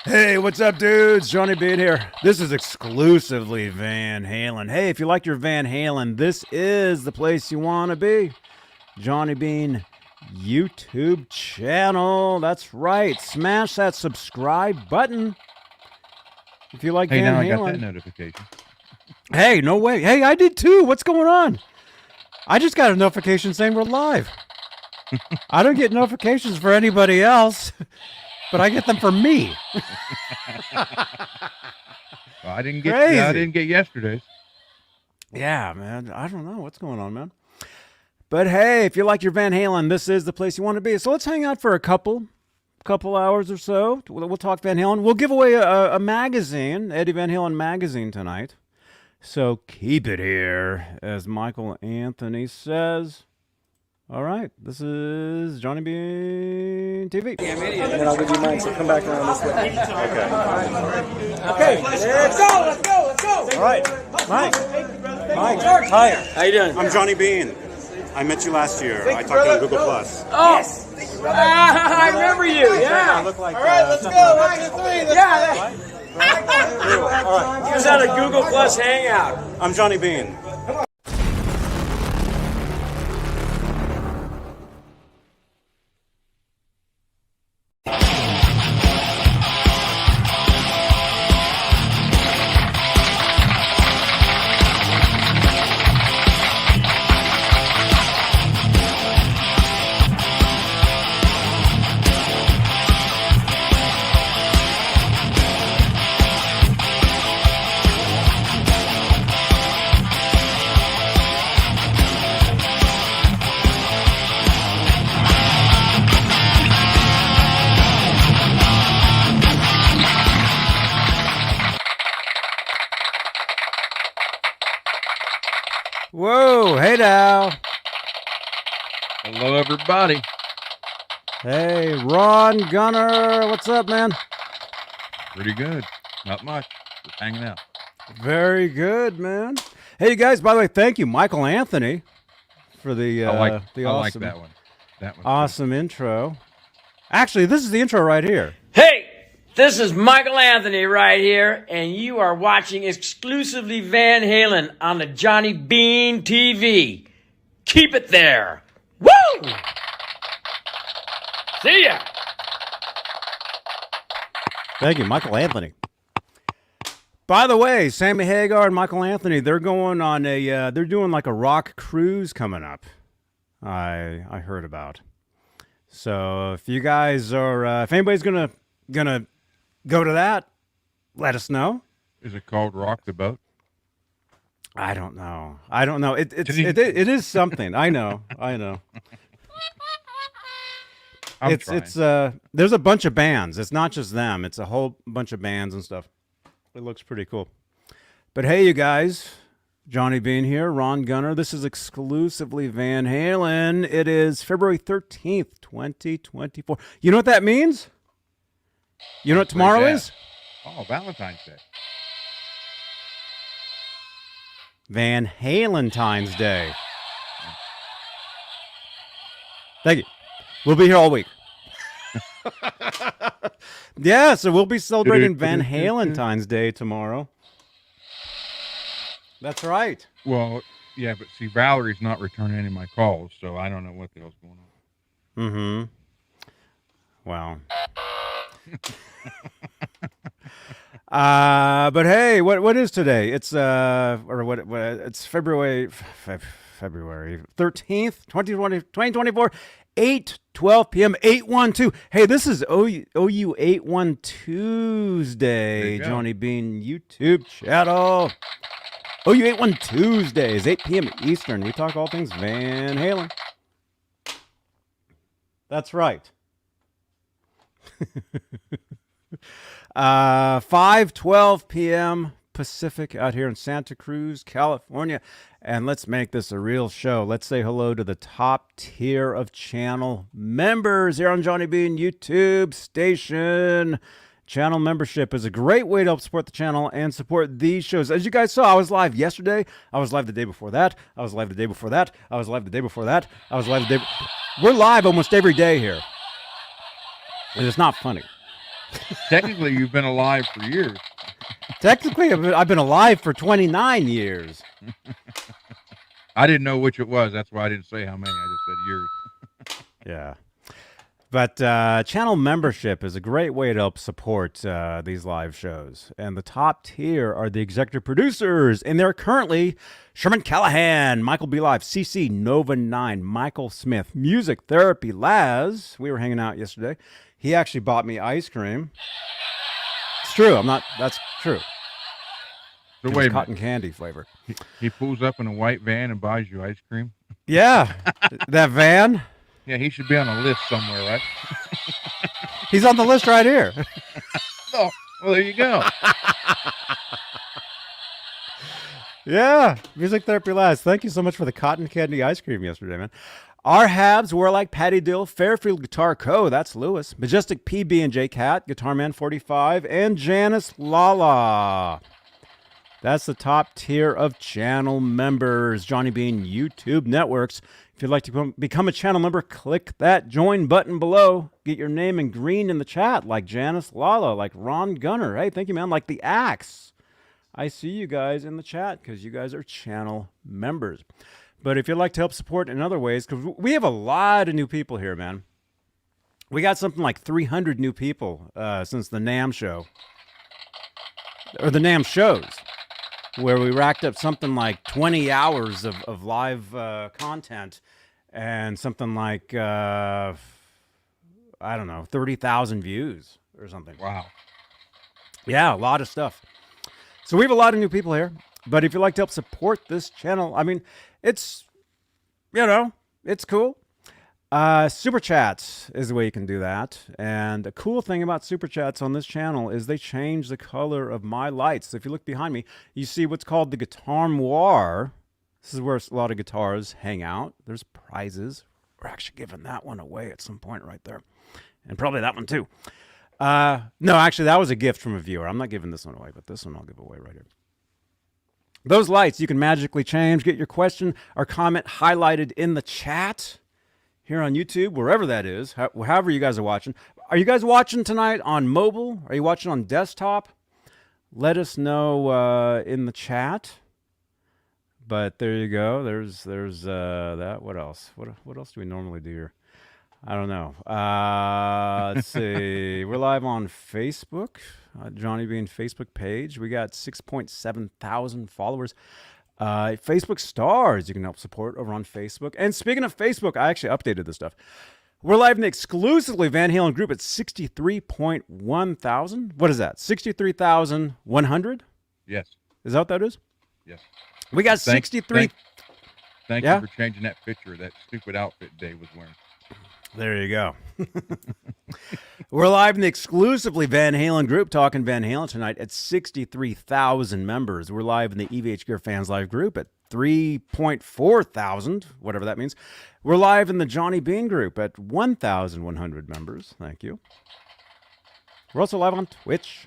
Hey, what's up, dudes? Johnny Beane here. This is exclusively Van Halen. Hey, if you like your Van Halen, this is the place you want to be. Johnny Beane YouTube channel. That's right. Smash that subscribe button if you like Van Halen. Hey, now I got that notification. Hey, no way. Hey, I did too. What's going on? I just got a notification saying we're live. I don't get notifications for anybody else. But I get them for me. Well, I didn't get. Crazy. I didn't get yesterday's. Yeah, man. I don't know what's going on, man. But hey, if you like your Van Halen, this is the place you want to be. So let's hang out for a couple hours or so. We'll talk Van Halen. We'll give away a magazine, Eddie Van Halen magazine tonight. So keep it here, as Michael Anthony says. All right, this is Johnny Beane TV. And then I'll give you mine, so come back around this way. Okay, let's go. All right, Mike, hi. How you doing? I'm Johnny Beane. I met you last year. I talked to you on Google Plus. Oh, I remember you, I yeah. look like. All right, let's go. 1, 2, 3. Yeah, All right, he was at a Google Plus hangout. I'm Johnny Beane. Whoa, hey now. Hello, everybody. Hey, Ron Gunner. What's up, man? Pretty good. Not much. Just hanging out. Very good, man. Hey, you guys, by the way, thank you, Michael Anthony, for the I like awesome, that one. That one. awesome intro. Actually, this is the intro right here. Hey, this is Michael Anthony right here, and you are watching exclusively Van Halen on the Johnny Beane TV. Keep it there. Woo! See ya. Thank you, Michael Anthony. By the way, Sammy Hagar and Michael Anthony, they're going on they're doing like a rock cruise coming up. I heard about. So if you guys are, if anybody's gonna go to that, let us know. Is it called Rock the Boat? I don't know. It is something. I know. I'm trying. There's a bunch of bands. It's not just them. It's a whole bunch of bands and stuff. It looks pretty cool. But hey, you guys, Johnny Beane here, Ron Gunner. This is exclusively Van Halen. It is February 13th, 2024. You know what that means? You know what tomorrow is? Oh, Valentine's Day. Van Halentine's Day. Thank you. We'll be here all week. Yeah, so we'll be celebrating Van Halentine's Day tomorrow. That's right. Well, yeah, but see, Valerie's not returning any of my calls, so I don't know what the hell's going on. Mm-hmm. Well. But hey, what is today? It's it's February 13th, 2024, 8:12 p.m. 812. Hey, this is OU 81 Tuesday, Johnny Beane YouTube channel. OU 81 Tuesdays, 8 p.m. Eastern. We talk all things Van Halen. That's right. 5:12 p.m. Pacific out here in Santa Cruz, California. And let's make this a real show. Let's say hello to the top tier of channel members here on Johnny Beane YouTube station. Channel membership is a great way to help support the channel and support these shows. As you guys saw, I was live yesterday. I was live the day before that. I was live the day before that. I was live the day before that. I was live the day. We're live almost every day here. And it's not funny. Technically, you've been alive for years. Technically, I've been alive for 29 years. I didn't know which it was. That's why I didn't say how many. I just said years. Yeah. But channel membership is a great way to help support these live shows. And the top tier are the executive producers. And they're currently Sherman Callahan, Michael B. Live, CC, Nova 9, Michael Smith, Music Therapy, Laz. We were hanging out yesterday. He actually bought me ice cream. It's true. That's true. So It wait was a minute. cotton candy flavor. He pulls up in a white van and buys you ice cream? Yeah. That van. Yeah, he should be on a list somewhere, right? He's on the list right here. Oh, well, there you go. Yeah, Music Therapy Laz. Thank you so much for the cotton candy ice cream yesterday, man. Our Habs were like Patty Dill, Fairfield Guitar Co. That's Lewis. Majestic PB&J Cat, Guitar Man 45, and Janice Lala. That's the top tier of channel members. Johnny Beane YouTube Networks. If you'd like to become a channel member, click that join button below. Get your name in green in the chat, like Janice Lala, like Ron Gunner. Hey, thank you, man. Like the Axe. I see you guys in the chat because you guys are channel members. But if you'd like to help support in other ways, because we have a lot of new people here, man. We got something like 300 new people since the NAMM show. Or the NAMM shows, where we racked up something like 20 hours of live content and something like, I don't know, 30,000 views or something. Wow. Yeah, a lot of stuff. So we have a lot of new people here. But if you'd like to help support this channel, I mean, it's, it's cool. Super Chats is the way you can do that. And the cool thing about Super Chats on this channel is they change the color of my lights. So if you look behind me, you see what's called the Guitar Noir. This is where a lot of guitars hang out. There's prizes. We're actually giving that one away at some point right there. And probably that one too. No, actually, that was a gift from a viewer. I'm not giving this one away, but this one I'll give away right here. Those lights you can magically change. Get your question or comment highlighted in the chat here on YouTube, wherever that is, however you guys are watching. Are you guys watching tonight on mobile? Are you watching on desktop? Let us know in the chat. But there you go. There's that. What else? What else do we normally do here? I don't know. Let's see. We're live on Facebook. Johnny Beane Facebook page. We got 6.7 thousand followers. Facebook stars you can help support over on Facebook. And speaking of Facebook, I actually updated this stuff. We're live in the exclusively Van Halen group at 63.1 thousand. What is that? 63,100? Yes. Is that what that is? Yes. We got 63. Thank Yeah? you for changing that picture of that stupid outfit Dave was wearing. There you go. We're live in the exclusively Van Halen group, talking Van Halen tonight at 63,000 members. We're live in the EVH Gear Fans Live group at 3.4 thousand, whatever that means. We're live in the Johnny Beane group at 1,100 members. Thank you. We're also live on Twitch.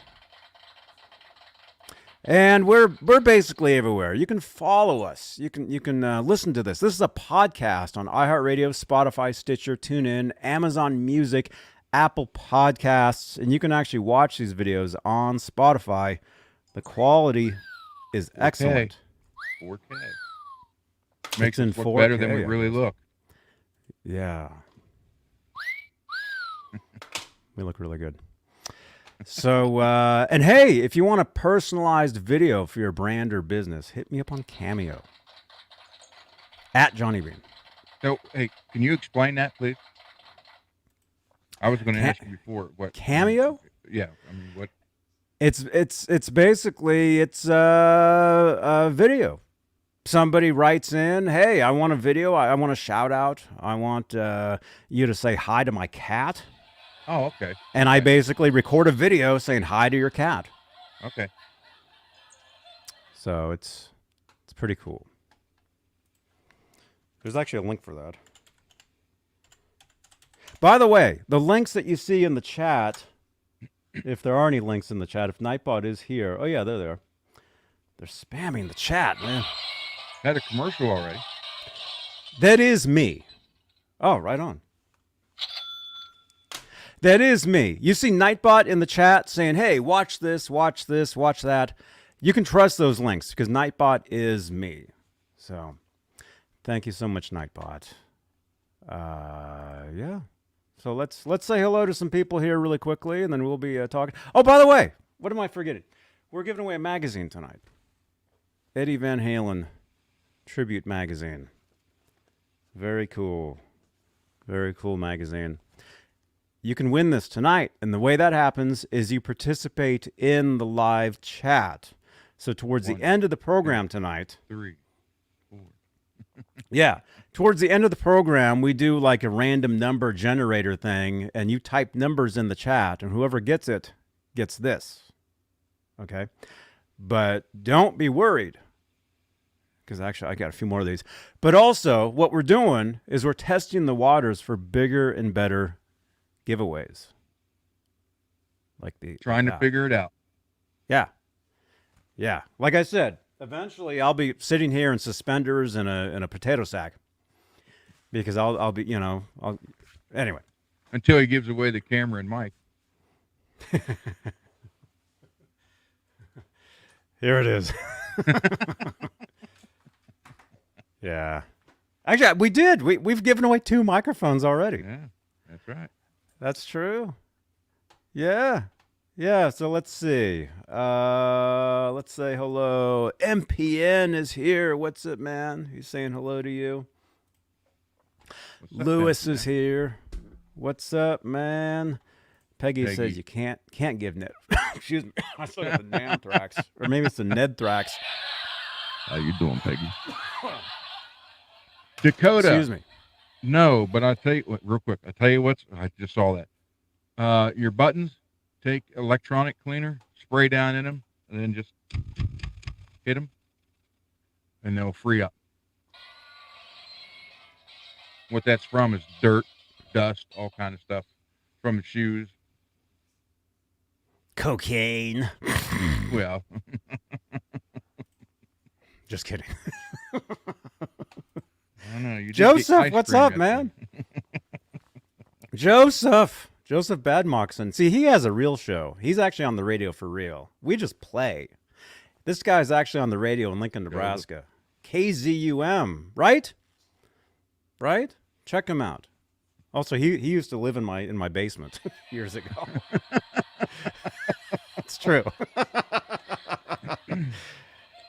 And we're basically everywhere. You can follow us. You can listen to this. This is a podcast on iHeartRadio, Spotify, Stitcher, TuneIn, Amazon Music, Apple Podcasts, and you can actually watch these videos on Spotify. The quality is excellent. 4K. Makes in us look 4K, better than we I really guess. look. Yeah. We look really good. So, and hey, if you want a personalized video for your brand or business, hit me up on Cameo. At Johnny Beane. So, hey, can you explain that, please? I was going to ask you before. What Cameo? Yeah. I mean, what? It's basically, it's a video. Somebody writes in, hey, I want a video. I want a shout out. I want you to say hi to my cat. Oh, okay. And I basically record a video saying hi to your cat. Okay. So it's pretty cool. There's actually a link for that. By the way, the links that you see in the chat, if there are any links in the chat, if Nightbot is here, oh yeah, there they are. They're spamming the chat, man. Had a commercial already. That is me. Oh, right on. That is me. You see Nightbot in the chat saying, hey, watch this, watch that. You can trust those links because Nightbot is me. So thank you so much, Nightbot. Yeah. So let's say hello to some people here really quickly, and then we'll be talking. Oh, by the way, what am I forgetting? We're giving away a magazine tonight. Eddie Van Halen Tribute Magazine. Very cool. Very cool magazine. You can win this tonight, and the way that happens is you participate in the live chat. So towards the end of the program tonight... 3, 4. Yeah. Towards the end of the program, we do like a random number generator thing, and you type numbers in the chat, and whoever gets it gets this. Okay? But don't be worried, because actually I got a few more of these. But also, what we're doing is we're testing the waters for bigger and better giveaways. Like the Trying to figure it out. Yeah. Yeah. Like I said, eventually I'll be sitting here in suspenders and a potato sack. Because I'll be, anyway. Until he gives away the camera and mic. Here it is. Yeah. Actually, we did. We've given away 2 microphones already. Yeah, that's right. That's true. Yeah. Yeah, so let's see. Let's say hello. MPN is here. What's up, man? He's saying hello to you. Lewis is here. What's up, man? Peggy says you can't give net. Excuse me. I still got the Nanthrax. Or maybe it's the Nedthrax. How you doing, Peggy? Dakota. Excuse me. No, but I'll tell you what, real quick. I just saw that. Your buttons, take electronic cleaner, spray down in them, and then just hit them, and they'll free up. What that's from is dirt, dust, all kind of stuff from the shoes. Cocaine. Well, just kidding. I don't know. You Joseph, what's up, man? Joseph Badmoxon. See, he has a real show. He's actually on the radio for real. We just play. This guy's actually on the radio in Lincoln, Nebraska. KZUM, right? Right? Check him out. Also, he used to live in my basement years ago. It's true.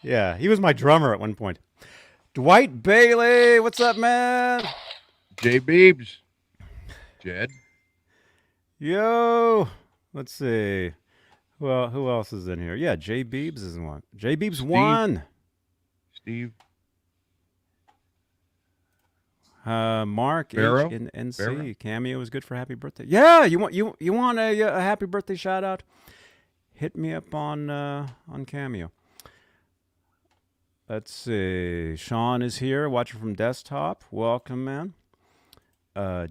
Yeah, he was my drummer at one point. Dwight Bailey, what's up, man? J. Beebs. Jed. Yo, let's see. Well, who else is in here? Yeah, J. Beebs is one. J. Beebs won. Steve. Mark Barrow? H in NC. Barrow? Cameo is good for happy birthday. Yeah, you want a happy birthday shout out? Hit me up on Cameo. Let's see. Sean is here, watching from desktop. Welcome, man.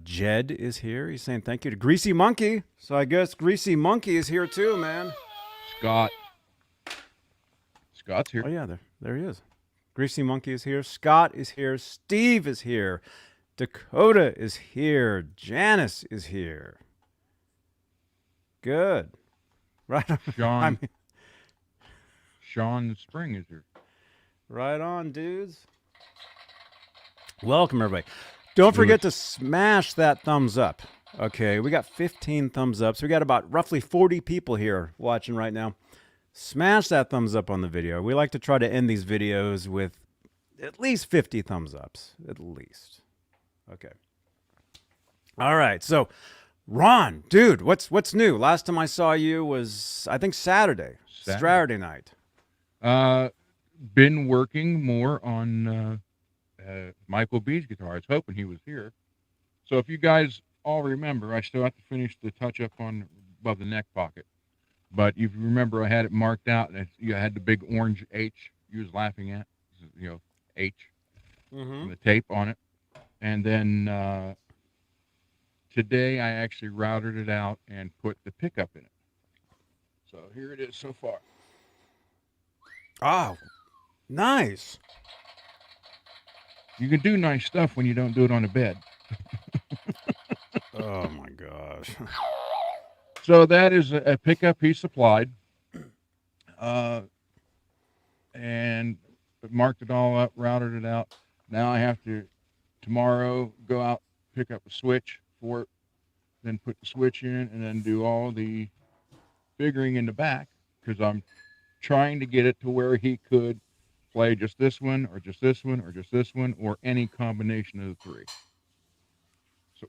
Jed is here. He's saying thank you to Greasy Monkey. So I guess Greasy Monkey is here too, man. Scott's here. Oh yeah, there he is. Greasy Monkey is here. Scott is here. Steve is here. Dakota is here. Janice is here. Good. Right on. Sean Spring is here. Right on, dudes. Welcome, everybody. Don't forget to smash that thumbs up. Okay, we got 15 thumbs up. So we got about roughly 40 people here watching right now. Smash that thumbs up on the video. We like to try to end these videos with at least 50 thumbs ups. At least. Okay. All right. So, Ron, dude, what's new? Last time I saw you was, I think, Saturday night. Been working more on Michael B's guitar. I was hoping he was here. So if you guys all remember, I still have to finish the touch-up on above the neck pocket. But if you remember, I had it marked out, and you had the big orange H you was laughing at, H, and the tape on it. And then today I actually routed it out and put the pickup in it. So here it is so far. Oh, nice. You can do nice stuff when you don't do it on a bed. Oh, my gosh. So that is a pickup he supplied, and marked it all up, routed it out. Now I have to tomorrow go out, pick up a switch for it, then put the switch in, and then do all the figuring in the back, because I'm trying to get it to where he could play just this one, or just this one, or just this one, or any combination of the three. So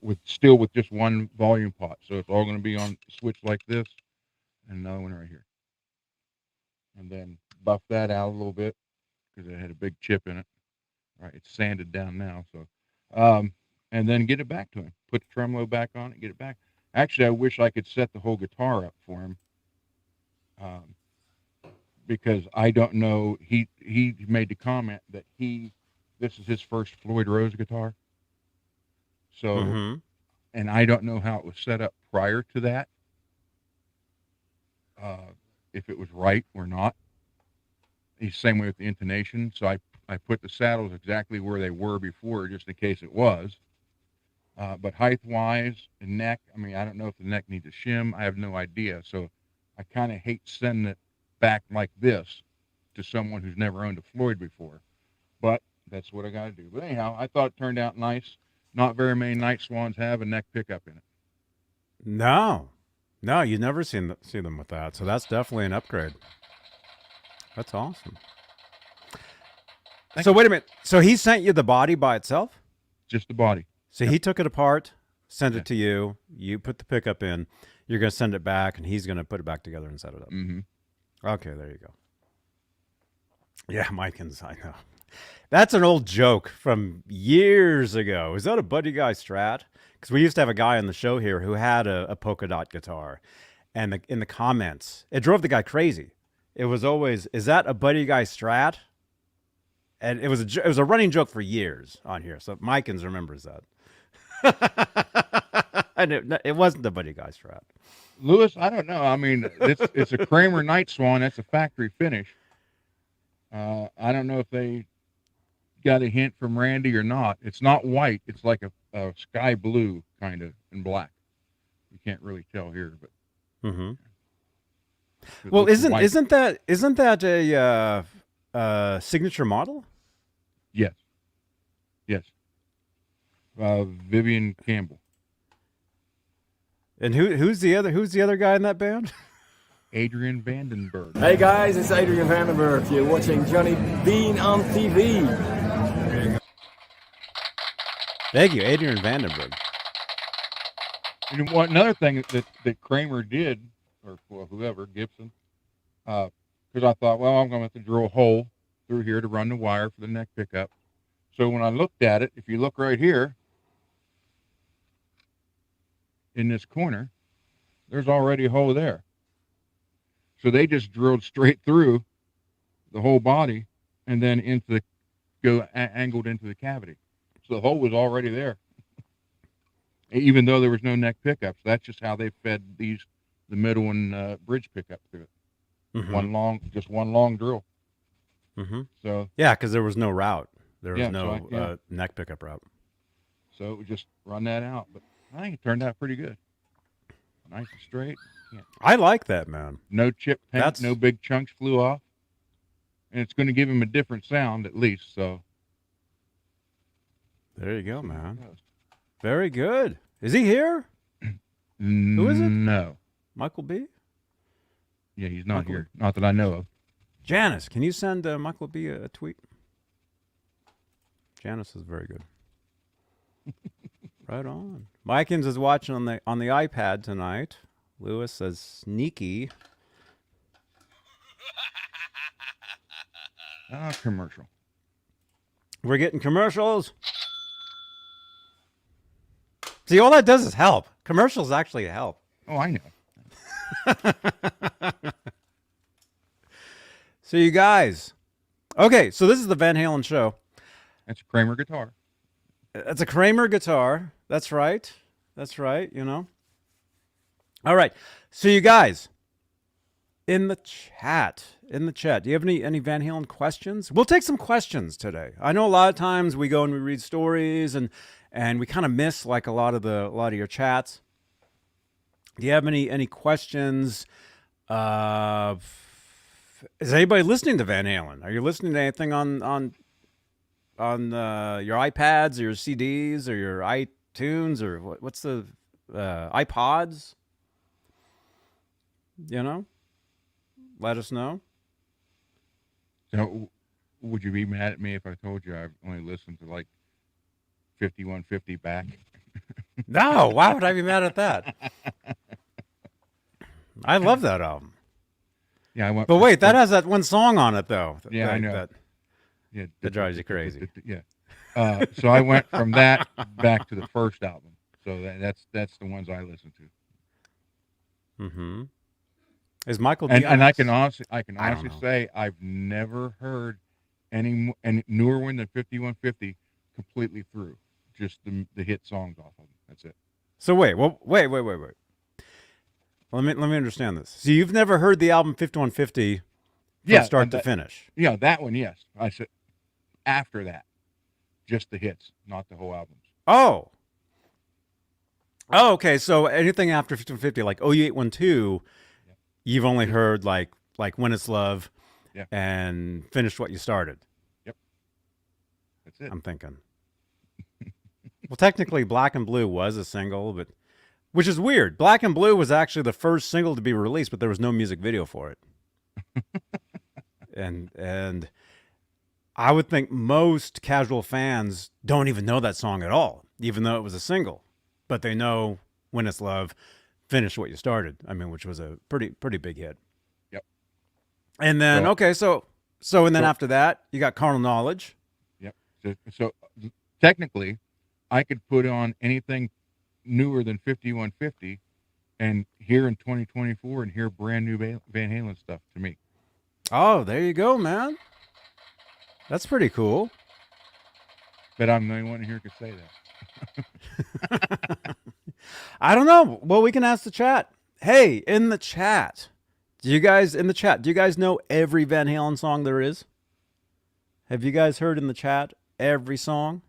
with just one volume pot. So it's all going to be on a switch like this, and another one right here. And then buff that out a little bit because it had a big chip in it. Right, it's sanded down now. So, and then get it back to him. Put the tremolo back on it, get it back. Actually, I wish I could set the whole guitar up for him. Because I don't know, he made the comment that this is his first Floyd Rose guitar. So, and I don't know how it was set up prior to that, if it was right or not. He's the same way with the intonation. So I put the saddles exactly where they were before, just in case it was. But height-wise and neck, I mean, I don't know if the neck needs a shim. I have no idea. So I kind of hate sending it back like this to someone who's never owned a Floyd before. But that's what I got to do. But anyhow, I thought it turned out nice. Not very many Night Swans have a neck pickup in it. No, you never see them with that. So that's definitely an upgrade. That's awesome. So wait a minute. So he sent you the body by itself? Just the body. So he took it apart, sent it to you. You put the pickup in. You're going to send it back, and he's going to put it back together and set it up. Mm-hmm. Okay, there you go. Yeah, Mikins, I know. That's an old joke from years ago. Is that a Buddy Guy Strat? Because we used to have a guy on the show here who had a polka dot guitar. And in the comments, it drove the guy crazy. It was always, is that a Buddy Guy Strat? And it was a running joke for years on here. So Mikins remembers that. And it wasn't the Buddy Guy Strat. Lewis, I don't know. I mean, it's a Kramer Night Swan. That's a factory finish. I don't know if they got a hint from Randy or not. It's not white. It's like a sky blue kind of and black. You can't really tell here, but. Mm-hmm. Well, isn't that a signature model? Yes. Vivian Campbell. And who's the other guy in that band? Adrian Vandenberg. Hey guys, it's Adrian Vandenberg. You're watching Johnny Beane on TV. Thank you, Adrian Vandenberg. And another thing that Kramer did, or whoever, Gibson, because I thought, well, I'm going to have to drill a hole through here to run the wire for the neck pickup. So when I looked at it, if you look right here, in this corner, there's already a hole there. So they just drilled straight through the whole body and then angled into the cavity. So the hole was already there, even though there was no neck pickups. That's just how they fed the middle and bridge pickup through it. Mm-hmm. One long drill. Mm-hmm. So yeah, because there was no route. There was no neck pickup route. So we just run that out. But I think it turned out pretty good. Nice and straight. Yeah. I like that, man. No chip paint, no big chunks flew off. And it's going to give him a different sound at least, so. There you go, man. Very good. Is he here? Who is it? No. Michael B? Yeah, he's not here. Not that I know of. Janice, can you send Michael B a tweet? Janice is very good. Right on. Mikins is watching on the iPad tonight. Lewis says sneaky. Commercial. We're getting commercials. See, all that does is help. Commercials actually help. Oh, I know. So you guys. Okay, so this is the Van Halen show. That's a Kramer guitar. That's a Kramer guitar. That's right. You know. All right. So you guys, in the chat, do you have any Van Halen questions? We'll take some questions today. I know a lot of times we go and we read stories and we kind of miss like a lot of your chats. Do you have any questions? Is anybody listening to Van Halen? Are you listening to anything on your iPads or your CDs or your iTunes or what's the iPods? You know, let us know. So, would you be mad at me if I told you I've only listened to like 5150 back? No, why would I be mad at that? I love that album. Yeah, I went. But wait, that has that one song on it though. Yeah, I know. That drives you crazy. Yeah. So I went from that back to the first album. So that's the ones I listen to. Mm-hmm. Is Michael and I can honestly know. say I've never heard any newer one than 5150 completely through. Just the hit songs off of them. That's it. So wait. Let me understand this. So you've never heard the album 5150 from start to finish? Yeah, that one, yes. I said after that, just the hits, not the whole albums. Oh, okay. So anything after 5150, like 0812, you've only heard like When It's Love, and Finished What You Started. Yep, that's it. I'm thinking. Well, technically, Black and Blue was a single, but which is weird. Black and Blue was actually the first single to be released, but there was no music video for it. and I would think most casual fans don't even know that song at all, even though it was a single. But they know When It's Love, Finish What You Started. I mean, which was a pretty big hit. Yep. And then after that, you got Carnal Knowledge. Yep. So technically, I could put on anything newer than 5150 and hear in 2024 and hear brand new Van Halen stuff to me. Oh, there you go, man. That's pretty cool. But I'm the only one here who could say that. I don't know. Well, we can ask the chat. Hey, in the chat, do you guys know every Van Halen song there is? Have you guys heard in the chat every song?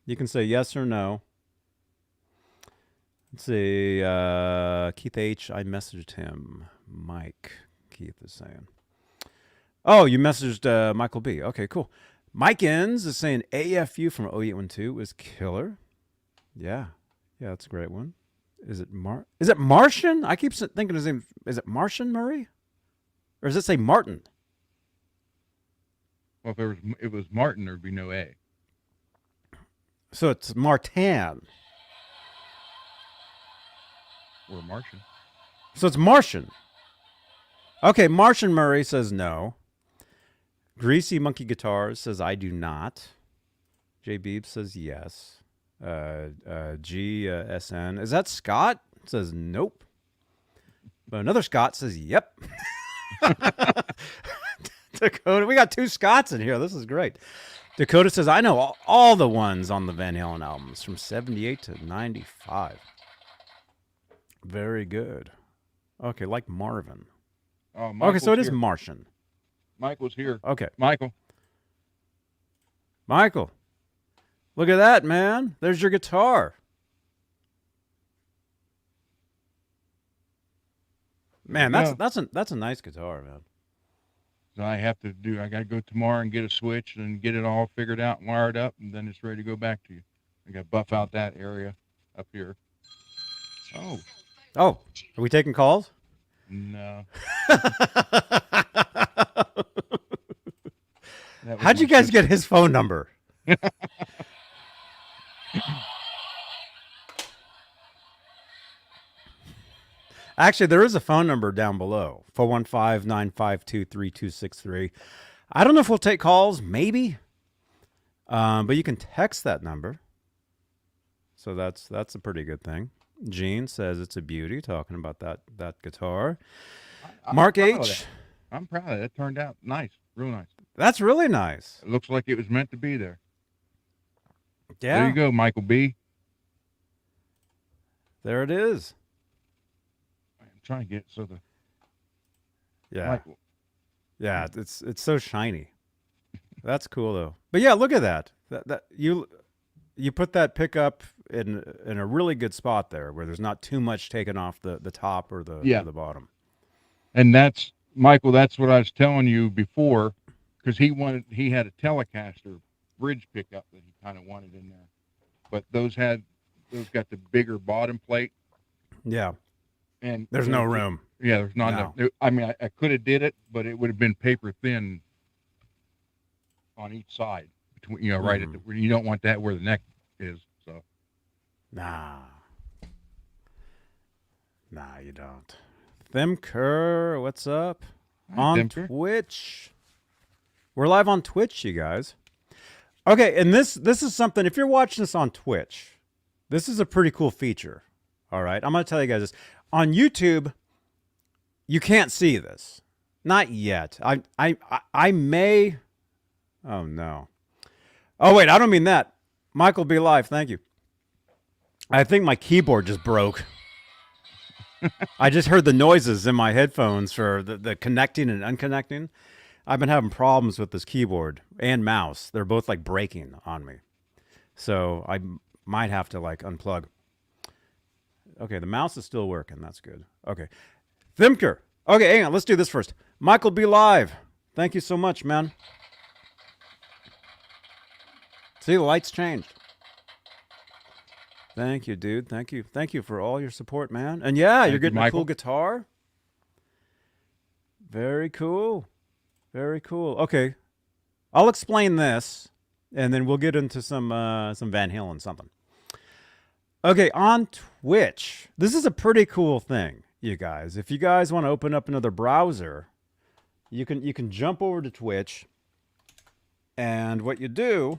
You can say yes or no. Let's see. Keith H., I messaged him. Mike, Keith is saying. Oh, you messaged Michael B. Okay, cool. Mike Inns is saying AFU from 0812 was killer. Yeah, that's a great one. Is it Martian? I keep thinking his name. Is it Martian Murray? Or does it say Martin? Well, if it was Martin, there'd be no A. So it's Martin. Or Martian. So it's Martian. Okay, Martian Murray says no. Greasy Monkey Guitars says I do not. J Beeb says yes. GSN. Is that Scott? Says nope. But another Scott says yep. Dakota, we got two Scots in here. This is great. Dakota says, I know all the ones on the Van Halen albums from 78 to 95. Very good. Okay, like Marvin. Oh, okay, so it is here. Martian. Michael's here. Okay. Michael. Look at that, man. There's your guitar. Man, that's a nice guitar, man. So I got to go tomorrow and get a switch and get it all figured out and wired up, and then it's ready to go back to you. I got to buff out that area up here. Oh, are we taking calls? No. How'd you guys get his phone number? Actually, there is a phone number down below, 415-952-3263. I don't know if we'll take calls, maybe, but you can text that number. So that's a pretty good thing. Gene says it's a beauty, talking about that guitar. Mark H. I'm proud of it. It turned out nice, real nice. That's really nice. It looks like it was meant to be there. Yeah. There you go, Michael B. There it is. I'm trying to get so the. Yeah. Michael. Yeah, it's so shiny. That's cool though. But yeah, look at that. That you you put that pickup in a really good spot there, where there's not too much taken off the top or the Yeah. or the bottom. And that's, Michael, that's what I was telling you before, because he had a Telecaster bridge pickup that he kind of wanted in there, but those got the bigger bottom plate, Yeah, and there's no room. Yeah, there's not No. enough. I mean, I could have did it, but it would have been paper thin on each side, between, right at the, you don't want that where the neck is. So Nah, you don't. Thimker, what's up? Hi, On Thimker. Twitch. We're live on Twitch, you guys. Okay, and this is something, if you're watching this on Twitch, this is a pretty cool feature. All right, I'm going to tell you guys this. On YouTube, you can't see this. Not yet. I may. Oh, no. Oh, wait, I don't mean that. Michael Be Live, thank you. I think my keyboard just broke. I just heard the noises in my headphones for the connecting and unconnecting. I've been having problems with this keyboard and mouse. They're both like breaking on me. So I might have to like unplug. Okay, the mouse is still working. That's good. Okay. Thimker. Okay, hang on. Let's do this first. Michael Be Live. Thank you so much, man. See, the lights changed. Thank you, dude. Thank you. Thank you for all your support, man. And yeah, you're getting a cool guitar. Very cool. Very cool. Okay. I'll explain this, and then we'll get into some Van Halen something. Okay, on Twitch. This is a pretty cool thing, you guys. If you guys want to open up another browser, you can jump over to Twitch, and what you do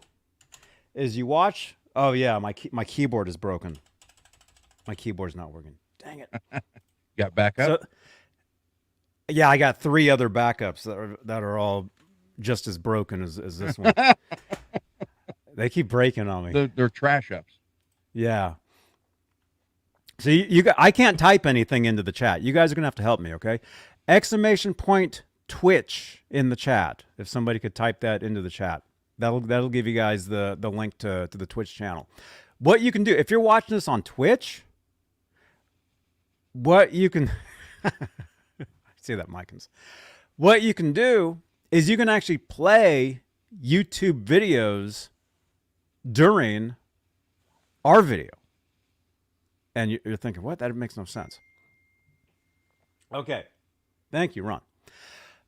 is you watch. Oh yeah, my keyboard is broken. My keyboard's not working. Dang it. got backup. So, yeah, I got 3 other backups that are all just as broken as this one. They keep breaking on me. They're trash ups. Yeah. So I can't type anything into the chat. You guys are gonna have to help me, okay? ! Twitch in the chat. If somebody could type that into the chat. That'll give you guys the link to the Twitch channel. What you can do, if you're watching this on Twitch, what you can see that, Mikens. What you can do is you can actually play YouTube videos during our video. And you're thinking, what? That makes no sense. Okay. Thank you, Ron.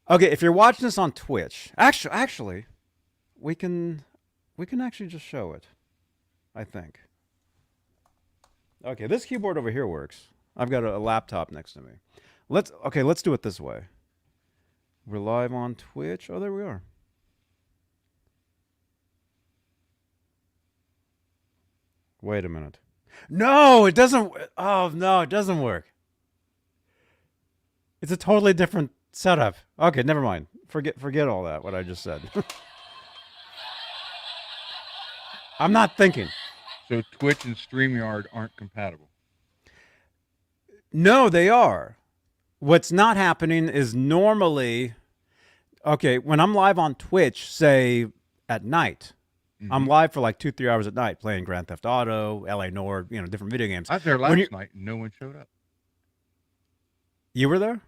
Okay, if you're watching this on Twitch, actually, we can actually just show it, I think. Okay, this keyboard over here works. I've got a laptop next to me. Let's do it this way. We're live on Twitch. Oh, there we are. Wait a minute. No, it doesn't. Oh, no, it doesn't work. It's a totally different setup. Okay, never mind. Forget all that, what I just said. I'm not thinking. So Twitch and StreamYard aren't compatible. No, they are. What's not happening is normally, okay, when I'm live on Twitch, say at night, I'm live for like 2-3 hours at night playing Grand Theft Auto, LA Noire, different video games. I was there last night and no one showed up. You were there?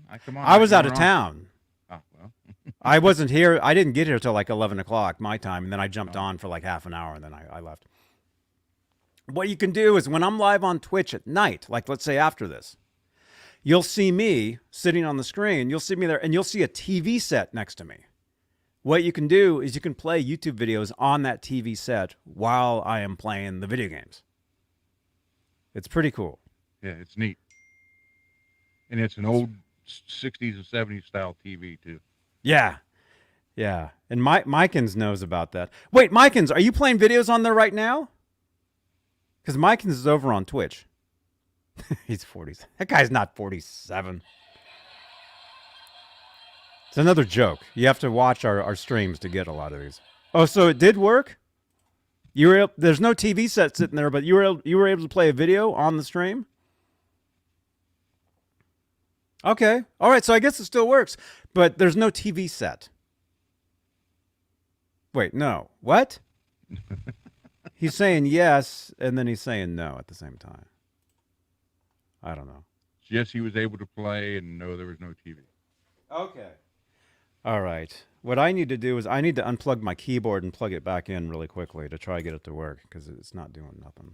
I was out of town. Oh, well. I wasn't here. I didn't get here till like 11 o'clock my time, and then I jumped on for like half an hour, and then I left. What you can do is when I'm live on Twitch at night, like let's say after this, you'll see me sitting on the screen. You'll see me there, and you'll see a TV set next to me. What you can do is you can play YouTube videos on that TV set while I am playing the video games. It's pretty cool. Yeah, it's neat. And it's an old 60s and 70s style TV, too. Yeah. Yeah. And Mikens knows about that. Wait, Mikens, are you playing videos on there right now? Because Mikens is over on Twitch. He's 40. That guy's not 47. It's another joke. You have to watch our streams to get a lot of these. Oh, so it did work? There's no TV set sitting there, but you were able to play a video on the stream? Okay. All right, so I guess it still works, but there's no TV set. Wait, no. What? He's saying yes, and then he's saying no at the same time. I don't know. Yes, he was able to play, and no, there was no TV. Okay. All right. What I need to do is I need to unplug my keyboard and plug it back in really quickly to try to get it to work because it's not doing nothing.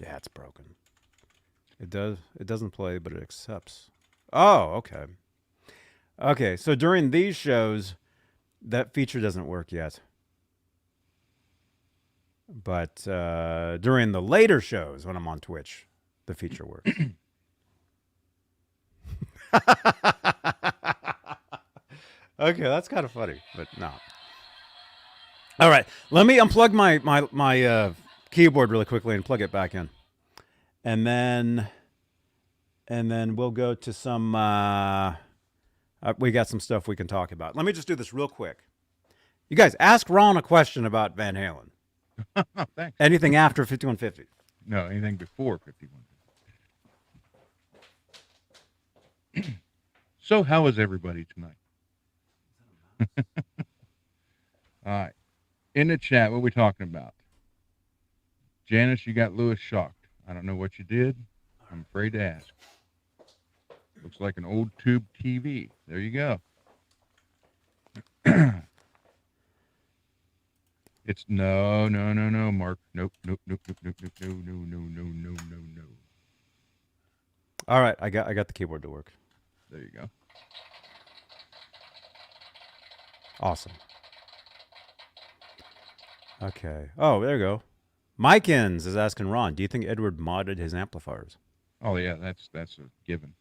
Yeah, it's broken. It doesn't play, but it accepts. Oh, okay. Okay, so during these shows, that feature doesn't work yet. But during the later shows when I'm on Twitch, the feature works. Okay, that's kind of funny, but no. All right, let me unplug my keyboard really quickly and plug it back in, and then we'll go to some. We got some stuff we can talk about. Let me just do this real quick. You guys, ask Ron a question about Van Halen. Thanks. Anything after 5150? No, anything before 51. So, how is everybody tonight? All right. In the chat, what are we talking about? Janice, you got Lewis shocked. I don't know what you did. I'm afraid to ask. Looks like an old tube TV. There you go. It's no, Mark. Nope. No. All right, I got the keyboard to work. There you go. Awesome. Okay. Oh, there you go. Mikeins is asking Ron, do you think Edward modded his amplifiers? Oh yeah, that's a given.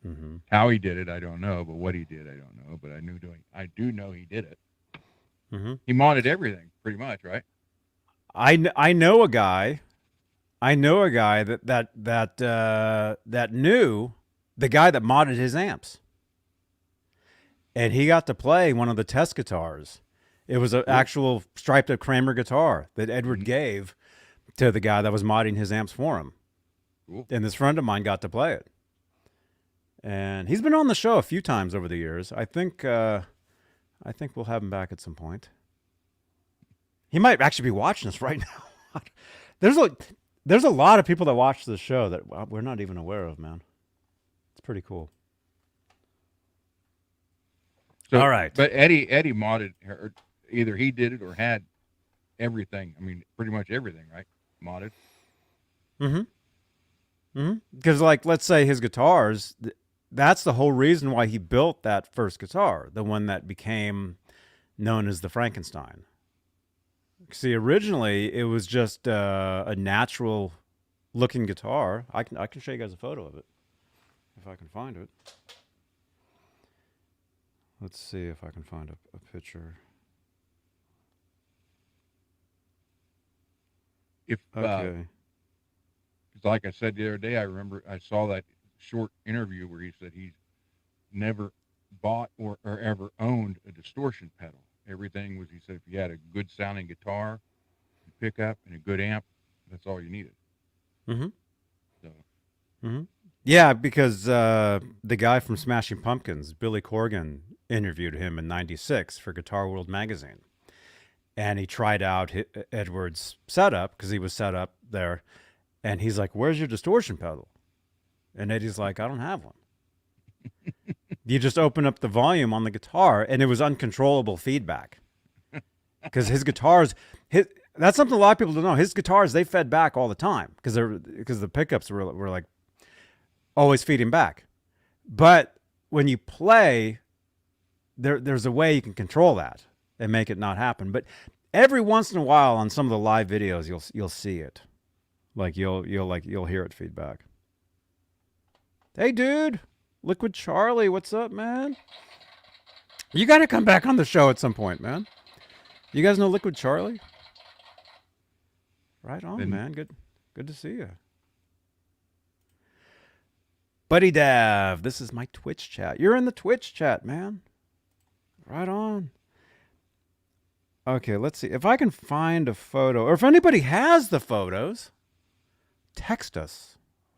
Mm-hmm. How he did it, I don't know, but what he did, I don't know. But I do know he did it. Mm-hmm. He modded everything, pretty much, right? I know a guy. I know a guy that knew the guy that modded his amps, and he got to play one of the test guitars. It was an actual striped up Kramer guitar that Edward gave to the guy that was modding his amps for him. Cool. And this friend of mine got to play it. And he's been on the show a few times over the years. I think we'll have him back at some point. He might actually be watching us right now. There's a lot of people that watch the show that we're not even aware of, man. It's pretty cool. So, all right. But Eddie modded, or either he did it or had everything. I mean, pretty much everything, right? Modded. Mm-hmm. Mm-hmm. Because, like, let's say his guitars, that's the whole reason why he built that first guitar, the one that became known as the Frankenstein. See, originally it was just a natural-looking guitar. I can show you guys a photo of it if I can find it. Let's see if I can find a picture. If okay. Like I said the other day, I remember I saw that short interview where he said he's never bought or ever owned a distortion pedal. Everything was, he said, if you had a good sounding guitar, pickup, and a good amp, that's all you needed. Mm-hmm. So. Mm-hmm. Yeah, because the guy from Smashing Pumpkins, Billy Corgan, interviewed him in '96 for Guitar World magazine. And he tried out Edward's setup because he was set up there. And he's like, where's your distortion pedal? And Eddie's like, I don't have one. You just open up the volume on the guitar, and it was uncontrollable feedback. Because his guitars, that's something a lot of people don't know. His guitars, they fed back all the time because the pickups were like always feeding back. But when you play, there's a way you can control that and make it not happen. But every once in a while on some of the live videos, you'll see it. Like you'll hear it feedback. Hey, dude. Liquid Charlie, what's up, man? You got to come back on the show at some point, man. You guys know Liquid Charlie? Right on, man. Good to see you. Buddy Dav, this is my Twitch chat. You're in the Twitch chat, man. Right on. Okay, let's see. If I can find a photo, or if anybody has the photos, text us.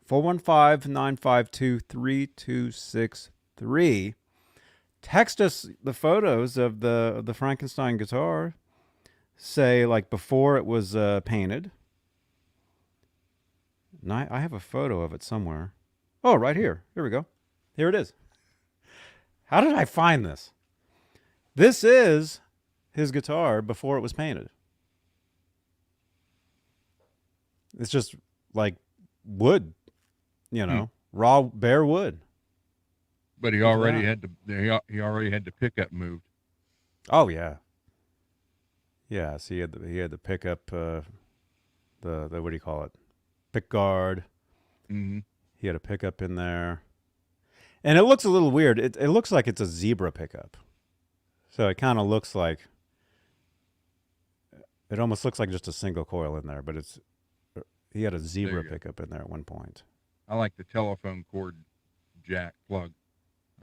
415-952-3263. text us the photos of the Frankenstein guitar. Say like before it was painted. And I have a photo of it somewhere. Oh, right here. Here we go. Here it is. How did I find this? This is his guitar before it was painted. It's just like wood, you know, raw bare wood. But he already had the pickup moved. Oh yeah. Yeah, so he had the pickup the what do you call it? Pick guard. Mm-hmm. He had a pickup in there. And it looks a little weird. It looks like it's a zebra pickup. So it kind of looks like, it almost looks like just a single coil in there, but he had a zebra pickup in there at one point. I like the telephone cord jack plug.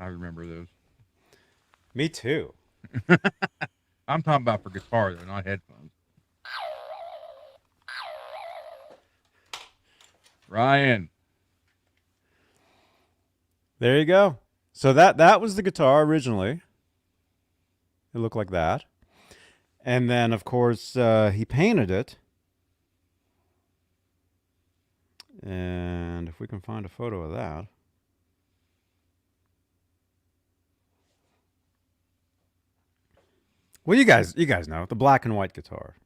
I remember those. Me too. I'm talking about for guitar, though, not headphones. Ryan. There you go. So that was the guitar originally. It looked like that. And then, of course, he painted it. And if we can find a photo of that. Well, you guys know, the black and white guitar.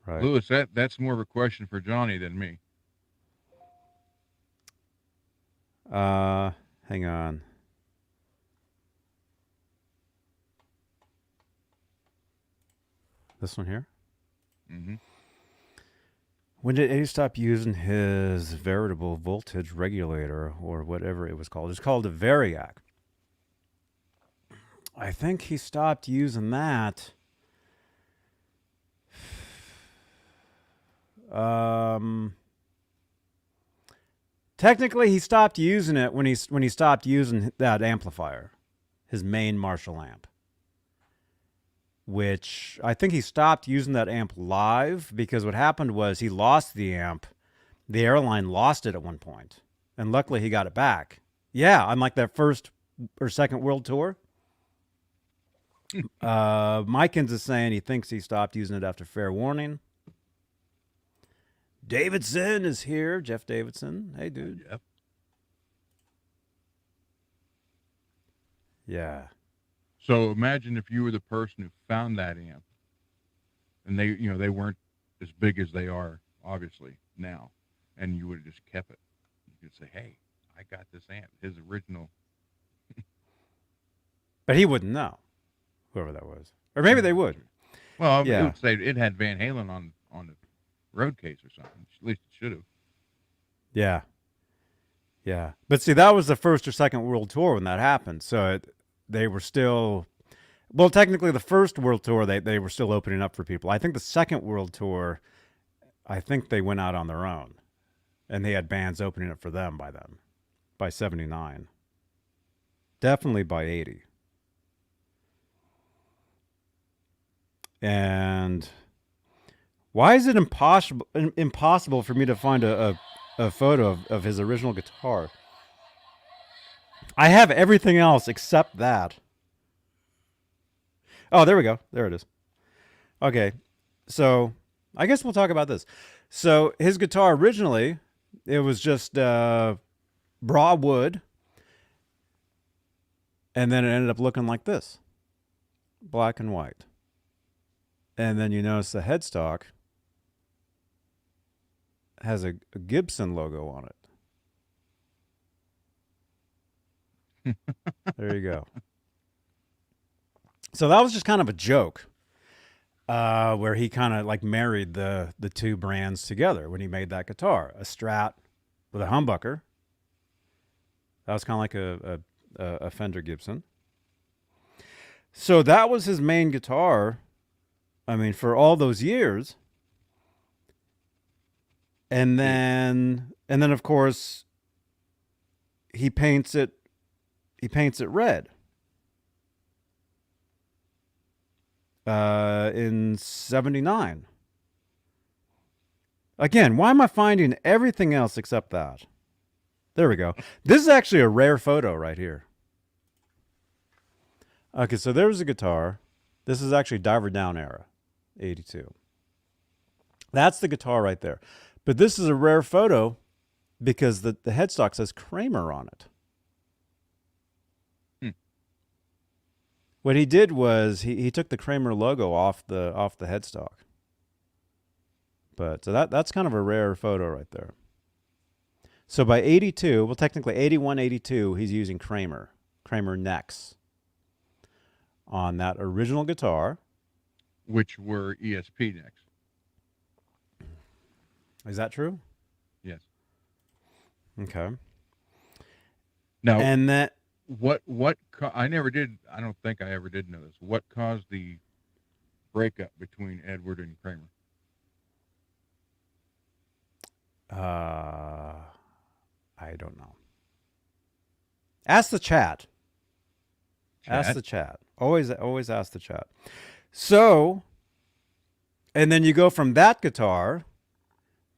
Right. Lewis, that's more of a question for Johnny than me. Hang on. This one here? Mm-hmm. When did he stop using his variable voltage regulator or whatever it was called? It's called a Variac. I think he stopped using that. Technically, he stopped using it when he stopped using that amplifier, his main Marshall amp. Which I think he stopped using that amp live because what happened was he lost the amp. The airline lost it at one point, and luckily he got it back. Yeah, on like that first or second world tour. Mikins is saying he thinks he stopped using it after Fair Warning. Davidson is here. Jeff Davidson. Hey, dude. Yep. Yeah. So imagine if you were the person who found that amp, and they weren't as big as they are, obviously, now, and you would have just kept it. You could say, hey, I got this amp, his original. But he wouldn't know, whoever that was. Or maybe they would. Well, yeah. It would say it had Van Halen on the road case or something. At least it should have. Yeah. Yeah. But see, that was the first or second world tour when that happened. So they were still, well, technically the first world tour, they were still opening up for people. I think the second world tour, I think they went out on their own. And they had bands opening up for them by then, by 79. Definitely by 80. And why is it impossible for me to find a photo of his original guitar? I have everything else except that. Oh, there we go. There it is. Okay, so I guess we'll talk about this. So his guitar originally, it was just raw wood, and then it ended up looking like this, black and white. And then you notice the headstock has a Gibson logo on it. There you go. So that was just kind of a joke, where he kind of like married the two brands together when he made that guitar, a Strat with a humbucker. That was kind of like a Fender Gibson. So that was his main guitar. I mean, for all those years. And then of course he paints it red. In 79. Again, why am I finding everything else except that? There we go. This is actually a rare photo right here. Okay, so there was a guitar. This is actually Diver Down era, 82. That's the guitar right there. But this is a rare photo because the headstock says Kramer on it. What he did was he took the Kramer logo off the headstock. But so that's kind of a rare photo right there. So by 82, well technically 81, 82, he's using Kramer necks on that original guitar, which were ESP necks. Is that true? Yes. Okay. Now, and that I never did. I don't think I ever did know this. What caused the breakup between Edward and Kramer? I don't know. Ask the chat. Ask the chat. Always ask the chat. So, and then you go from that guitar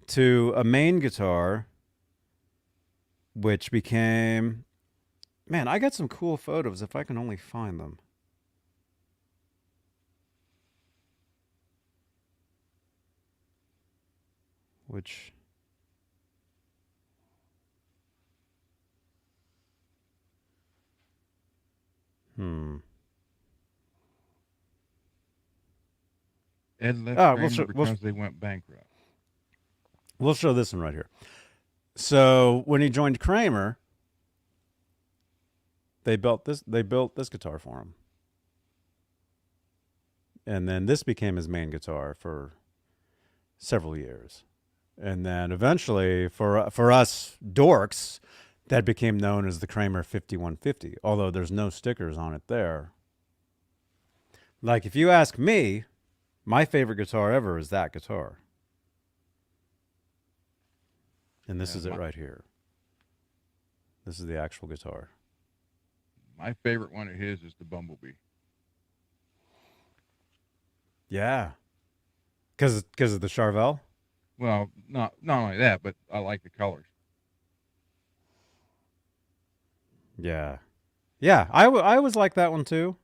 to a main guitar, which became, man, I got some cool photos if I can only find them. Which, Ed left Kramer because they went bankrupt. We'll show this one right here. So when he joined Kramer, they built this guitar for him. And then this became his main guitar for several years. And then eventually for us dorks, that became known as the Kramer 5150, although there's no stickers on it there. Like if you ask me, my favorite guitar ever is that guitar. And this is it right here. This is the actual guitar. My favorite one of his is the Bumblebee. Yeah. Because of the Charvel? Well, not only that, but I like the colors. Yeah. Yeah, I always like that one too.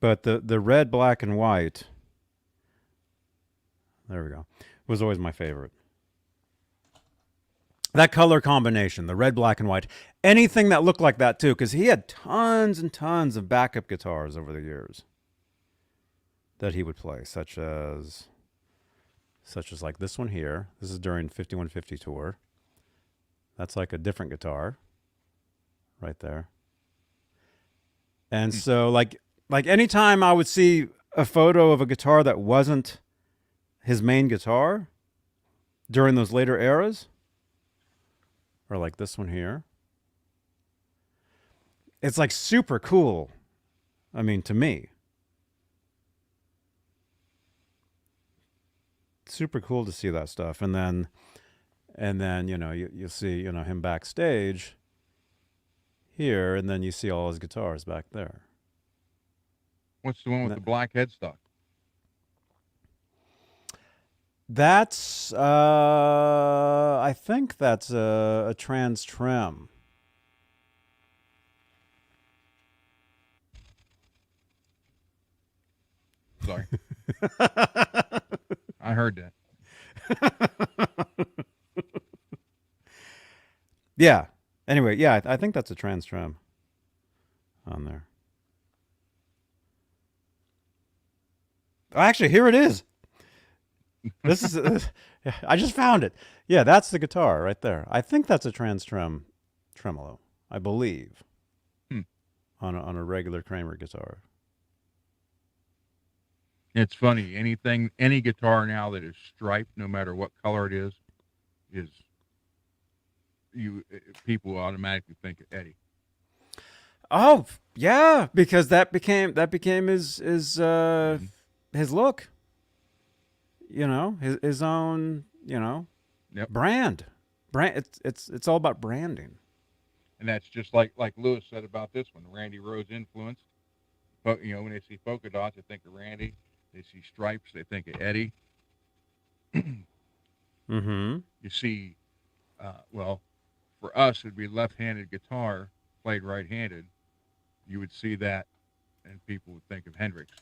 But the red, black, and white, there we go, was always my favorite. That color combination, the red, black, and white. Anything that looked like that too, because he had tons and tons of backup guitars over the years that he would play, such as like this one here. This is during 5150 tour. That's like a different guitar right there. And so like anytime I would see a photo of a guitar that wasn't his main guitar during those later eras, or like this one here, it's like super cool. I mean, to me, super cool to see that stuff. And then you know, you see, you know, him backstage here, and then you see all his guitars back there. What's the one with the black headstock? That's I think that's a trans trim. Sorry. I heard that. Yeah. Anyway, yeah, I think that's a trans trim on there. Oh, actually, here it is. This is I just found it. Yeah, that's the guitar right there. I think that's a trans tremolo, I believe. On a regular Kramer guitar. It's funny. Any guitar now that is striped, no matter what color it is people automatically think of Eddie. Oh yeah, because that became his look. You know, his own, you know, brand. It's all about branding. And that's just like Lewis said about this one. Randy Rhoads influenced. But you know, when they see polka dots, they think of Randy. They see stripes, they think of Eddie. Mm-hmm. You see, well, for us, it'd be left-handed guitar played right-handed. you would see that, and people would think of Hendrix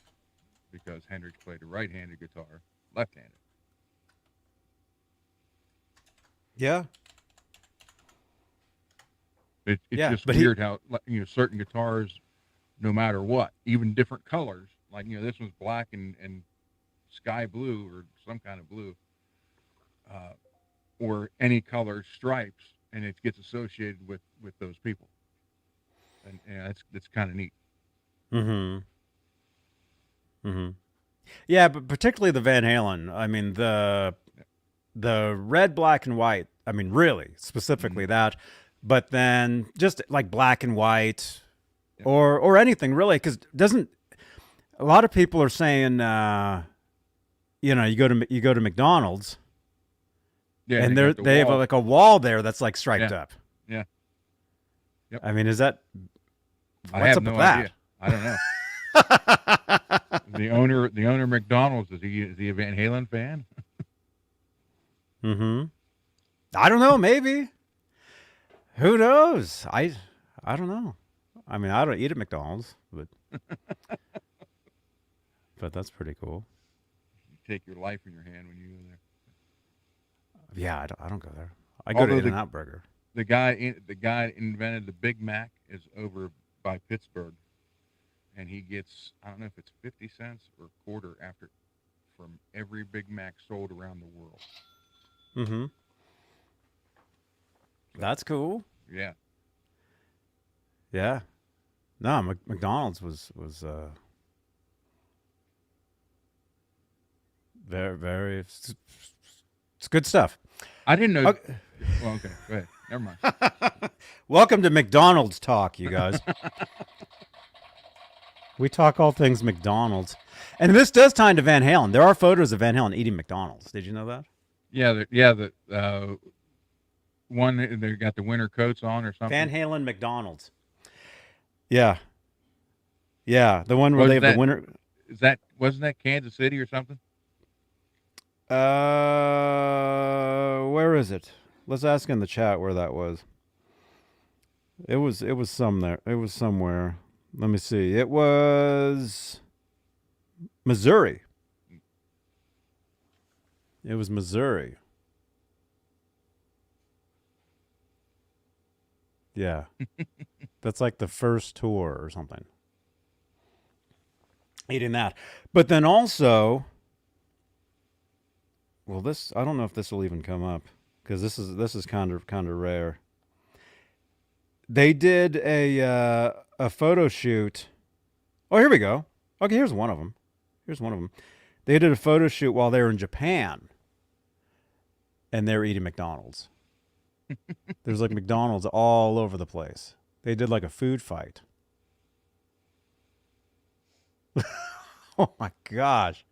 because Hendrix played a right-handed guitar, left-handed. Yeah. It's Yeah, just but weird how, you know, certain guitars, no matter what, even different colors, like, you know, this one's black and sky blue or some kind of blue, or any color stripes, and it gets associated with those people. And that's kind of neat. Mm-hmm. Mm-hmm. Yeah, but particularly the Van Halen. I mean, the red, black, and white. I mean, really, specifically that. But then just like black and white, or anything really, because doesn't a lot of people are saying, you know, you go to McDonald's, and they have like a wall there that's like striped up. Yeah. Yep. I mean, is that I what's have up no with that? idea. I don't know. the owner of McDonald's, is he a Van Halen fan? Mm-hmm. I don't know. Maybe. Who knows? I don't know. I mean, I don't eat at McDonald's, but that's pretty cool. You take your life in your hand when you go there. Yeah, I don't go there. I go to In-N-Out Burger. The guy invented the Big Mac is over by Pittsburgh, and he gets, I don't know if it's 50 cents or a quarter after from every Big Mac sold around the world. Mm-hmm. That's cool. Yeah. Yeah. No, McDonald's was very, very. It's good stuff. I didn't know. Okay. Well, okay, go ahead. Never mind. Welcome to McDonald's talk, you guys. We talk all things McDonald's, and this does tie into Van Halen. There are photos of Van Halen eating McDonald's. Did you know that? Yeah, the one they got the winter coats on or something. Van Halen McDonald's. Yeah. Yeah, the one where they have the winter. Wasn't that Kansas City or something? Where is it? Let's ask in the chat where that was. It was some there. It was somewhere. Let me see. It was Missouri. It was Missouri. Yeah. That's like the first tour or something. Eating that. But then also, well, this, I don't know if this will even come up because this is kind of rare. They did a photo shoot. Oh, here we go. Okay, here's one of them. They did a photo shoot while they were in Japan, and they were eating McDonald's. There's like McDonald's all over the place. They did like a food fight. Oh my gosh.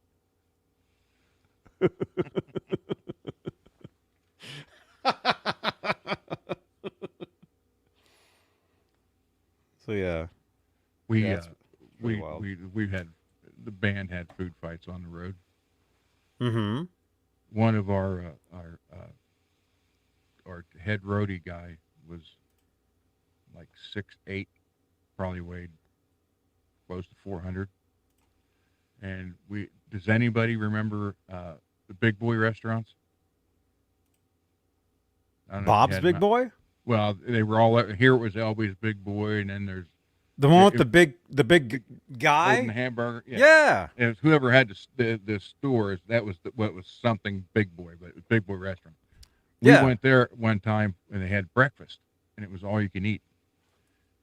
So yeah. We Yeah, had the band had food fights on the road. Mm-hmm. One of our head roadie guy was like 6'8", probably weighed close to 400. And does anybody remember the Big Boy restaurants? I don't know if Bob's you had Big them out. Boy? Well, they were all here. It was Always Big Boy, and then there's The one with the big guy? Golden Hamburger. Yeah. It was whoever had the stores. That was what was something Big Boy, but it was Big Boy restaurant. We went there one time and they had breakfast, and it was all you can eat.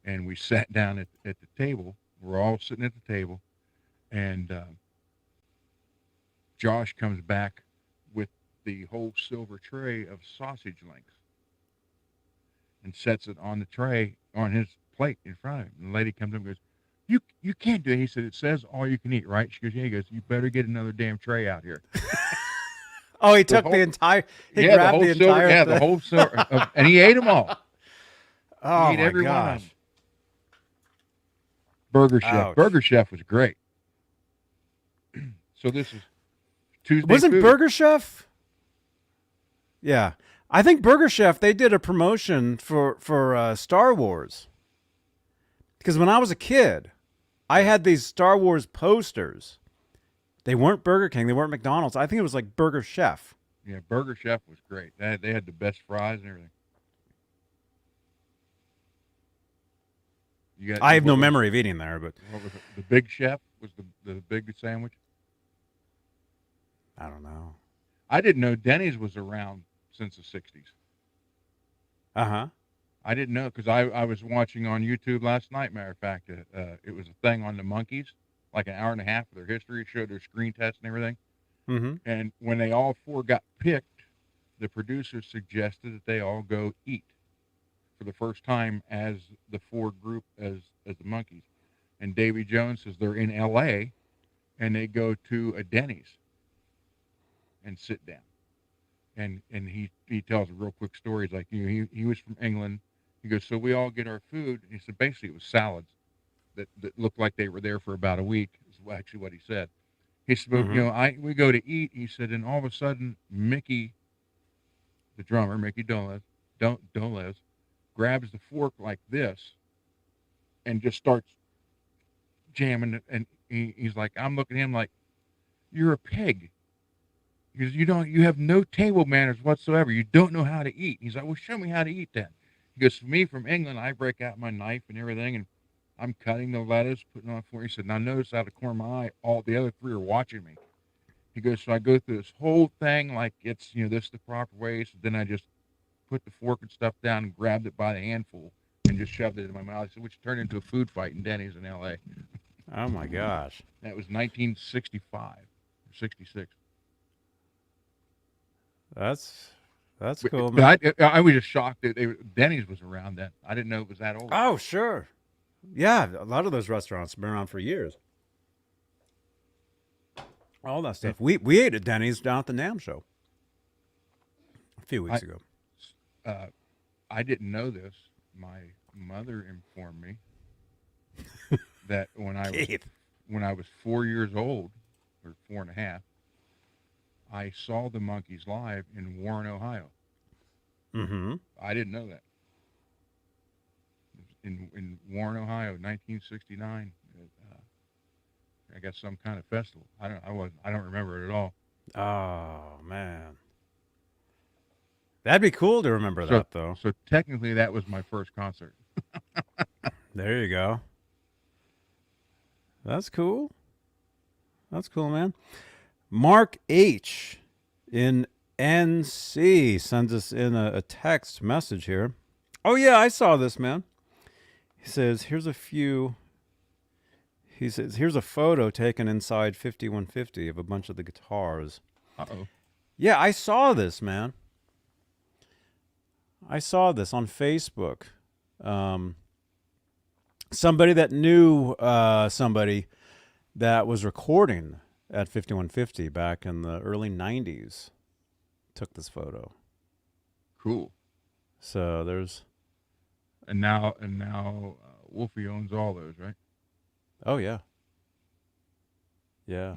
And we sat down at the table. We're all sitting at the table, and Josh comes back with the whole silver tray of sausage links and sets it on the tray on his plate in front of him. And the lady comes up and goes, You can't do it. He said, it says all you can eat, right? She goes, yeah. He goes, you better get another damn tray out here. Oh, he took the entire. He grabbed the entire. Yeah, the whole silver, and he ate them all. Oh He ate my every one of gosh! them. Burger Chef. Ouch. Burger Chef was great. So this is Tuesday. Was it food. Burger Chef? Yeah, I think Burger Chef. They did a promotion for Star Wars, Because when I was a kid, I had these Star Wars posters. They weren't Burger King. They weren't McDonald's. I think it was like Burger Chef. Yeah, Burger Chef was great. They had the best fries and everything. I have no memory of eating there, but what was it? The Big Chef was the big sandwich. I don't know. I didn't know Denny's was around since the 60s. Uh-huh. I didn't know because I was watching on YouTube last night, matter of fact. It was a thing on the monkeys, like an hour and a half of their history. It showed their screen test and everything. Mm-hmm. And when they all four got picked, the producers suggested that they all go eat for the first time as the four group as the monkeys. And Davy Jones says they're in L.A. and they go to a Denny's and sit down. And he tells a real quick story. He's like, he was from England. He goes, so we all get our food. And he said, basically it was salads that looked like they were there for about a week, is actually what he said. He said, mm-hmm. We go to eat. He said, and all of a sudden, Mickey, the drummer, Mickey Dolenz, grabs the fork like this and just starts jamming. And he's like, I'm looking at him like, you're a pig. Because you have no table manners whatsoever. You don't know how to eat. He's like, well, show me how to eat then. He goes, for me from England, I break out my knife and everything, and I'm cutting the lettuce, putting it on the floor. He said, now notice out of the corner of my eye, all the other three are watching me. He goes, so I go through this whole thing like it's, this is the proper way. So then I just put the fork and stuff down and grabbed it by the handful and just shoved it in my mouth. So which turned into a food fight in Denny's in L.A. Oh, my gosh. That was 1965 or 66. That's cool, man. But I was just shocked that Denny's was around then. I didn't know it was that old. Oh, sure. Yeah, a lot of those restaurants have been around for years. All that stuff. We ate at Denny's down at the NAMM show a few weeks ago. I didn't know this. My mother informed me that when I was 4 years old, or 4.5, I saw the Monkees live in Warren, Ohio. Mm-hmm. I didn't know that. In Warren, Ohio, 1969. I guess some kind of festival. I don't remember it at all. Oh man, that'd be cool to remember that though. So technically, that was my first concert. There you go. That's cool. That's cool, man. Mark H. in NC sends us in a text message here. Oh, yeah, I saw this, man. He says, here's a photo taken inside 5150 of a bunch of the guitars. Uh-oh. Yeah, I saw this, man. I saw this on Facebook. Somebody that knew somebody that was recording at 5150 back in the early 90s took this photo. Cool. So there's... And now Wolfie owns all those, right? Oh, yeah. Yeah.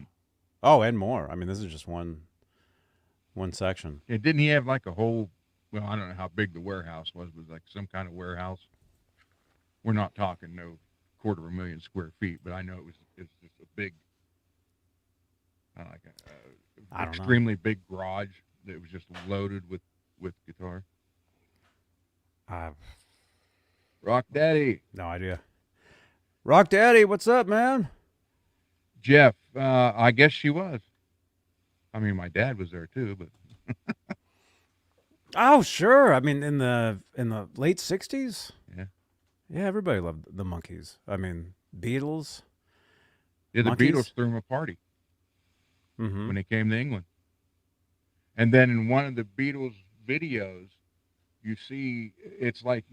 Oh, and more. I mean, this is just one section. Yeah, didn't he have like a whole... Well, I don't know how big the warehouse was, but like some kind of warehouse. We're not talking no 250,000 square feet, but I know it's just a big... like an extremely big garage that was just loaded with guitar. Rock Daddy. No idea. Rock Daddy, what's up, man? Jeff, I guess she was. I mean, my dad was there too, but. Oh, sure. I mean, in the late 60s? Yeah. Yeah, everybody loved the Monkees. I mean, Beatles. Yeah, the Monkees. Beatles threw them a party. Mm-hmm. When they came to England. And then in one of the Beatles videos, you'll see like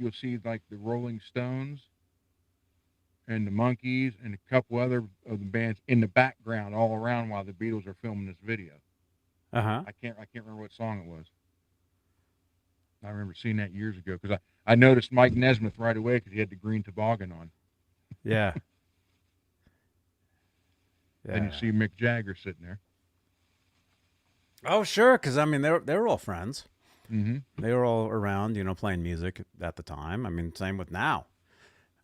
the Rolling Stones and the Monkees and a couple other of the bands in the background all around while the Beatles are filming this video. Uh-huh. I can't remember what song it was. I remember seeing that years ago because I noticed Mike Nesmith right away because he had the green toboggan on. Yeah. Then you see Mick Jagger sitting there. Oh, sure, because, I mean, they were all friends. Mm-hmm. They were all around, playing music at the time. I mean, same with now.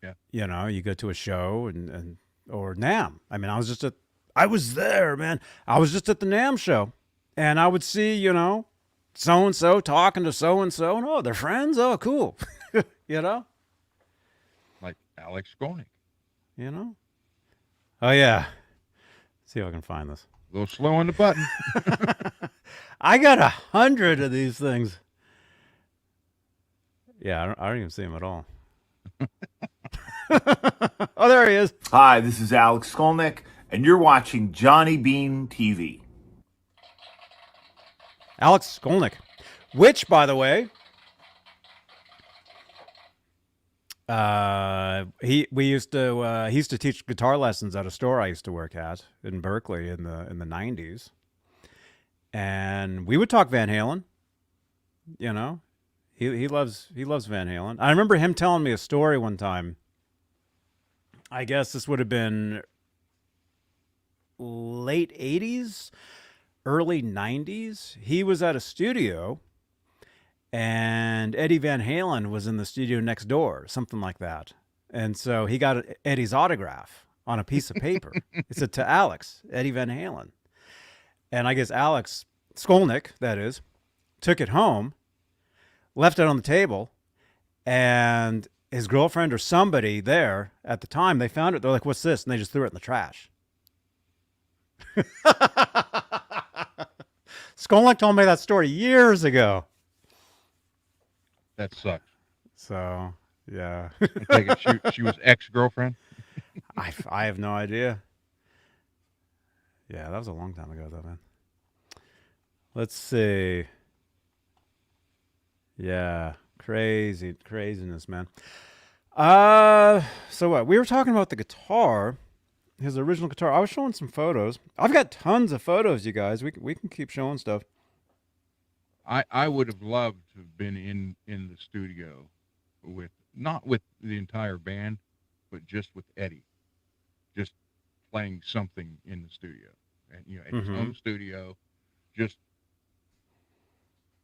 Yeah. You know, you go to a show or NAMM. I mean, I was there, man. I was just at the NAMM show, and I would see, you know, so-and-so talking to so-and-so, and oh, they're friends? Oh, cool. You know? Like Alex Skolnick. You know? Oh, yeah. Let's see if I can find this. A little slow on the button. I got 100 of these things. Yeah, I don't even see him at all. Oh, there he is. Hi, this is Alex Skolnick, and you're watching Johnny Beane TV. Alex Skolnick, which, by the way, he used to teach guitar lessons at a store I used to work at in Berkeley in the 90s, and we would talk Van Halen. You know, he loves Van Halen. I remember him telling me a story one time. I guess this would have been late 80s, early 90s. He was at a studio, and Eddie Van Halen was in the studio next door, something like that. And so he got Eddie's autograph on a piece of paper. It said, "To Alex, Eddie Van Halen." And I guess Alex Skolnick, that is, took it home, left it on the table, and his girlfriend or somebody there at the time, they found it. They're like, "What's this?" And they just threw it in the trash. Skolnick told me that story years ago. That sucks. So, yeah. I take it she was ex-girlfriend? I have no idea. Yeah, that was a long time ago, though, man. Let's see. Yeah, craziness, man. So what? We were talking about the guitar, his original guitar. I was showing some photos. I've got tons of photos, you guys. We can keep showing stuff. I would have loved to have been in the studio with, not with the entire band, but just with Eddie, just playing something in the studio, and you know, at his own studio. Just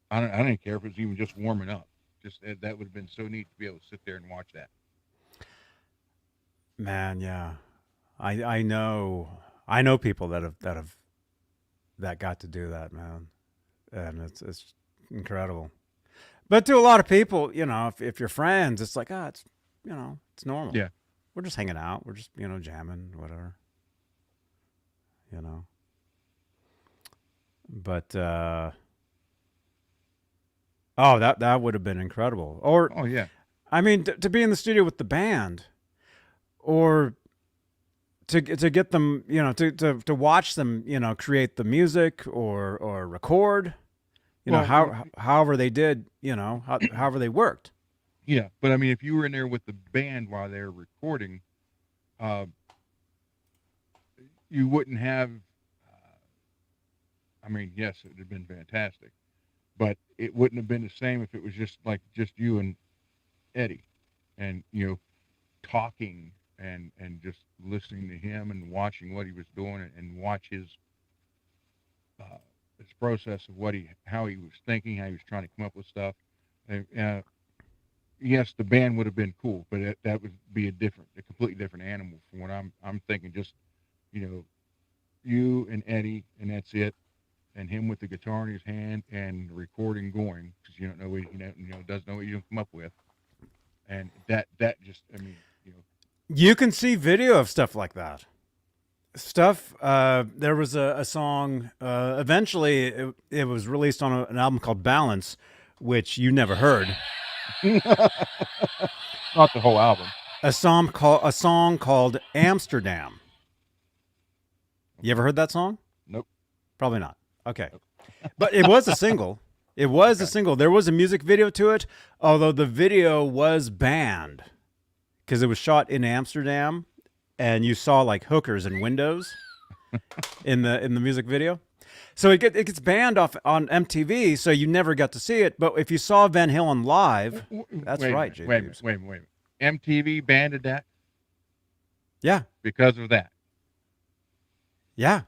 I don't care if it's even just warming up. Just that would have been so neat to be able to sit there and watch that. Man, yeah, I know people that got to do that, man, and it's incredible. But to a lot of people, you know, if you're friends, it's like, it's, you know, it's normal. Yeah, we're just hanging out, we're just, you know, jamming, whatever, you know. But oh, that would have been incredible. Or oh yeah, I mean, to be in the studio with the band, or to get them, you know, to watch them, you know, create the music or record, you know, however they did, you know, however they worked. Yeah, but I mean, if you were in there with the band while they were recording, you wouldn't have. I mean, yes, it would have been fantastic, but it wouldn't have been the same if it was just you and Eddie, and you know, talking and just listening to him and watching what he was doing and watch his process of how he was thinking, how he was trying to come up with stuff. And, yes, the band would have been cool, but that would be a completely different animal from what I'm thinking. Just, you know, you and Eddie, and that's it. And him with the guitar in his hand and the recording going, because you don't know what doesn't know what you're gonna come up with, and that just, I mean, you know, you can see video of stuff like that. There was a song. Eventually, it was released on an album called Balance, which you never heard. Not the whole album. A song called Amsterdam. You ever heard that song? Nope. Probably not. Okay. But it was a single. It was a single. There was a music video to it, although the video was banned because it was shot in Amsterdam, and you saw like hookers and windows in the music video. So it gets banned off on MTV, so you never got to see it. But if you saw Van Halen live, that's right, Jay. Wait a minute. MTV banned that? Yeah. Because of that? Yeah.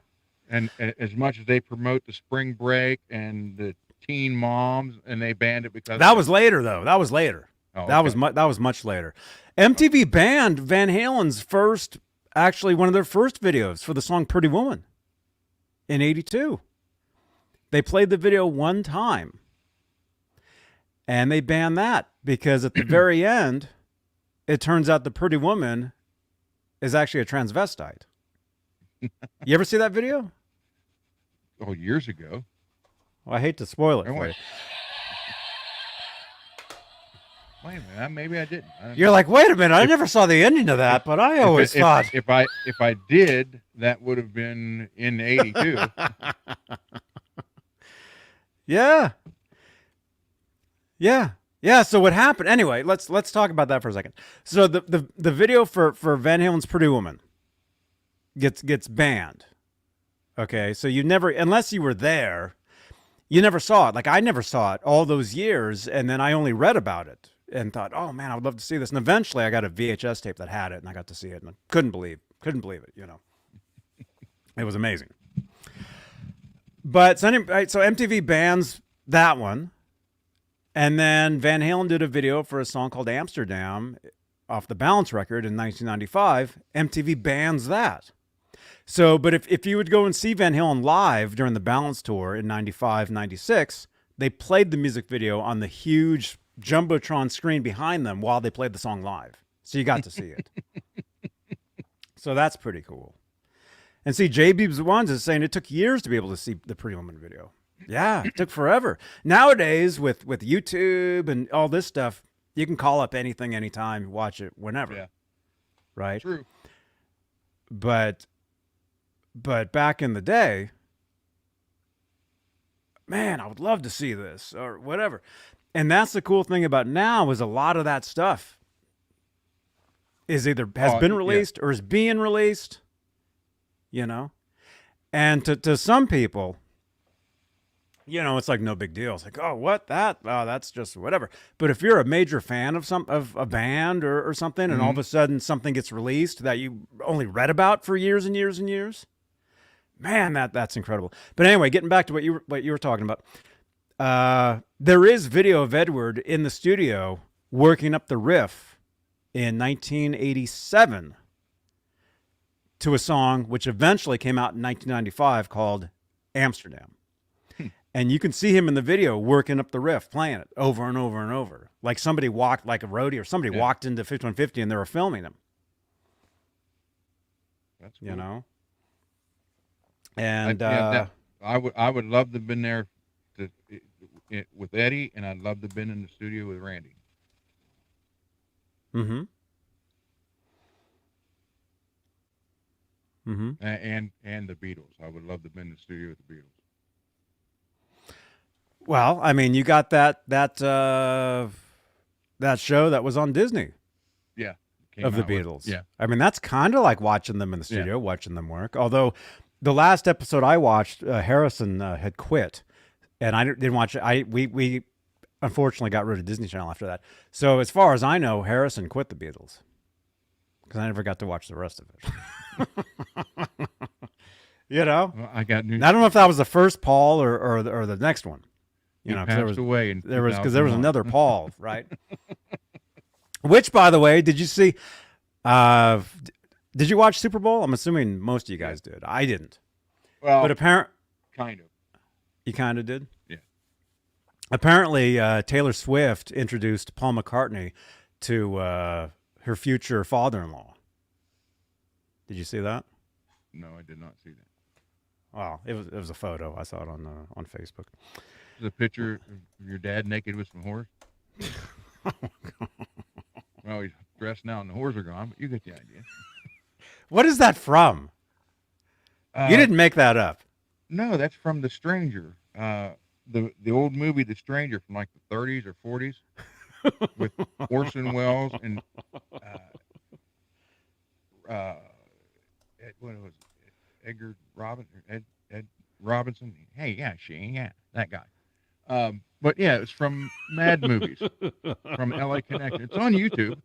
And as much as they promote the spring break and the teen moms, and they banned it because that was later, though. That was later. Oh, okay. That was much later. MTV banned Van Halen's one of their first videos for the song Pretty Woman in 82. They played the video one time and they banned that because at the very end, it turns out the Pretty Woman is actually a transvestite. You ever see that video? Oh, years ago. Well, I hate to spoil it for you. Wait a minute, maybe I didn't. You're like, wait a minute, I never saw the ending of that, but I always thought if I did, that would have been in '82. Yeah. So what happened? Anyway, let's talk about that for a second. So the video for Van Halen's Pretty Woman gets banned. Okay, so you never, unless you were there, you never saw it. Like I never saw it all those years, and then I only read about it and thought, oh man, I would love to see this. And eventually I got a VHS tape that had it and I got to see it and I couldn't believe it, you know. It was amazing. But so MTV bans that one. And then Van Halen did a video for a song called Amsterdam off the Balance record in 1995. MTV bans that. So, but if you would go and see Van Halen live during the Balance tour in 95, 96, they played the music video on the huge Jumbotron screen behind them while they played the song live. So you got to see it. So that's pretty cool. And see, J. Beebs Ones is saying it took years to be able to see the Pretty Woman video. Yeah, it took forever. Nowadays, with YouTube and all this stuff, you can call up anything, anytime, watch it whenever. Yeah. Right? True. But back in the day, man, I would love to see this or whatever. And that's the cool thing about now is a lot of that stuff is either has been released or is being released, you know? And to some people, you know, it's like no big deal. It's like, oh, what that? Oh, that's just whatever. But if you're a major fan of a band or something, and all of a sudden something gets released that you only read about for years and years and years, man, that's incredible. But anyway, getting back to what you were talking about, there is video of Edward in the studio working up the riff in 1987 to a song which eventually came out in 1995 called Amsterdam. And you can see him in the video working up the riff, playing it over and over and over. Like somebody walked, like a roadie or somebody walked into 5150 and they were filming him. That's cool. You know? And I would love to have been there with Eddie, and I'd love to have been in the studio with Randy. Mm-hmm. Mm-hmm. And the Beatles. I would love to have been in the studio with the Beatles. Well, I mean, you got that show that was on Disney. Yeah. Of the Beatles. Yeah. I mean, that's kind of like watching them in the studio, watching them work. Although the last episode I watched, Harrison had quit, and I didn't watch it. We unfortunately got rid of Disney Channel after that. So as far as I know, Harrison quit the Beatles because I never got to watch the rest of it. You know, well, I got news. I don't know if that was the first Paul or the next one. You know, passed away in there was another Paul, right? Which, by the way, did you see? Did you watch Super Bowl? I'm assuming most of you guys did. I didn't. Well, but apparently, kind of. You kind of did. Yeah. Apparently, Taylor Swift introduced Paul McCartney to her future father-in-law. Did you see that? No, I did not see that. Wow, it was a photo. I saw it on Facebook. There's a picture of your dad naked with some horse. Well, he's dressed now and the horse are gone, but you get the idea. What is that from? You didn't make that up. No, that's from The Stranger. The old movie The Stranger from like the 30s or 40s with Orson Welles and what was it? Edgar Robinson, Ed Robinson. Hey, yeah, Shane, yeah, that guy. But yeah, it's from Mad Movies from LA Connection. It's on YouTube.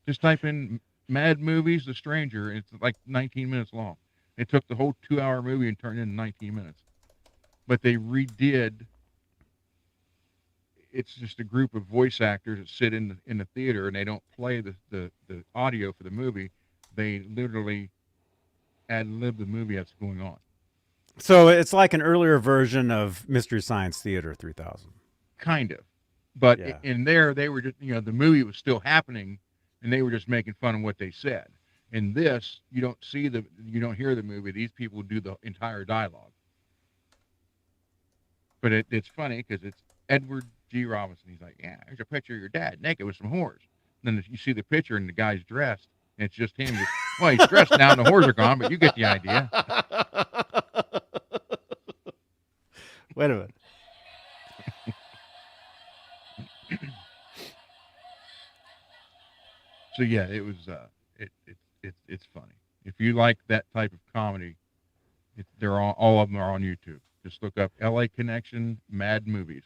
Just type in Mad Movies, The Stranger. It's like 19 minutes long. It took the whole 2-hour movie and turned it into 19 minutes. But they redid it's just a group of voice actors that sit in the theater, and they don't play the audio for the movie. They literally ad-lib the movie that's going on. So it's like an earlier version of Mystery Science Theater 3000. Kind of. But Yeah. in there, they were just, the movie was still happening, and they were just making fun of what they said. In this, you don't hear the movie. These people do the entire dialogue. But it's funny because it's Edward G. Robinson. He's like, yeah, there's a picture of your dad naked with some whores. And then you see the picture, and the guy's dressed, and it's just him. Well, he's dressed now, and the whores are gone, but you get the idea. Wait a minute. So yeah, it was it's funny. If you like that type of comedy, they're all of them are on YouTube. Just look up LA Connection Mad Movies.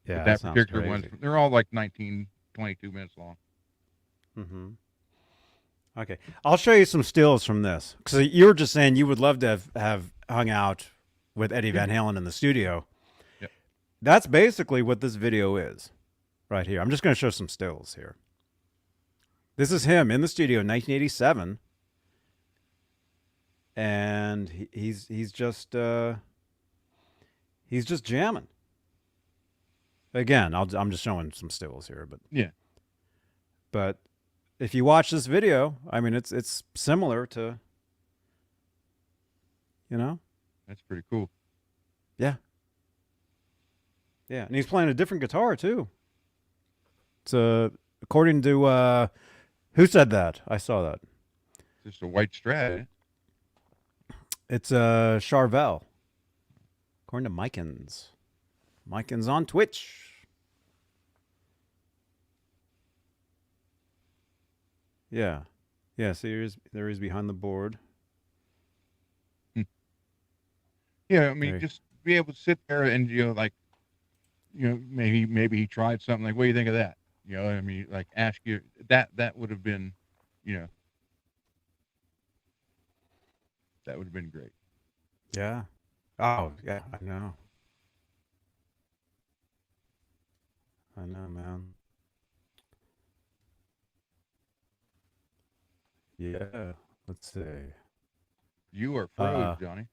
Yeah, But that sounds particular one, crazy. they're all like 19, 22 minutes long. Mm-hmm. Okay, I'll show you some stills from this, because you were just saying you would love to have hung out with Eddie Van Halen in the studio. Yep. That's basically what this video is, right here. I'm just going to show some stills here. This is him in the studio in 1987, and he's just jamming. Again, I'm just showing some stills here, but Yeah. But if you watch this video, I mean, it's similar to, That's pretty cool. Yeah. Yeah, and he's playing a different guitar too. It's according to who said that? I saw that. Just a white Strat. Eh? It's Charvel. According to Mikins. Mikins on Twitch. Yeah. Yeah, so there is behind the board. Yeah, I mean, Right. just be able to sit there and maybe he tried something like, what do you think of that? I mean, like ask you that would have been, that would have been great. Yeah. Oh, yeah, I know. I know, man. Yeah. Let's see. You are froze, Johnny.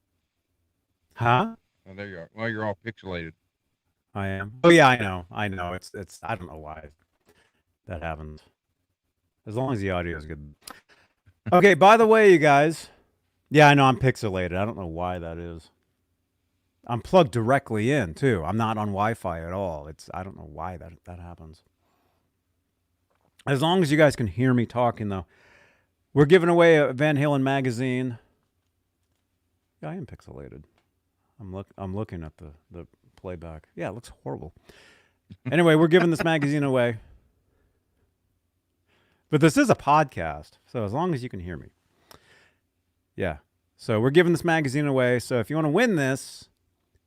Huh? Oh, there you are. Well, you're all pixelated. I am. Oh yeah, I know. It's I don't know why that happens. As long as the audio is good. Okay, by the way, you guys. Yeah, I know I'm pixelated. I don't know why that is. I'm plugged directly in too. I'm not on Wi-Fi at all. I don't know why that happens. As long as you guys can hear me talking though. We're giving away a Van Halen magazine. Yeah, I am pixelated. I'm looking at the playback. Yeah, it looks horrible. Anyway, we're giving this magazine away. But this is a podcast, so as long as you can hear me. Yeah. So we're giving this magazine away. So if you want to win this,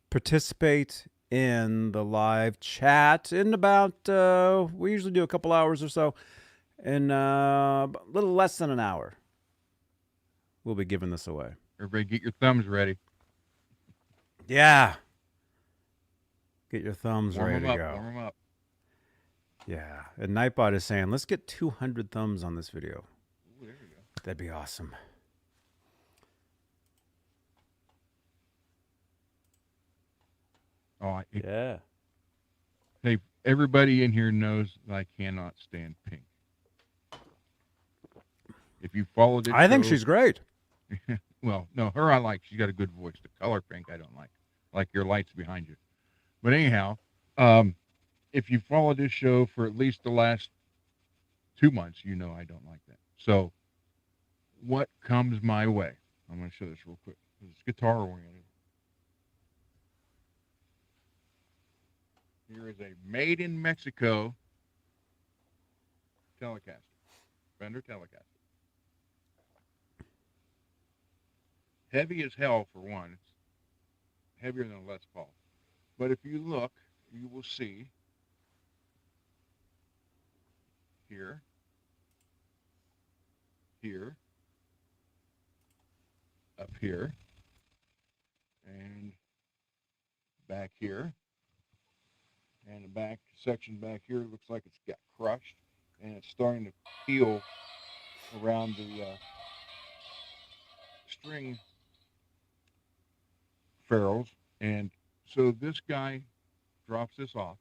participate in the live chat in about, we usually do a couple hours or so. In a little less than an hour, we'll be giving this away. Everybody get your thumbs ready. Yeah. Get your thumbs Warm ready them to up, go. warm them up. Yeah. And Nightbot is saying, let's get 200 thumbs on this video. Ooh, there you go. That'd be awesome. Oh, Yeah. hey, everybody in here knows that I cannot stand Pink. If you followed it, I think she's great. Well, no, her I like. She's got a good voice. The color Pink I don't like. Like your lights behind you. But anyhow, if you followed this show for at least the last 2 months, I don't like that. So what comes my way? I'm going to show this real quick. It's guitar oriented. Here is a made in Mexico Telecaster. Fender Telecaster. Heavy as hell for one. It's heavier than a Les Paul. But if you look, you will see here, up here, and back here. And the back section back here looks like it's got crushed, and it's starting to peel around the string ferrules. And so this guy drops this off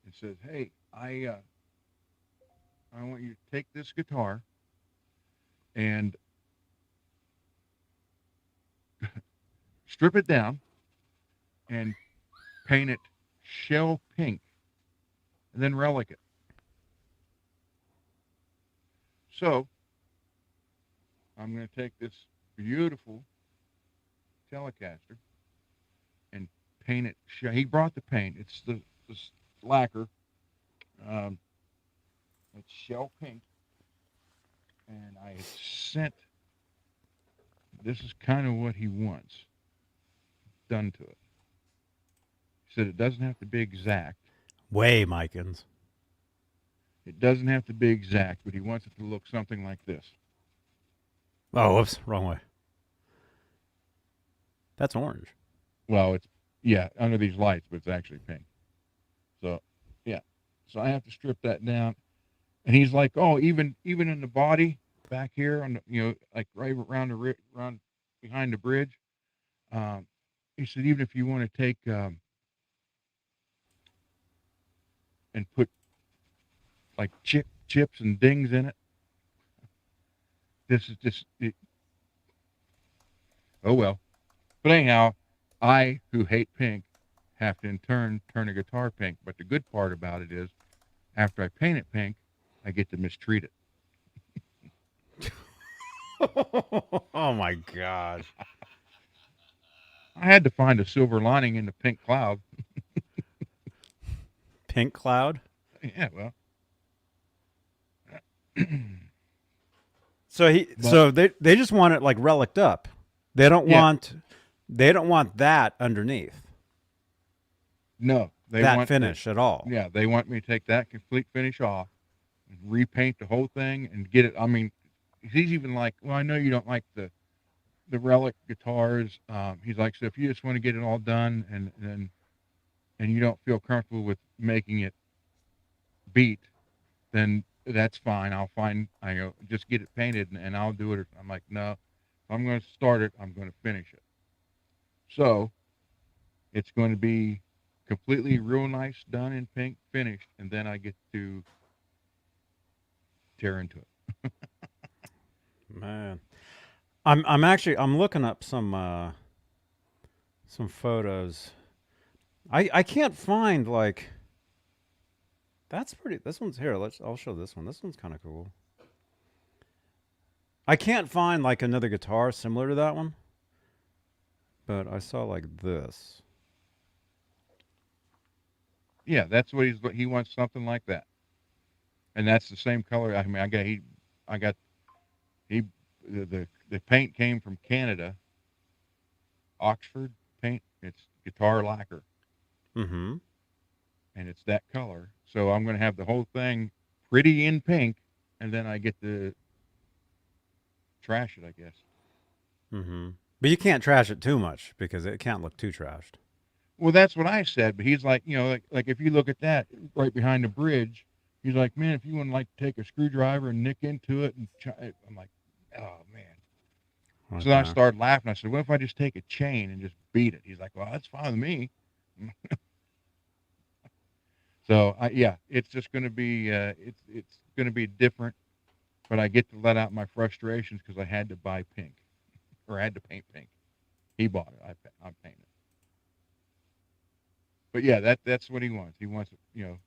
and says, hey, I want you to take this guitar and strip it down and paint it shell pink and then relic it. So I'm going to take this beautiful Telecaster and paint it. He brought the paint. It's the lacquer. It's shell pink. And I sent, this is kind of what he wants done to it. He said it doesn't have to be exact. Way, Mikins. It doesn't have to be exact, but he wants it to look something like this. Oh, whoops, wrong way. That's orange. Well, it's, yeah, under these lights, but it's actually pink. So, yeah. So I have to strip that down. And he's like, oh, even in the body back here, on the, like right around around behind the bridge. He said, even if you want to take and put like chips and dings in it, this is just, oh well. But anyhow, I, who hate pink, have to in turn turn a guitar pink. But the good part about it is, after I paint it pink, I get to mistreat it. Oh my gosh. I had to find a silver lining in the pink cloud. Pink cloud? Yeah, well. So they just want it like reliced up. They don't want that underneath. No, they that want finish at all. Yeah, they want me to take that complete finish off, and repaint the whole thing, and get it. I mean, he's even like, well, I know you don't like the Relic guitars. He's like, so if you just want to get it all done, and you don't feel comfortable with making it beat, then that's fine. I go, just get it painted and I'll do it. I'm like, no, if I'm going to start it, I'm going to finish it. So it's going to be completely real nice, done in pink, finished, and then I get to tear into it. Man, I'm looking up some photos. I can't find like. That's pretty. This one's here. I'll show this one. This one's kind of cool. I can't find like another guitar similar to that one, but I saw like this. Yeah, that's what he wants, something like that, and that's the same color. I mean, the paint came from Canada, Oxford paint. It's guitar lacquer. Mm-hmm. And it's that color. So I'm going to have the whole thing pretty in pink, and then I get to trash it, I guess. Mm-hmm. But you can't trash it too much because it can't look too trashed. Well, that's what I said. But he's like, like if you look at that right behind the bridge, he's like, man, if you want to like take a screwdriver and nick into it, and I'm like, oh man. Okay. So I started laughing. I said, what if I just take a chain and just beat it? He's like, well, that's fine with me. So yeah, it's just going to be it's going to be different, but I get to let out my frustrations because I had to buy pink, or I had to paint pink. He bought it. I'm painting it. But yeah, that's what he wants. He wants it,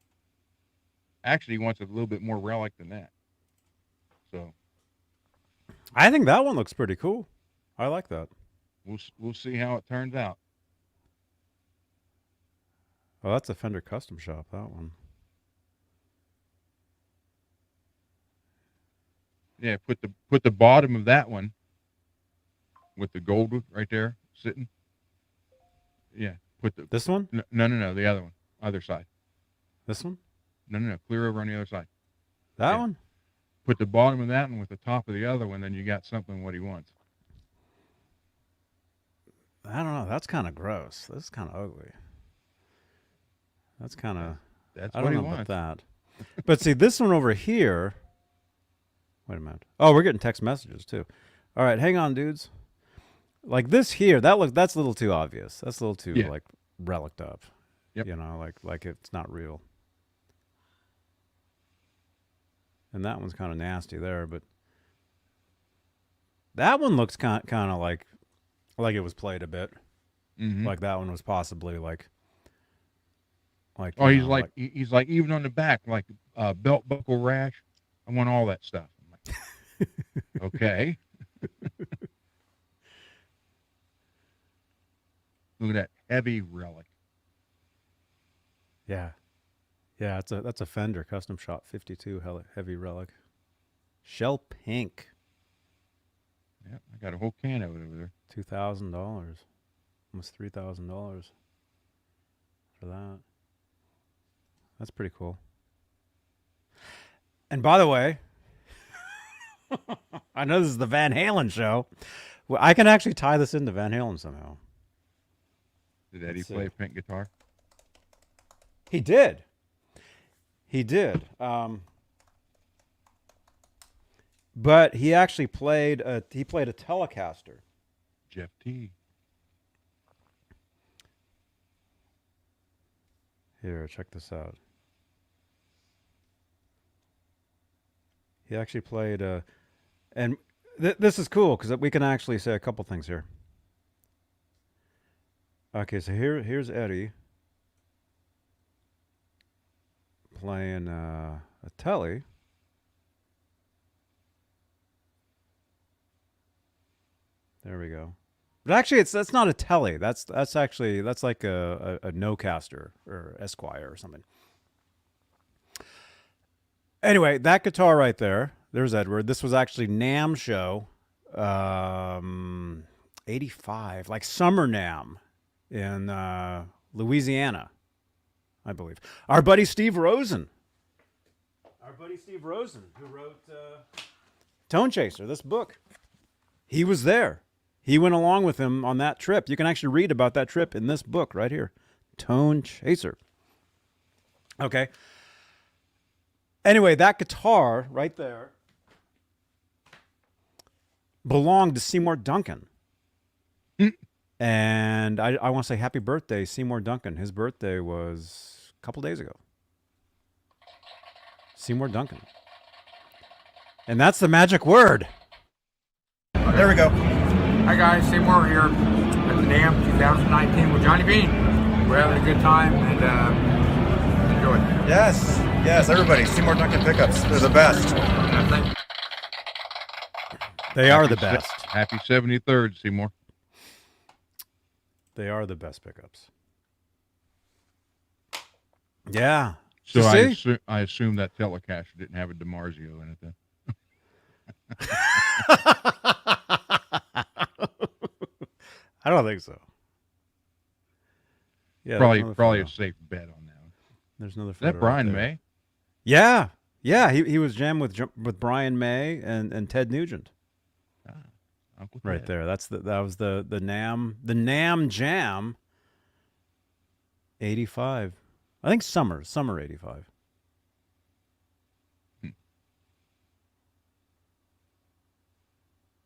actually he wants a little bit more Relic than that. So I think that one looks pretty cool. I like that. We'll see how it turns out. Oh, that's a Fender Custom Shop, that one. Yeah, put the bottom of that one with the gold right there sitting. Yeah, this one? No, the other one, other side. This one? No, clear over on the other side. That one? Put the bottom of that one with the top of the other one, then you got something what he wants. I don't know. That's kind of gross. That's kind of ugly. That's kind of. That's I what don't he know wants. about that. But see, this one over here. Wait a minute. Oh, we're getting text messages too. All right, hang on, dudes. Like this here, that's a little too obvious. That's a little too Yeah. like reliced up. Yep. You know, like it's not real. And that one's kind of nasty there, but that one looks kind of like it was played a bit. Mm-hmm. Like that one was possibly like. Oh, you he's know, like he's like even on the back, like belt buckle rash. I want all that stuff. I'm like, okay. Look at that heavy Relic. Yeah, that's a Fender custom shop 52 heavy Relic, shell pink, Yeah, I got a whole can of it over there. $2,000, almost $3,000 for that. That's pretty cool. And by the way, I know this is the Van Halen show. Well, I can actually tie this into Van Halen somehow. Did Eddie Let's see. play pink guitar? He did. He did. But he actually played a Telecaster. Jeff T. Here, check this out. He actually played and this is cool because we can actually say a couple things here. Okay, so here's Eddie playing a Tele. There we go. But actually, that's not a Tele. That's like a Nocaster or Esquire or something. Anyway, that guitar right there. There's Edward. This was actually NAMM show, 85, like summer NAMM in Louisiana, I believe. Our buddy Steve Rosen. Who wrote Tone Chaser, this book. He was there. He went along with him on that trip. You can actually read about that trip in this book right here, Tone Chaser. Okay. Anyway, that guitar right there belonged to Seymour Duncan. And I want to say happy birthday, Seymour Duncan. His birthday was a couple days ago. Seymour Duncan. And that's the magic word. There we go. Hi guys, Seymour here at the NAMM 2019 with Johnny Beane. We're having a good time and enjoy. Yes, everybody. Seymour Duncan pickups. They're the best. They are the best. Happy 73rd, Seymour. They are the best pickups. Yeah. So You see? I assume that Telecaster didn't have a DiMarzio in it then. I don't think so. Yeah, Probably a safe bet on that one. There's another Is photo that Brian right there. May? Yeah. He was jammed with Brian May and Ted Nugent. Uncle Right Ted. there. That was the NAMM Jam 85. I think summer 85.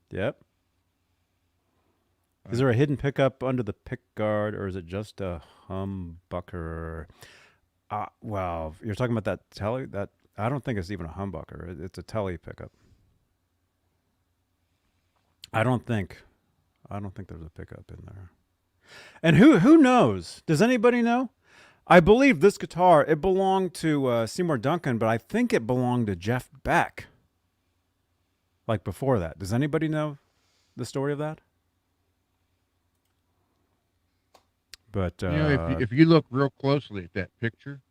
Yep. Is there a hidden pickup under the pick guard, or is it just a humbucker? Well, you're talking about that Tele. That I don't think it's even a humbucker. It's a Tele pickup. I don't think there's a pickup in there. And who knows? Does anybody know? I believe this guitar, it belonged to Seymour Duncan, but I think it belonged to Jeff Beck. Like before that. Does anybody know the story of that? But if you look real closely at that picture,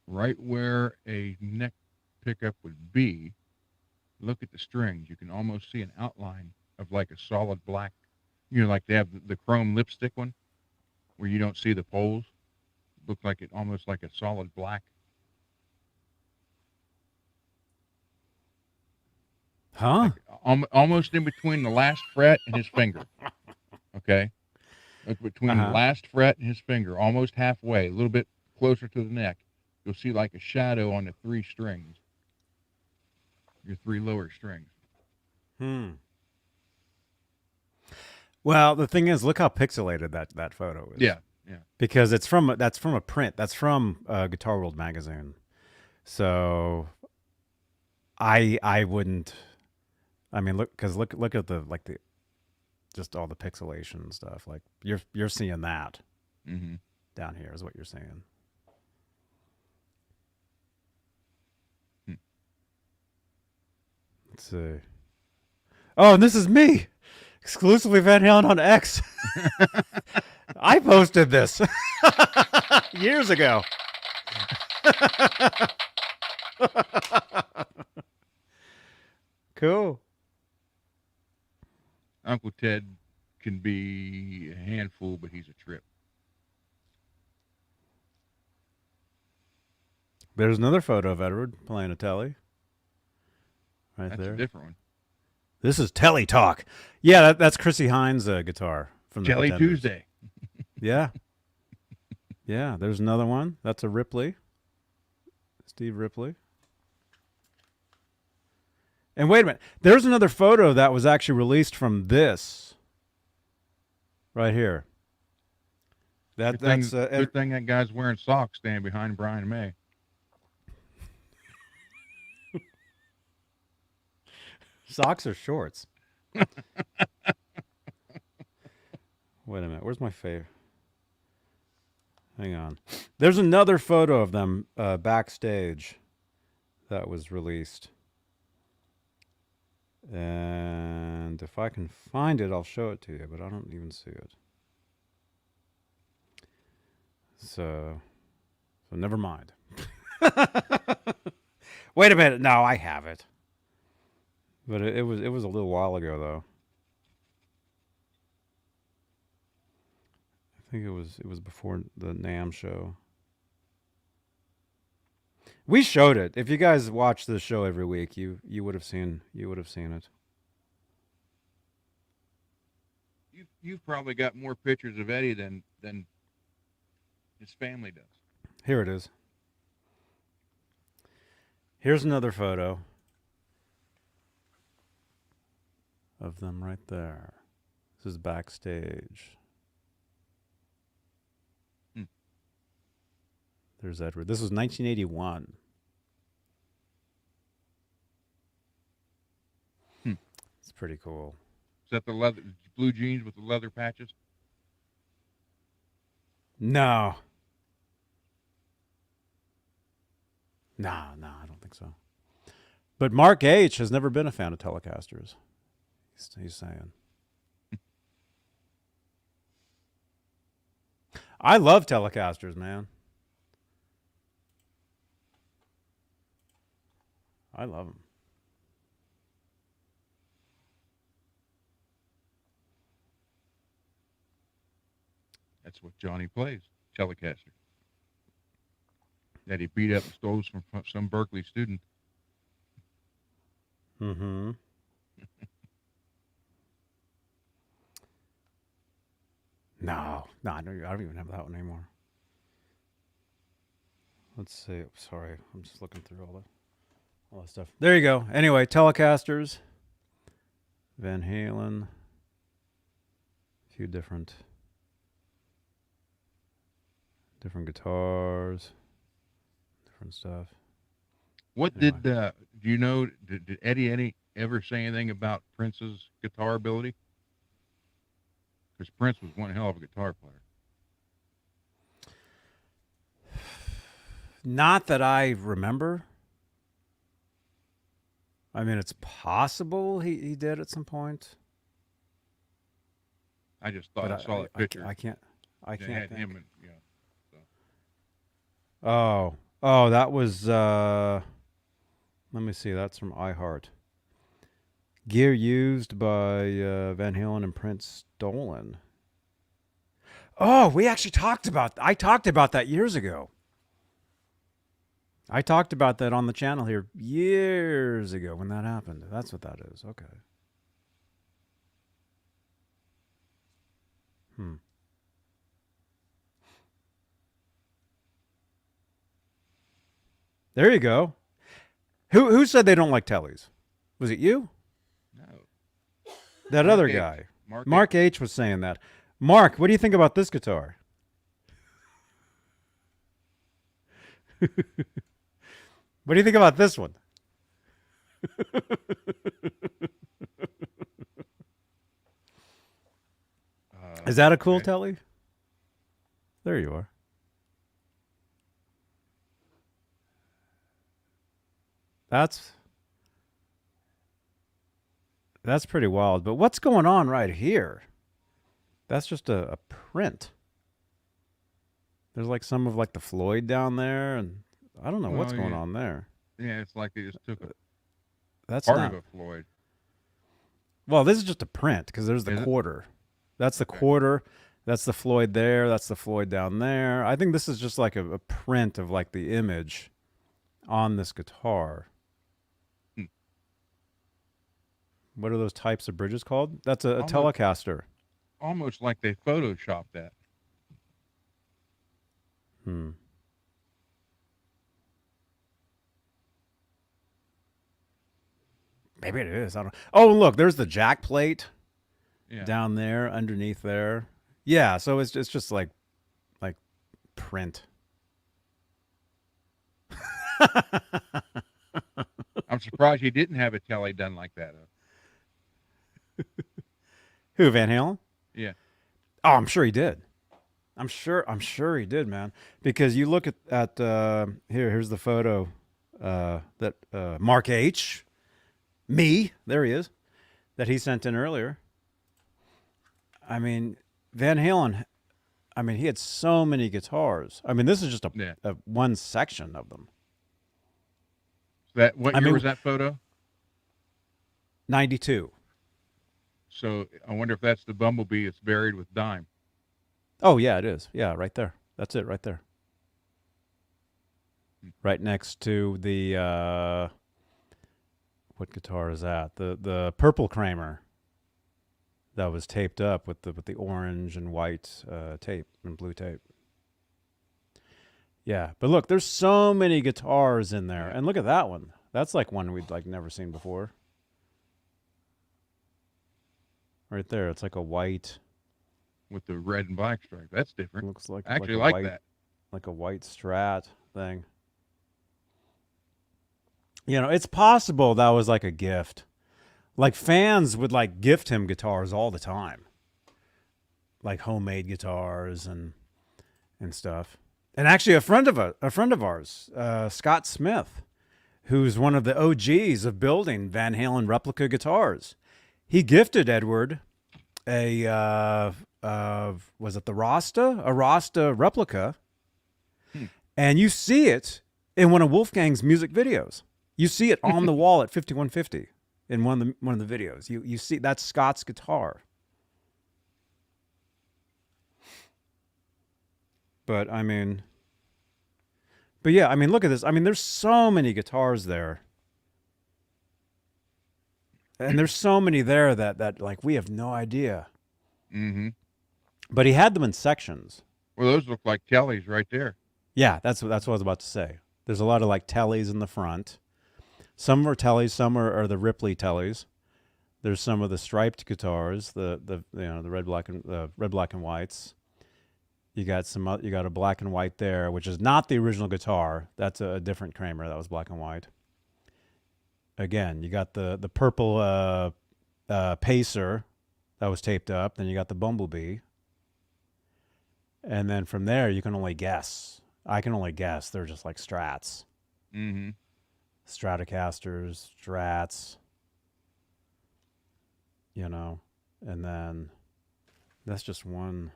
right where a neck pickup would be, look at the strings. You can almost see an outline of like a solid black, like they have the chrome lipstick one, where you don't see the poles. Look like it almost like a solid black. huh? Almost in between the last fret and his finger. Okay. Between the last fret and his finger, almost halfway, a little bit closer to the neck, you'll see like a shadow on the 3 strings. Your 3 lower strings. Well, the thing is, look how pixelated that photo is. Yeah. Because that's from a print. That's from Guitar World magazine. So I wouldn't. I mean, look at the just all the pixelation and stuff. Like you're seeing that down here is what you're seeing. Let's see. Oh, and this is me, exclusively Van Halen on X. I posted this years ago. Cool. Uncle Ted can be a handful, but he's a trip. There's another photo of Edward playing a telly. That's there. A different one. This is Telly Talk. Yeah, that's Chrissy Hines' guitar from the Jelly Pretenders. Tuesday. Yeah. Yeah, there's another one. That's a Ripley. Steve Ripley. And wait a minute. There's another photo that was actually released from this. Right here. That's good thing that guy's wearing socks standing behind Brian May. Socks or shorts? Wait a minute. Where's my favorite? Hang on. There's another photo of them backstage that was released. And if I can find it, I'll show it to you, but I don't even see it. So never mind. Wait a minute. No, I have it. But it was a little while ago, though. I think it was before the NAMM show. We showed it. If you guys watch this show every week, you would have seen it. You've probably got more pictures of Eddie than his family does. Here it is. Here's another photo of them right there. This is backstage. There's Edward. This was 1981. It's pretty cool. Is that the leather blue jeans with the leather patches? No. No, I don't think so. But Mark H. has never been a fan of Telecasters. He's saying. I love Telecasters, man. I love them. That's what Johnny plays, Telecaster. That he beat up and stole from some Berkeley student. Mm-hmm. No, I don't even have that one anymore. Let's see. Sorry, I'm just looking through all that stuff. There you go. Anyway, Telecasters, Van Halen, a few different guitars, different stuff. What anyway. Do you know? Did Eddie ever say anything about Prince's guitar ability? Because Prince was one hell of a guitar player. Not that I remember. I mean, it's possible he did at some point. I just thought I saw the picture. I can't had think. Him and, Oh, that was. Let me see. That's from iHeart. Gear used by Van Halen and Prince stolen. Oh, we actually talked about. I talked about that years ago. I talked about that on the channel here years ago when that happened. That's what that is. Okay. There you go. Who said they don't like tellies? Was it you? No. That Mark other H. guy. Mark Mark H was saying that. Mark, what do you think about this guitar? What do you think about this one? Is that a cool okay. telly? There you are. That's pretty wild. But what's going on right here? That's just a print. There's like some of like the Floyd down there, and I don't know what's going on there. Yeah, it's like they just took a That's part not of a Floyd. Well, this is just a print because there's the quarter. That's the quarter. That's the Floyd there. That's the Floyd down there. I think this is just like a print of like the image on this guitar. What are those types of bridges called? That's a Telecaster. Almost like they photoshopped that. Maybe it is. I don't. Oh, look, there's the jack plate Yeah. down there, underneath there. Yeah, so it's just like print. I'm surprised he didn't have a telly done like that. Who, Van Halen? Yeah. Oh, I'm sure he did. I'm sure he did, man. Because you look at here's the photo that Mark H. There he is, that he sent in earlier. I mean, Van Halen, I mean, he had so many guitars. I mean, this is just a one section of them. What year was that photo? 92. So I wonder if that's the Bumblebee that's buried with Dime. Oh, yeah, it is. Yeah, right there. That's it right there. Right next to the, what guitar is that? The purple Kramer that was taped up with the orange and white tape and blue tape. Yeah, but look, there's so many guitars in there. And look at that one. That's like one we'd like never seen before. Right there, it's like a white with the red and black stripe. That's different. Looks like I actually like like white, that. Like a white Strat thing. You know, it's possible that was like a gift. Like fans would like gift him guitars all the time. Like homemade guitars and stuff. And actually a friend of ours, Scott Smith, who's one of the OGs of building Van Halen replica guitars. He gifted Edward a was it the Rasta? A Rasta replica. And you see it in one of Wolfgang's music videos. You see it on the wall at 5150 in one of the videos. You see that's Scott's guitar. But yeah, I mean, look at this. I mean, there's so many guitars there. And there's so many there that like we have no idea. Mm-hmm. But he had them in sections. Well, those look like tellies right there. Yeah, that's what I was about to say. There's a lot of like tellies in the front. Some are tellies, some are the Ripley tellies. There's some of the striped guitars, the red, black and whites. You got a black and white there, which is not the original guitar. That's a different Kramer that was black and white. Again, you got the purple Pacer that was taped up. Then you got the Bumblebee. And then from there, you can only guess. I can only guess. They're just like Strats. Mm-hmm. Stratocasters, Strats. You know, and then that's just one.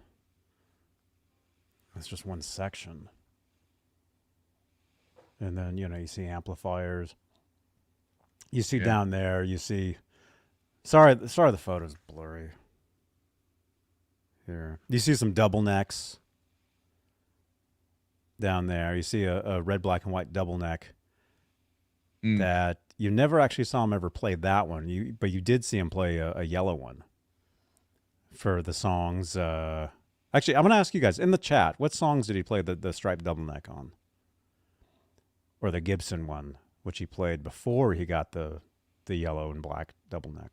That's just one section. And then, you know, you see amplifiers. You see down there, you see... Sorry, the photo's blurry. Here. You see some double necks down there. You see a red, black, and white double neck that you never actually saw him ever play that one. But you did see him play a yellow one for the songs... Actually, I'm going to ask you guys, in the chat, what songs did he play the striped double neck on? or the Gibson one, which he played before he got the yellow and black double neck.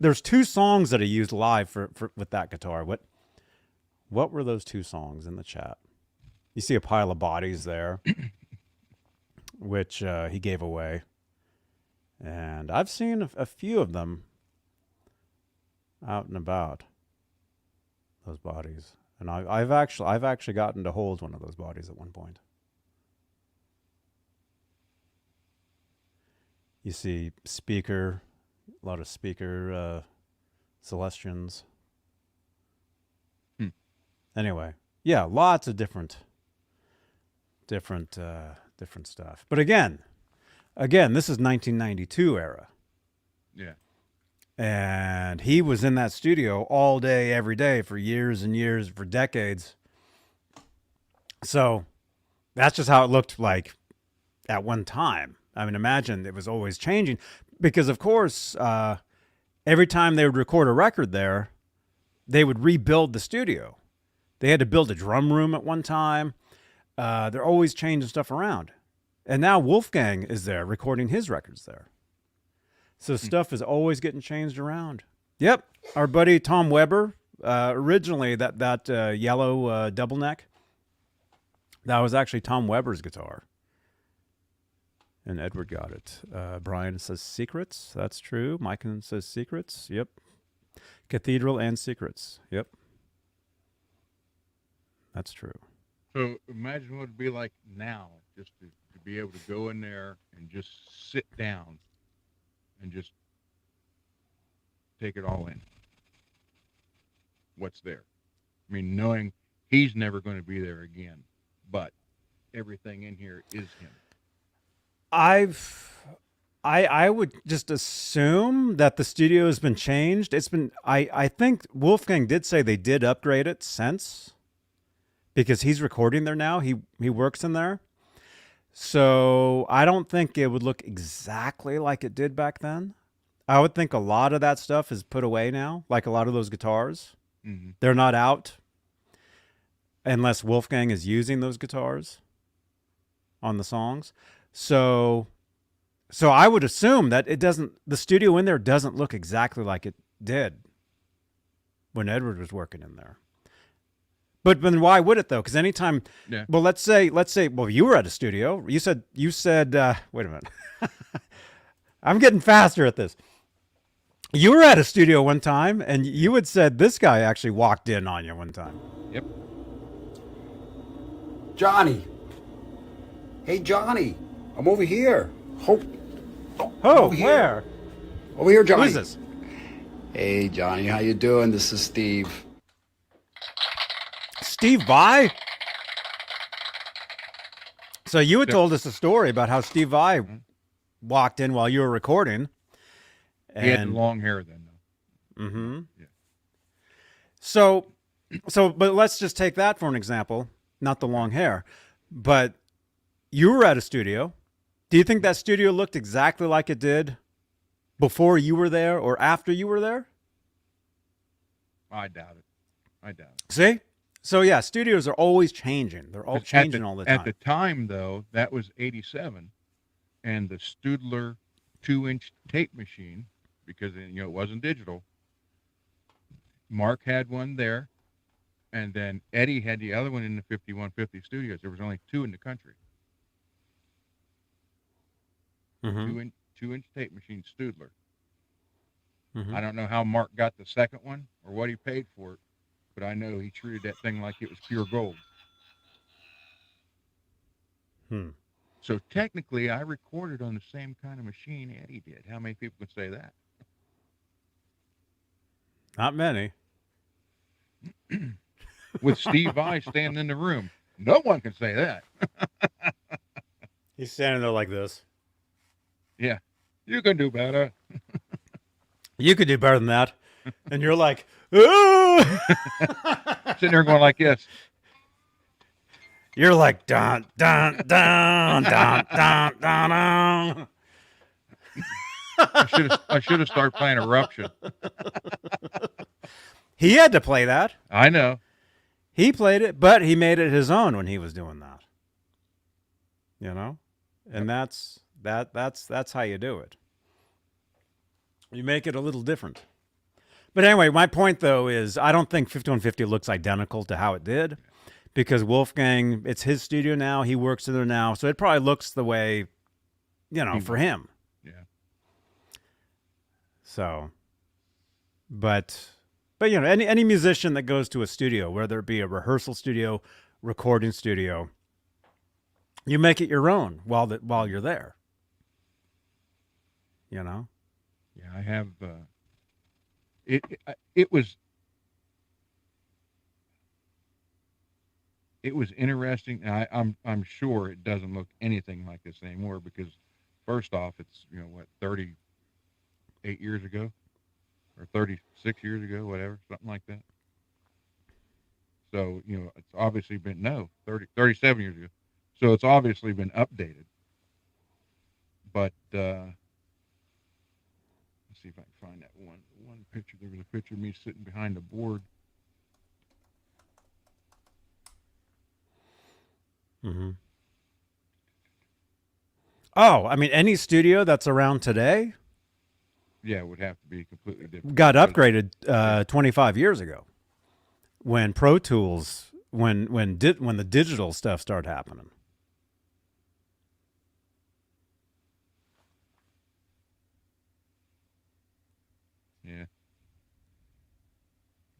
There's two songs that he used live for with that guitar. What were those two songs in the chat? You see a pile of bodies there, which he gave away. And I've seen a few of them out and about, those bodies. And I've actually gotten to hold one of those bodies at one point. You see a lot of speaker Celestians. Anyway, yeah, lots of different stuff. But again, this is 1992 era. Yeah. And he was in that studio all day, every day for years and years, for decades. So that's just how it looked like at one time. I mean, imagine it was always changing because, of course, every time they would record a record there, they would rebuild the studio. They had to build a drum room at one time. They're always changing stuff around. And now Wolfgang is there recording his records there. So stuff is always getting changed around. Yep. Our buddy Tom Weber, originally that yellow double neck, that was actually Tom Weber's guitar. And Edward got it. Brian says Secrets. That's true. Mike says Secrets. Yep. Cathedral and Secrets. Yep. That's true. So imagine what it'd be like now, just to be able to go in there and just sit down and just take it all in. What's there? I mean, knowing he's never going to be there again, but everything in here is him. I would just assume that the studio has been changed. I think Wolfgang did say they did upgrade it since, because he's recording there now. He works in there. So I don't think it would look exactly like it did back then. I would think a lot of that stuff is put away now, like a lot of those guitars. Mm-hmm. They're not out unless Wolfgang is using those guitars on the songs. So I would assume that the studio in there doesn't look exactly like it did when Edward was working in there. But then why would it though? Because anytime, yeah. Well, let's say, well, you were at a studio. You said, wait a minute. I'm getting faster at this. You were at a studio one time, and you had said this guy actually walked in on you one time. Yep. Johnny. Hey, Johnny. I'm over here. Oh, over here. Where? Over here, Johnny. Who is this? Hey, Johnny. How you doing? This is Steve. Steve Vai? So you had told us a story about how Steve Vai walked in while you were recording. And, he had long hair then, though. Mm-hmm. Yeah. So, but let's just take that for an example. Not the long hair, but you were at a studio. Do you think that studio looked exactly like it did before you were there or after you were there? I doubt it. See? So yeah, studios are always changing. They're all changing all the time. At the time, though, that was 87, and the Studler 2-inch tape machine, because it wasn't digital. Mark had one there, and then Eddie had the other one in the 5150 studios. There was only two in the country. Mm-hmm. 2-inch tape machine Studler. Mm-hmm. I don't know how Mark got the second one or what he paid for it, but I know he treated that thing like it was pure gold. So technically, I recorded on the same kind of machine Eddie did. How many people can say that? Not many. With Steve Vai standing in the room, no one can say that. He's standing there like this. Yeah, you can do better. You could do better than that. And you're like, ooh! Sitting there going like this. You're like, dun, dun, dun, dun, dun, dun, dun. I should have started playing Eruption. He had to play that. I know. He played it, but he made it his own when he was doing that. You know? And that's how you do it. You make it a little different. But anyway, my point though is I don't think 5150 looks identical to how it did, because Wolfgang, it's his studio now. He works in there now, so it probably looks the way, for him. Yeah. So, but any musician that goes to a studio, whether it be a rehearsal studio, recording studio, you make it your own while you're there. Yeah, I have. It was interesting. I'm sure it doesn't look anything like this anymore because, first off, it's 38 years ago, or 36 years ago, whatever, something like that. So it's obviously been 37 years ago. So it's obviously been updated. But let's see if I can find that one picture. There was a picture of me sitting behind the board. Mm-hmm. Oh, I mean, any studio that's around today, yeah, it would have to be completely different. got upgraded 25 years ago, when Pro Tools, when the digital stuff started happening. Yeah.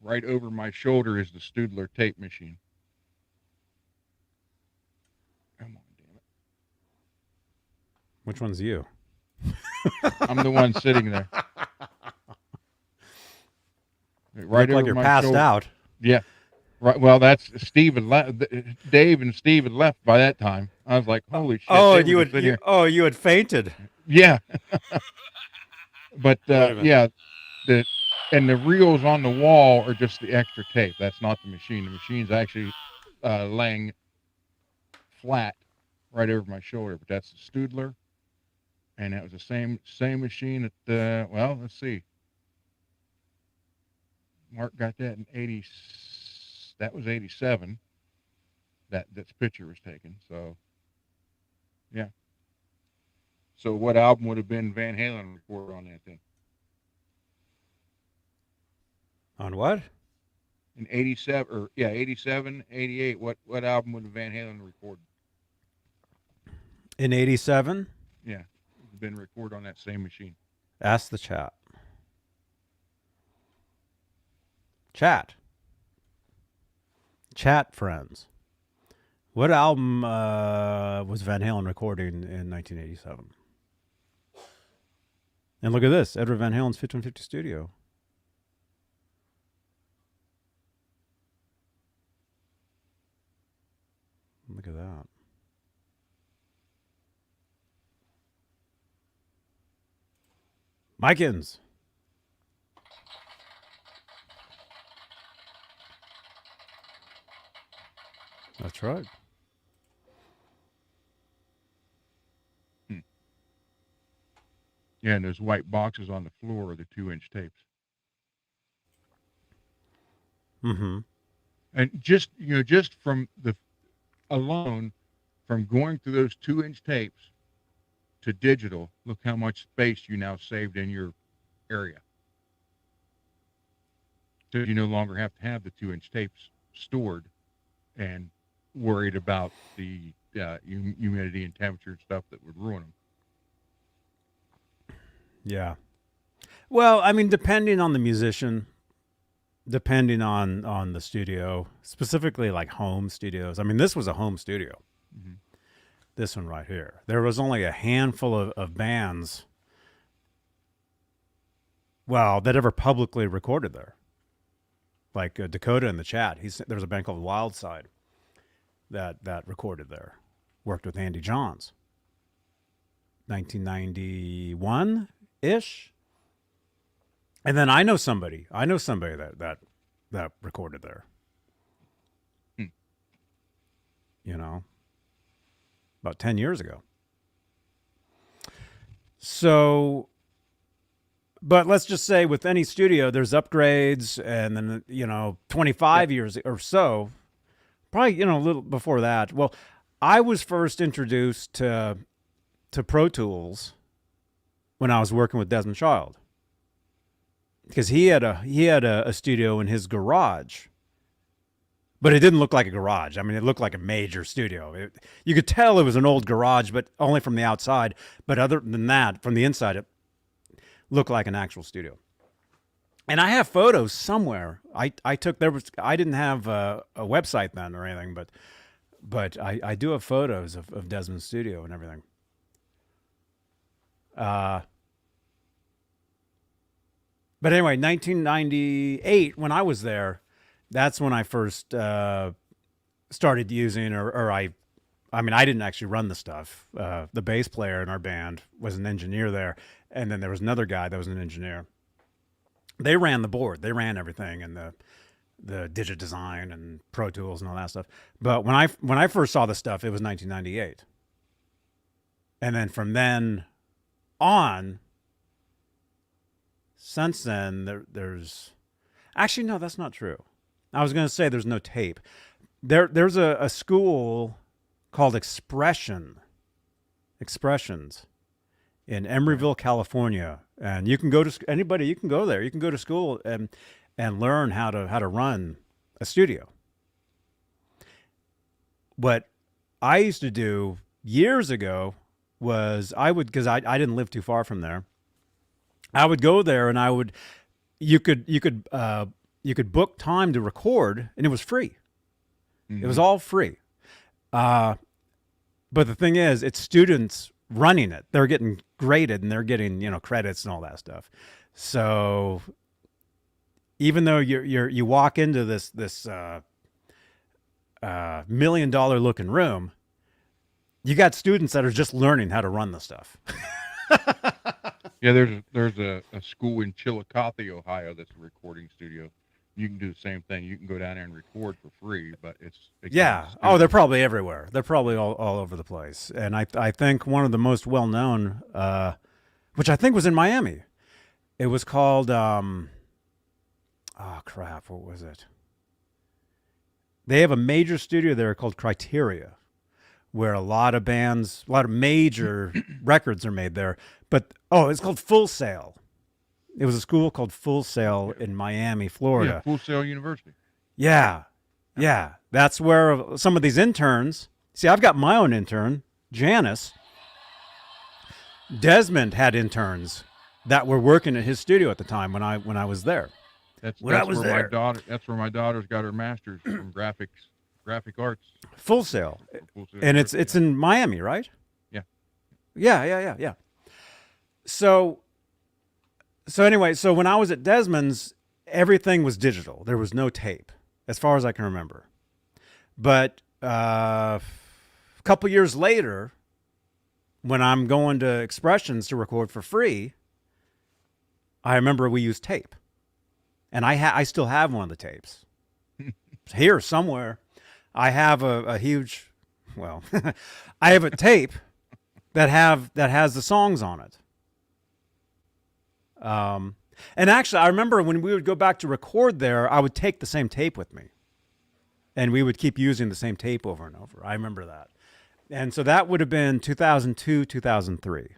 Right over my shoulder is the Studler tape machine. Come on, damn it. Which one's you? I'm the one sitting there. Right, like you're passed shoulder. out. Yeah. Right. Well, that's Steve had left. Dave and Steve had left by that time. I was like, "Holy shit!" Oh, you had fainted. Yeah. But yeah, the reels on the wall are just the extra tape. That's not the machine. The machine's actually laying flat right over my shoulder. But that's the Studler, and that was the same machine that. Well, let's see. Mark got that in 80. That was 87. That picture was taken. So, yeah. So what album would have been Van Halen recorded on that then? On what? In 87, 87, 88. What album would have Van Halen recorded? In 87? Yeah, it would have been recorded on that same machine. Ask the chat. Chat friends. What album was Van Halen recording in 1987? And look at this, Edward Van Halen's 5150 studio. Look at that. Mikins. That's right. Yeah, and those white boxes on the floor are the 2-inch tapes. Mm-hmm. And just from alone, from going through those 2-inch tapes to digital, look how much space you now saved in your area. So you no longer have to have the 2-inch tapes stored and worried about the humidity and temperature and stuff that would ruin them. Yeah. Well, I mean, depending on the musician, depending on the studio, specifically like home studios. I mean, this was a home studio. Mm-hmm. This one right here. There was only a handful of bands, that ever publicly recorded there. Like Dakota in the chat. There was a band called Wildside that recorded there. Worked with Andy Johns. 1991-ish. And then I know somebody that recorded there. About 10 years ago. So, but let's just say with any studio, there's upgrades, and then 25 years or so, probably a little before that. Well, I was first introduced to to Pro Tools when I was working with Desmond Child, because he had a studio in his garage, but it didn't look like a garage. I mean, it looked like a major studio. You could tell it was an old garage, but only from the outside. But other than that, from the inside, it looked like an actual studio. And I have photos somewhere. I didn't have a website then or anything, but I do have photos of Desmond's studio and everything. But anyway, 1998, when I was there, that's when I first started using, or I didn't actually run the stuff. The bass player in our band was an engineer there, and then there was another guy that was an engineer. They ran the board. They ran everything, and the digit design and Pro Tools and all that stuff. But when I first saw the stuff, it was 1998. And then from then on, since then, there's... Actually, no, that's not true. I was going to say there's no tape. There's a school called Expressions in Emeryville, California. And you can go to... Anybody, you can go there. You can go to school and learn how to run a studio. What I used to do years ago was because I didn't live too far from there. I would go there and you could book time to record, and it was free. Mm-hmm. It was all free. But the thing is, it's students running it. They're getting graded and they're getting, credits and all that stuff. So even though you walk into this $1 million looking room, you got students that are just learning how to run the stuff. Yeah, there's a school in Chillicothe, Ohio that's a recording studio. You can do the same thing. You can go down there and record for free, but it's yeah. Oh, they're probably everywhere. They're probably all over the place. And I think one of the most well-known, which I think was in Miami, it was called, oh, crap, what was it? They have a major studio there called Criteria, where a lot of major records are made there. But, it's called Full Sail. It was a school called Full Sail in Miami, Florida. Yeah, Full Sail University. Yeah. Yeah. That's where some of these interns, see, I've got my own intern, Janice. Desmond had interns that were working at his studio at the time when I was there. That's where my daughter's got her master's from graphic arts. Full Sail. And it's yeah. in Miami, right? Yeah. Yeah. So anyway, when I was at Desmond's, everything was digital. There was no tape, as far as I can remember. But a couple years later, when I'm going to Expressions to record for free, I remember we used tape. And I still have one of the tapes. Here somewhere. I have a huge, I have a tape that has the songs on it. And actually, I remember when we would go back to record there, I would take the same tape with me, and we would keep using the same tape over and over. I remember that. And so that would have been 2002, 2003.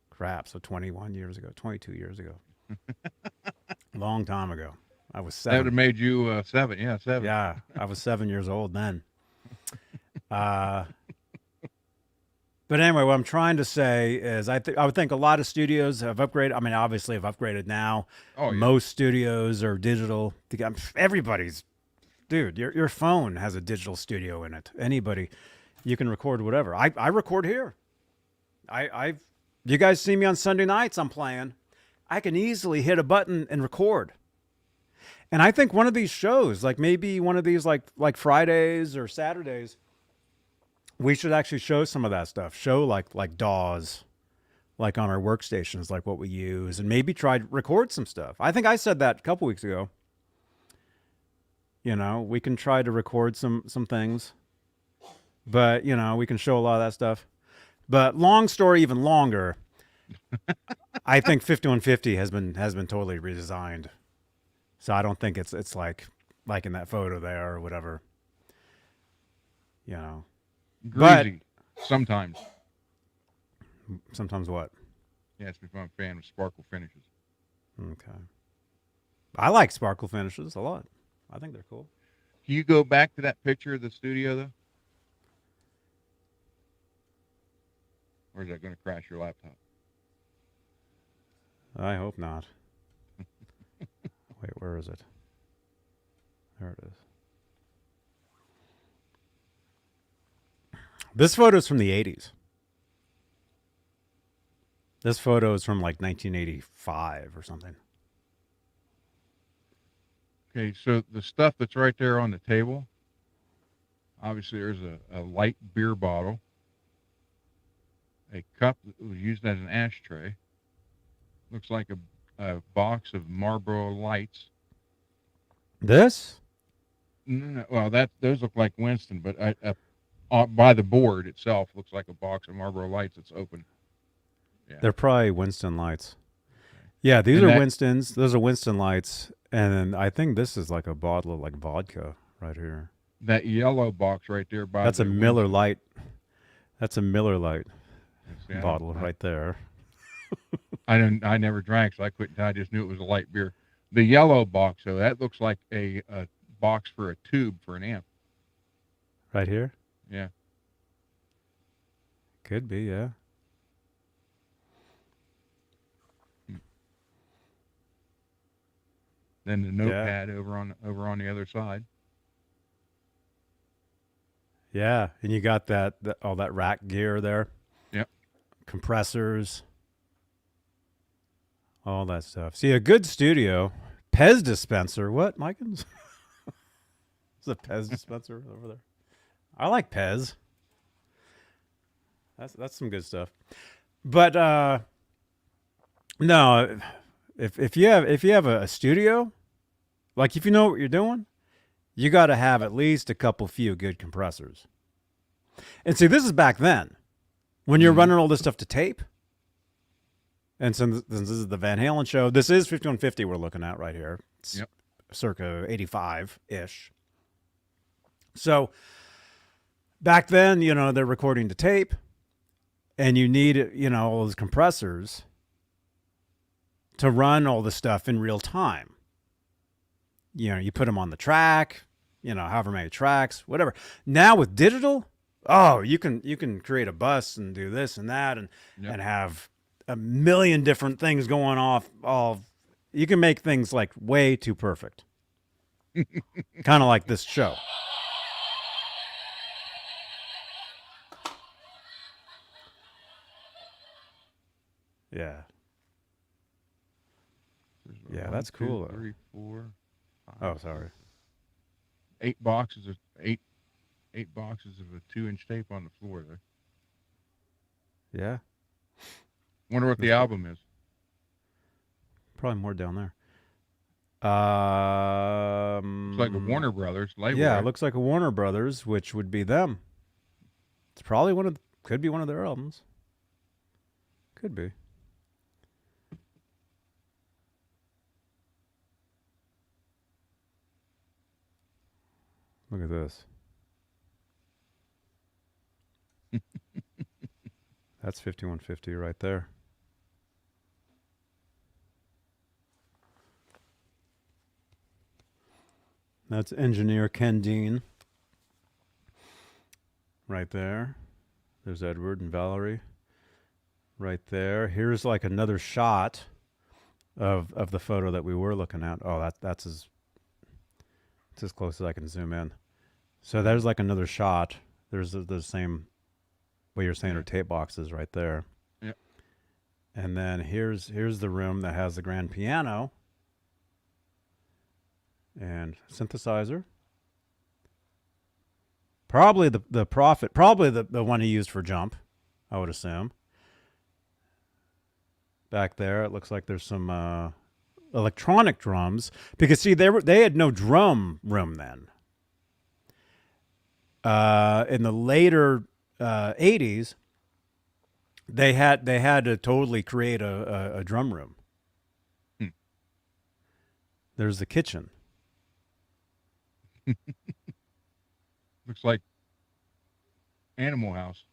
Crap. So 22 years ago. Long time ago. I was 7. That would have made you 7. Yeah, 7. Yeah. I was 7 years old then. But anyway, what I'm trying to say is I would think a lot of studios have upgraded. I mean, obviously have upgraded now. Oh, yeah. Most studios are digital. Everybody's, dude, your phone has a digital studio in it. Anybody, you can record whatever. I record here. You guys see me on Sunday nights, I'm playing. I can easily hit a button and record. And I think one of these shows, like maybe one of these like Fridays or Saturdays, we should actually show some of that stuff. Show like DAWs, like on our workstations, like what we use, and maybe try to record some stuff. I think I said that a couple weeks ago. We can try to record some things, but we can show a lot of that stuff. But long story, even longer. I think 5150 has been totally redesigned, so I don't think it's like in that photo there or whatever. Greasy, sometimes. Sometimes what? Yeah, it's become a fan of sparkle finishes. Okay. I like sparkle finishes a lot. I think they're cool. Can you go back to that picture of the studio, though? Or is that going to crash your laptop? I hope not. Wait, where is it? There it is. This photo is from the 80s. This photo is from like 1985 or something. Okay, so the stuff that's right there on the table, obviously there's a light beer bottle, a cup that was used as an ashtray, looks like a box of Marlboro Lights. This? No, well, those look like Winston, but by the board itself looks like a box of Marlboro Lights that's open. Yeah. They're probably Winston lights. Yeah, these are Winstons. Those are Winston lights. And then I think this is like a bottle of like vodka right here. That yellow box right there by That's a Miller Lite. That's a Miller Lite Yeah, bottle right there. I never drank, so I couldn't tell. I just knew it was a light beer. The yellow box, though, that looks like a box for a tube for an amp. Right here? Yeah. Could be, yeah. Then the notepad over on the other side. Yeah, and you got all that rack gear there. Yep. Compressors. All that stuff. See, a good studio. Pez dispenser. What, Mikins? There's a Pez dispenser over there. I like Pez. That's some good stuff. But no, if you have a studio, like if you know what you're doing, you got to have at least a few good compressors. And see, this is back then when you're running all this stuff to tape. And since this is the Van Halen show, this is 5150 we're looking at right here. It's circa 85-ish. So back then, they're recording to tape, and you need, all those compressors to run all the stuff in real time. You put them on the track, however many tracks, whatever. Now with digital, you can create a bus and do this and that and have a million different things going off. You can make things like way too perfect. Kind of like this show. Yeah. Yeah, that's cool. 2, 3, 4, 5, oh, sorry. 8 boxes of eight boxes of a 2-inch tape on the floor there. Yeah. Wonder what the album is. Probably more down there. It's like a Warner Brothers label. Yeah, right? it looks like a Warner Brothers, which would be them. It's probably could be one of their albums. Could be. Look at this. That's 5150 right there. That's engineer Ken Dean. Right there. There's Edward and Valerie. Right there. Here's like another shot of the photo that we were looking at. Oh, that's as close as I can zoom in. So there's like another shot. There's the same way you're saying are tape boxes right there. Yep. And then here's the room that has the grand piano and synthesizer. Probably the Prophet, probably the one he used for Jump, I would assume. Back there, it looks like there's some electronic drums, because see they had no drum room then. In the later 80s, they had to totally create a drum room. There's the kitchen. Looks like Animal House.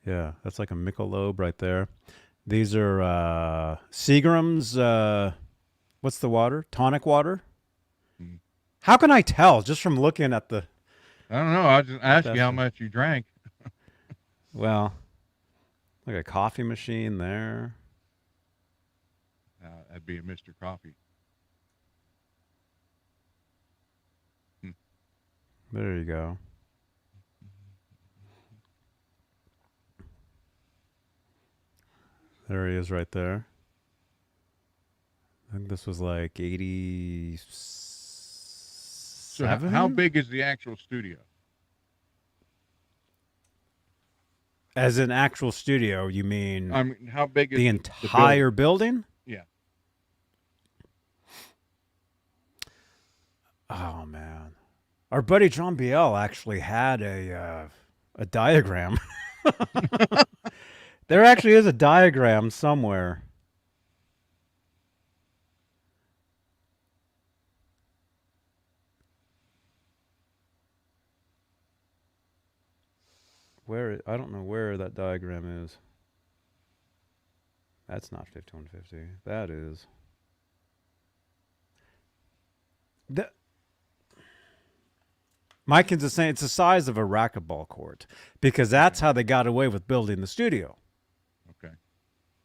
Yeah, that's like a Michelob right there. These are Seagram's, what's the water? Tonic water? How can I tell just from looking at the... I don't know. I just asked you how much you drank. Well, like a coffee machine there. That'd be a Mr. Coffee. There you go. There he is right there. I think this was like 87. So how big is the actual studio? As an actual studio, you mean? I mean, how big is the entire building? Yeah. Oh man, our buddy John Biel actually had a diagram. There actually is a diagram somewhere. Where, I don't know where that diagram is. That's not 5150. That is. Mike is saying it's the size of a racquetball court because that's how they got away with building the studio. Okay.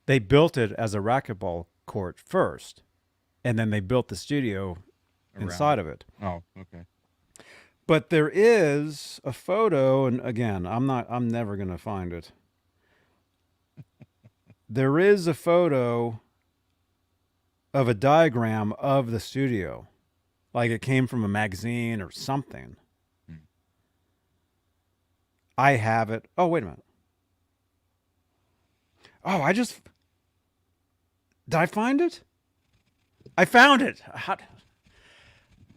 They built it as a racquetball court first, and then they built the studio inside of it. Oh, okay. But there is a photo, and again, I'm never going to find it. There is a photo of a diagram of the studio. Like it came from a magazine or something. I have it. Oh, wait a minute. Oh, did I find it? I found it.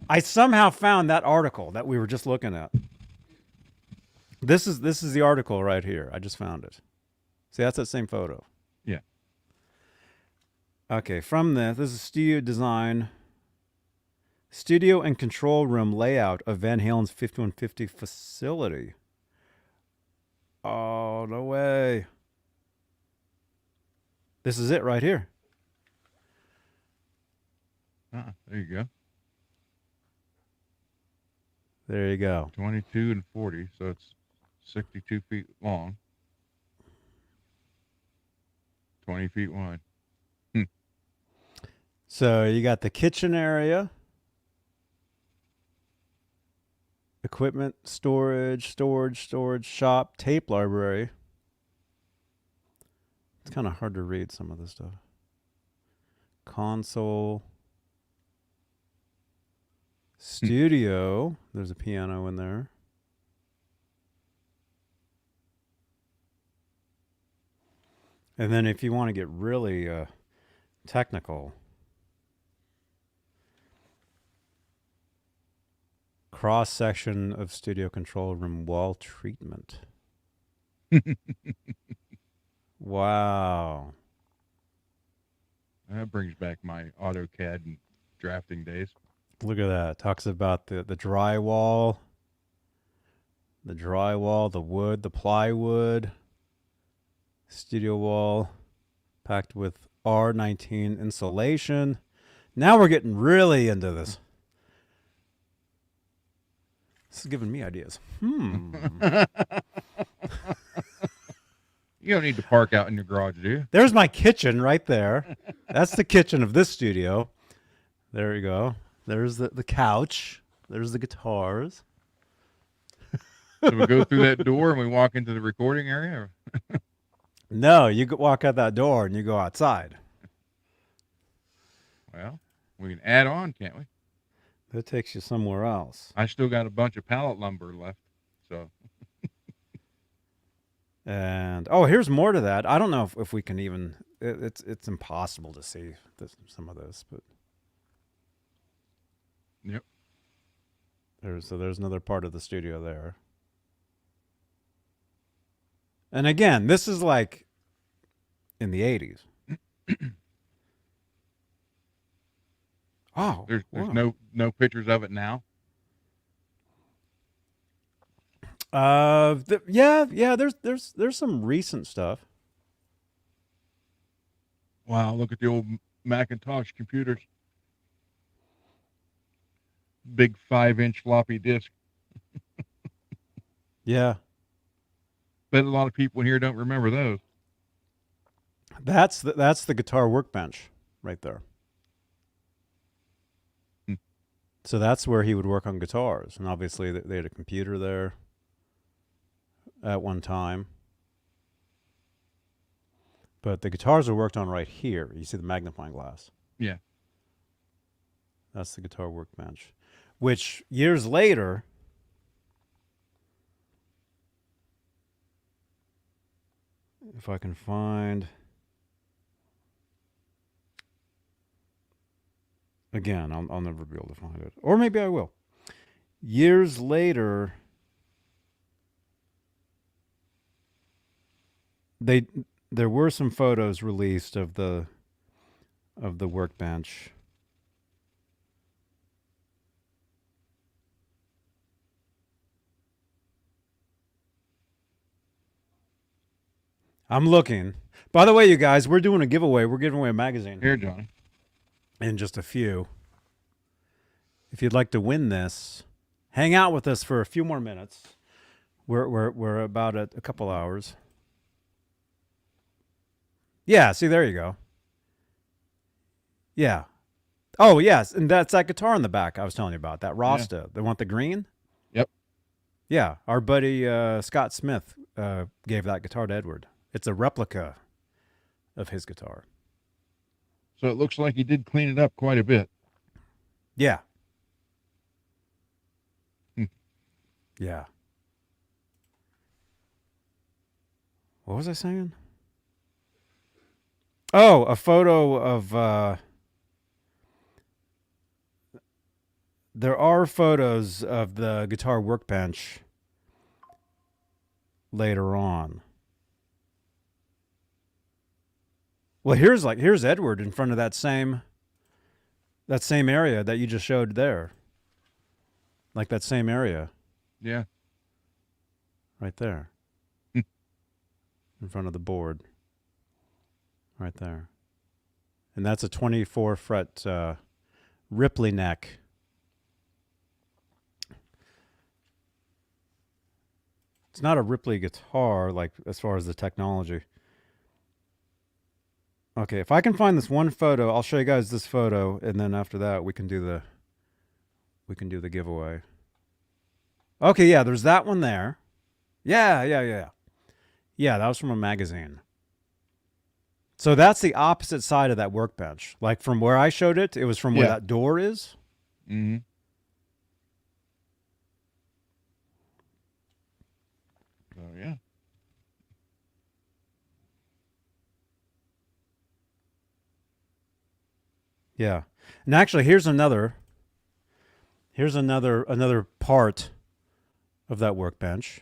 I somehow found that article that we were just looking at. This is the article right here. I just found it. See, that's that same photo. Yeah. Okay, from this is studio design, studio and control room layout of Van Halen's 5150 facility. Oh, no way. This is it right here. There you go. There you go. 22 and 40, so it's 62 feet long. 20 feet wide. So you got the kitchen area, equipment, storage, shop, tape library. It's kind of hard to read some of this stuff. Console. Studio. There's a piano in there. And then if you want to get really technical, cross section of studio control room wall treatment. Wow. That brings back my AutoCAD and drafting days. Look at that. Talks about the drywall, the wood, the plywood, studio wall packed with R19 insulation. Now we're getting really into this. This is giving me ideas. You don't need to park out in your garage, do you? There's my kitchen right there. That's the kitchen of this studio. There you go. There's the couch. There's the guitars. So we go through that door and we walk into the recording area? No, you walk out that door and you go outside. Well, we can add on, can't we? That takes you somewhere else. I still got a bunch of pallet lumber left, so. And, oh, here's more to that. I don't know if we can even, it's impossible to see some of this, but. Yep. There's another part of the studio there. And again, this is like in the 80s. Oh, there's no pictures of it now. Yeah. There's some recent stuff. Wow, look at the old Macintosh computers. Big 5-inch floppy disk. Yeah, Bet a lot of people in here don't remember those. that's the guitar workbench right there. Hmm. So that's where he would work on guitars, and obviously they had a computer there at one time. But the guitars are worked on right here. You see the magnifying glass. Yeah. That's the guitar workbench, which years later, if I can find, again, I'll never be able to find it, or maybe I will. Years later, there were some photos released of the workbench. I'm looking. By the way, you guys, we're doing a giveaway. We're giving away a magazine Here, Johnny. in just a few. If you'd like to win this, hang out with us for a few more minutes. We're about a couple hours. Yeah, see, there you go. Yeah. Oh, yes, and that's that guitar in the back I was telling you about, that Rasta. They want the green? Yep. Yeah, our buddy Scott Smith gave that guitar to Edward. It's a replica of his guitar. So it looks like he did clean it up quite a bit. Yeah. Hmm. Yeah. What was I saying? Oh, a photo of... there are photos of the guitar workbench later on. Well, here's Edward in front of that same area that you just showed there. Like that same area. Yeah. Right there. In front of the board. Right there. And that's a 24 fret Ripley neck. It's not a Ripley guitar, like as far as the technology. Okay, if I can find this one photo, I'll show you guys this photo, and then after that we can do the giveaway. Okay, yeah, there's that one there. Yeah. Yeah, that was from a magazine. So that's the opposite side of that workbench. Like from where I showed it, it was from where that door is. Mm-hmm. So yeah. Yeah. And actually here's another part of that workbench.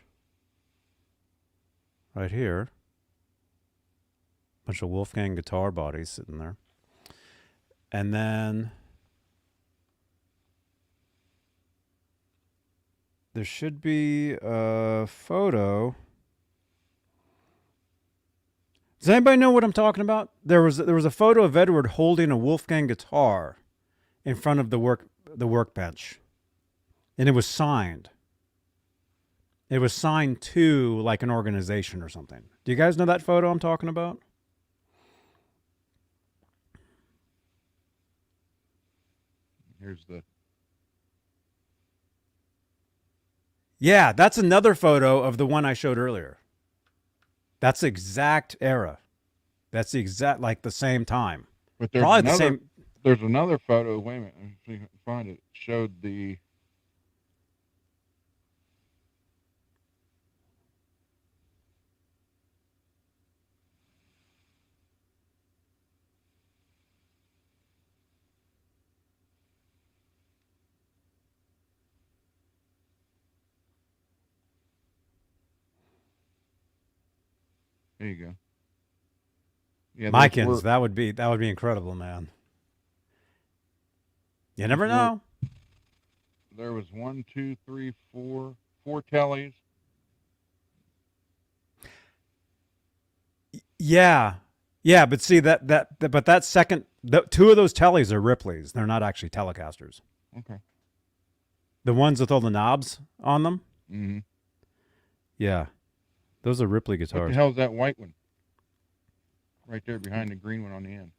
Right here. Bunch of Wolfgang guitar bodies sitting there. And then there should be a photo. Does anybody know what I'm talking about? There was a photo of Edward holding a Wolfgang guitar in front of the workbench. And it was signed. It was signed to like an organization or something. Do you guys know that photo I'm talking about? Here's the... Yeah, that's another photo of the one I showed earlier. That's the exact era. That's the exact, like the same time. But there's probably another, the same. There's another photo. Wait a minute. Let me see if I can find it. It showed the... There you go. Yeah, Mykins, that would be incredible, man. You never know. There was 1, 2, 3, 4 tellies, Yeah, but see but that second, two of those tellies are Ripley's. They're not actually Telecasters. Okay. The ones with all the knobs on them. Mm-hmm. Yeah, those are Ripley What guitars. the hell's that white one? Right there behind the green one on the end.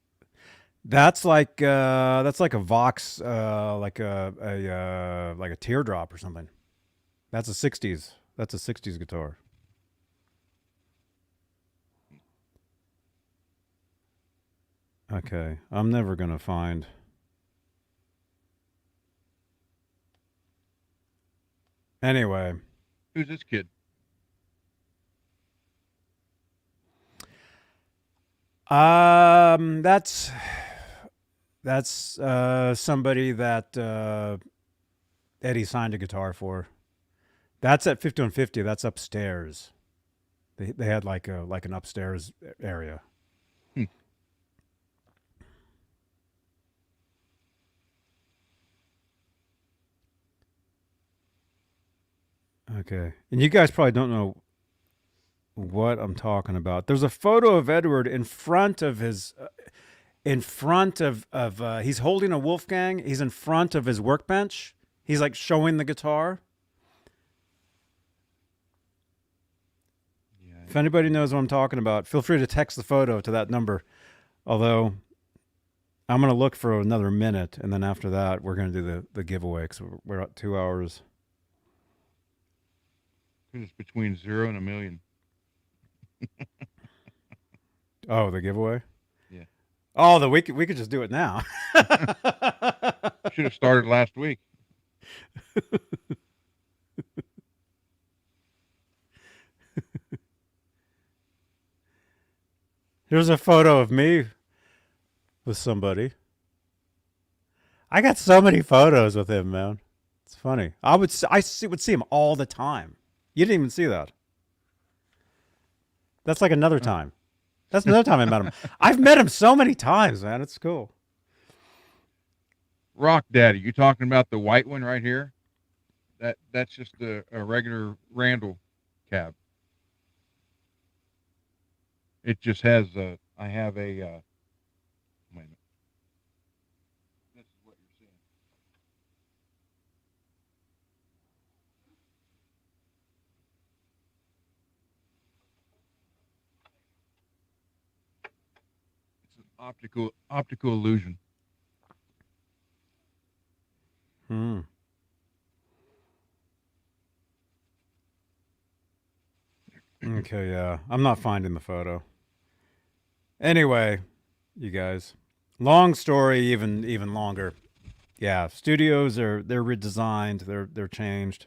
That's like a Vox, like a teardrop or something. That's a '60s. That's a '60s guitar. Okay, I'm never gonna find. Anyway, Who's this kid? That's somebody that Eddie signed a guitar for. That's at 5150. That's upstairs. They had like an upstairs area. Okay, and you guys probably don't know what I'm talking about. There's a photo of Edward in front of his. He's holding a Wolfgang. He's in front of his workbench. He's like showing the guitar. Yeah. If anybody knows what I'm talking about, feel free to text the photo to that number. Although I'm going to look for another minute, and then after that, we're going to do the giveaway because we're at 2 hours. It's between 0 and 1 million. Oh, the giveaway? Yeah. Oh, we could just do it now. Should have started last week. Here's a photo of me with somebody. I got so many photos with him, man. It's funny. I would see him all the time. You didn't even see that. That's like another time. That's another time I met him. I've met him so many times, man. It's cool. Rock Daddy, you talking about the white one right here? That's just a regular Randall cab. It just has I have a wait a minute. This is what you're seeing. It's an optical illusion. Okay, yeah. I'm not finding the photo. Anyway, you guys. Long story, even longer. Yeah, studios they're redesigned, they're changed.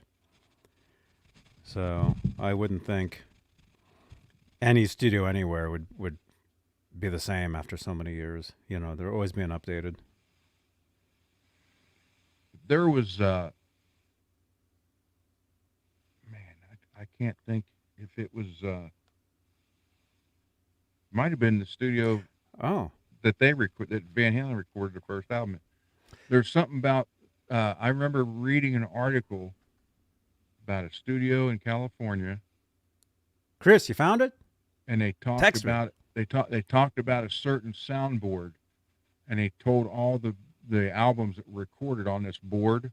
So I wouldn't think any studio anywhere would be the same after so many years. You know, they're always being updated. There was I can't think if it was might have been the studio that that Van Halen recorded the first album. There's something about I remember reading an article about a studio in California. Chris, you found it? And they talked about it. They talked about a certain soundboard, and they told all the albums that were recorded on this board.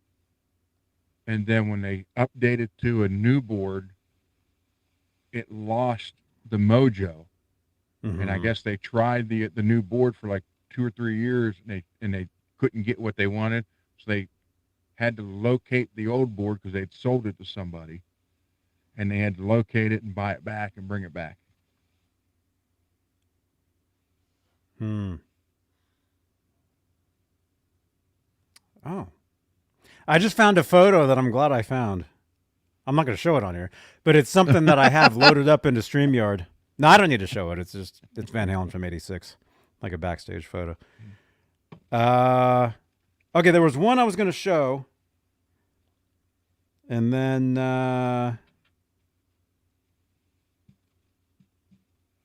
And then when they updated to a new board, it lost the mojo. Mm-hmm. And I guess they tried the new board for like 2 or 3 years, and they couldn't get what they wanted. So they had to locate the old board because they'd sold it to somebody, and they had to locate it and buy it back and bring it back. Oh. I just found a photo that I'm glad I found. I'm not going to show it on here, but it's something that I have loaded up into StreamYard. No, I don't need to show it. It's Van Halen from '86, like a backstage photo. Okay, there was one I was going to show, and then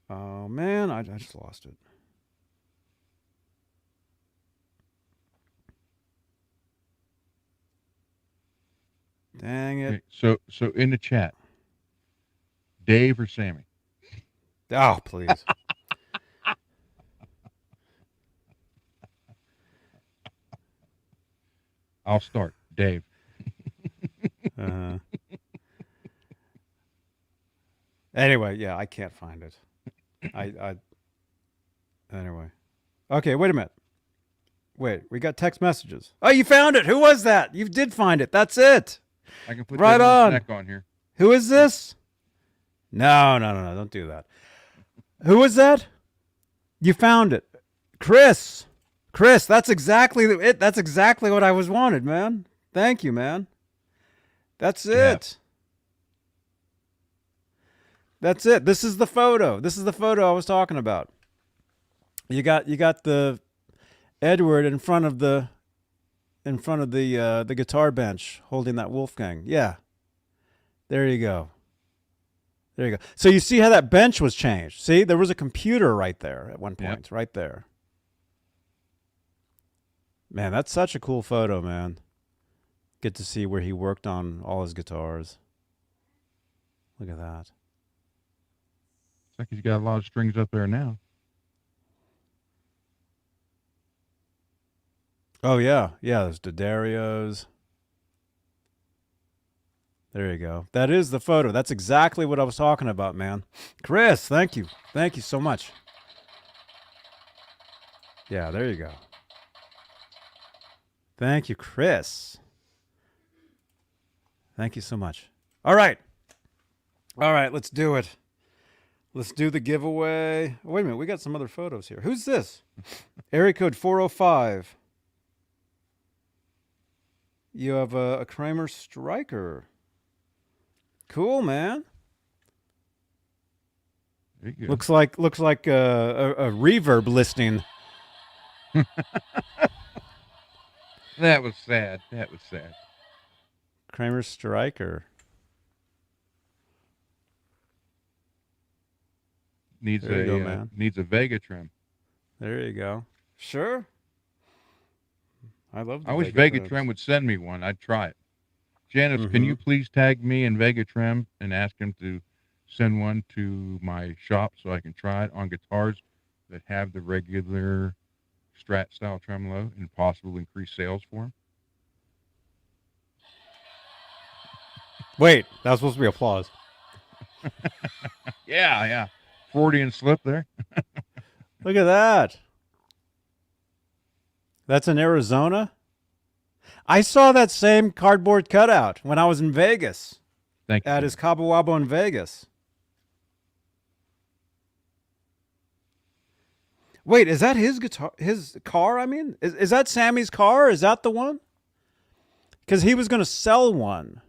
oh man, I just lost it. Dang it. Okay, so in the chat, Dave or Sammy? Oh, please. I'll start, Dave. Uh-huh. Anyway, yeah, I can't find it. Anyway. Okay, wait a minute. Wait, we got text messages. Oh, you found it. Who was that? You did find it. That's it. I can put Right Dave's on. neck on here. Who is this? No. Don't do that. Who was that? You found it. Chris, that's exactly it. That's exactly what I was wanted, man. Thank you, man. That's it. Yeah. That's it. This is the photo. This is the photo I was talking about. You got the Edward in front of the guitar bench holding that Wolfgang. Yeah. There you go. There you go. So you see how that bench was changed. See, there was a computer right there at one point, Yep. right there. Man, that's such a cool photo, man. Get to see where he worked on all his guitars. Look at that. It's like he's got a lot of strings up there now. Oh, yeah. Yeah, there's D'Addario's. There you go. That is the photo. That's exactly what I was talking about, man. Chris, thank you. Thank you so much. Yeah, there you go. Thank you, Chris. Thank you so much. All right. All right, let's do it. Let's do the giveaway. Oh, wait a minute. We got some other photos here. Who's this? Area code 405. You have a Kramer Striker. Cool, man. There you go. Looks like a reverb listing. That was sad. That was sad. Kramer Striker. Needs There you go, man. Needs a Vega trim. There you go. Sure. I love the I wish Vega Vega trims. Trim would send me one. I'd try it. Janice, can you please tag me in Vega Trim and ask him to send one to my shop so I can try it on guitars that have the regular Strat style tremolo and possibly increase sales for him? Wait, that was supposed to be applause. Yeah. Freudian slip there. Look at that. That's in Arizona? I saw that same cardboard cutout when I was in Vegas. Thank you. At his Cabo Wabo in Vegas. Wait, is that his guitar? His car? I mean, is that Sammy's car? Is that the one? Because he was going to sell one,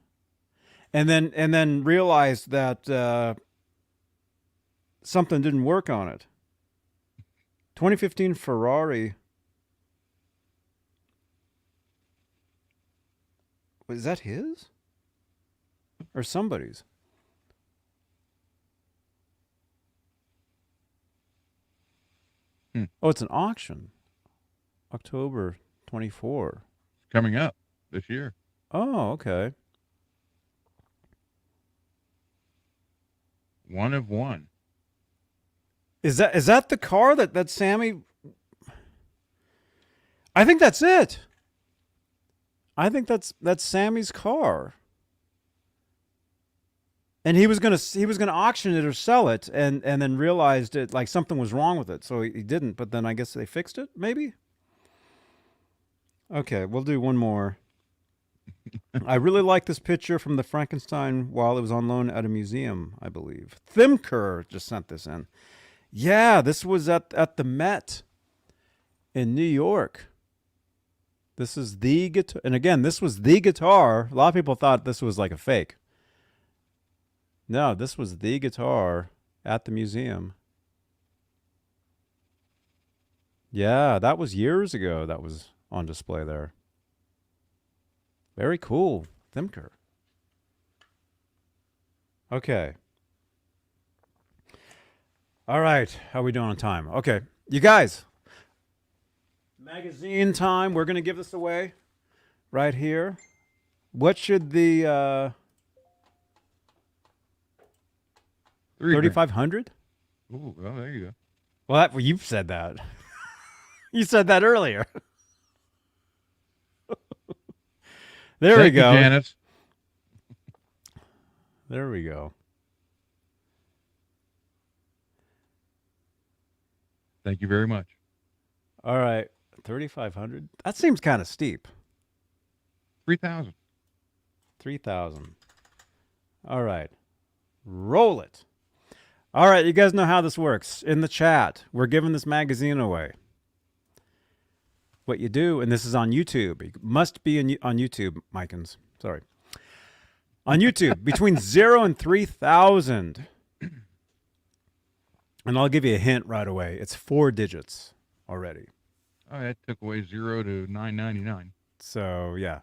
and then realized that something didn't work on it. 2015 Ferrari. Was that his? Or somebody's? Oh, it's an auction. October 24. Coming up this year. Oh, okay. One of one. Is that the car that Sammy? I think that's it. I think that's Sammy's car. And he was gonna auction it or sell it, and then realized it like something was wrong with it, so he didn't. But then I guess they fixed it, maybe. Okay, we'll do one more. I really like this picture from the Frankenstein while it was on loan at a museum, I believe. Thimker just sent this in. Yeah, this was at the Met in New York. This is the guitar, and again, this was the guitar. A lot of people thought this was like a fake. No, this was the guitar at the museum. Yeah, that was years ago. That was on display there. Very cool, Thimker. Okay. All right, how are we doing on time? Okay, you guys. Magazine time. We're going to give this away right here. What should the 3,500? Oh, well, there you go. Well, you said that. You said that earlier. There Thank we go. you, Janice. There we go. Thank you very much. All right, 3,500. That seems kind of steep. 3,000. 3,000. All right, roll it. All right, you guys know how this works. In the chat, we're giving this magazine away. What you do, and this is on YouTube. It must be on YouTube, Mikins. Sorry. On YouTube, between 0 and 3,000. And I'll give you a hint right away. It's 4 digits already. Oh, that took away 0 to 999. So, yeah.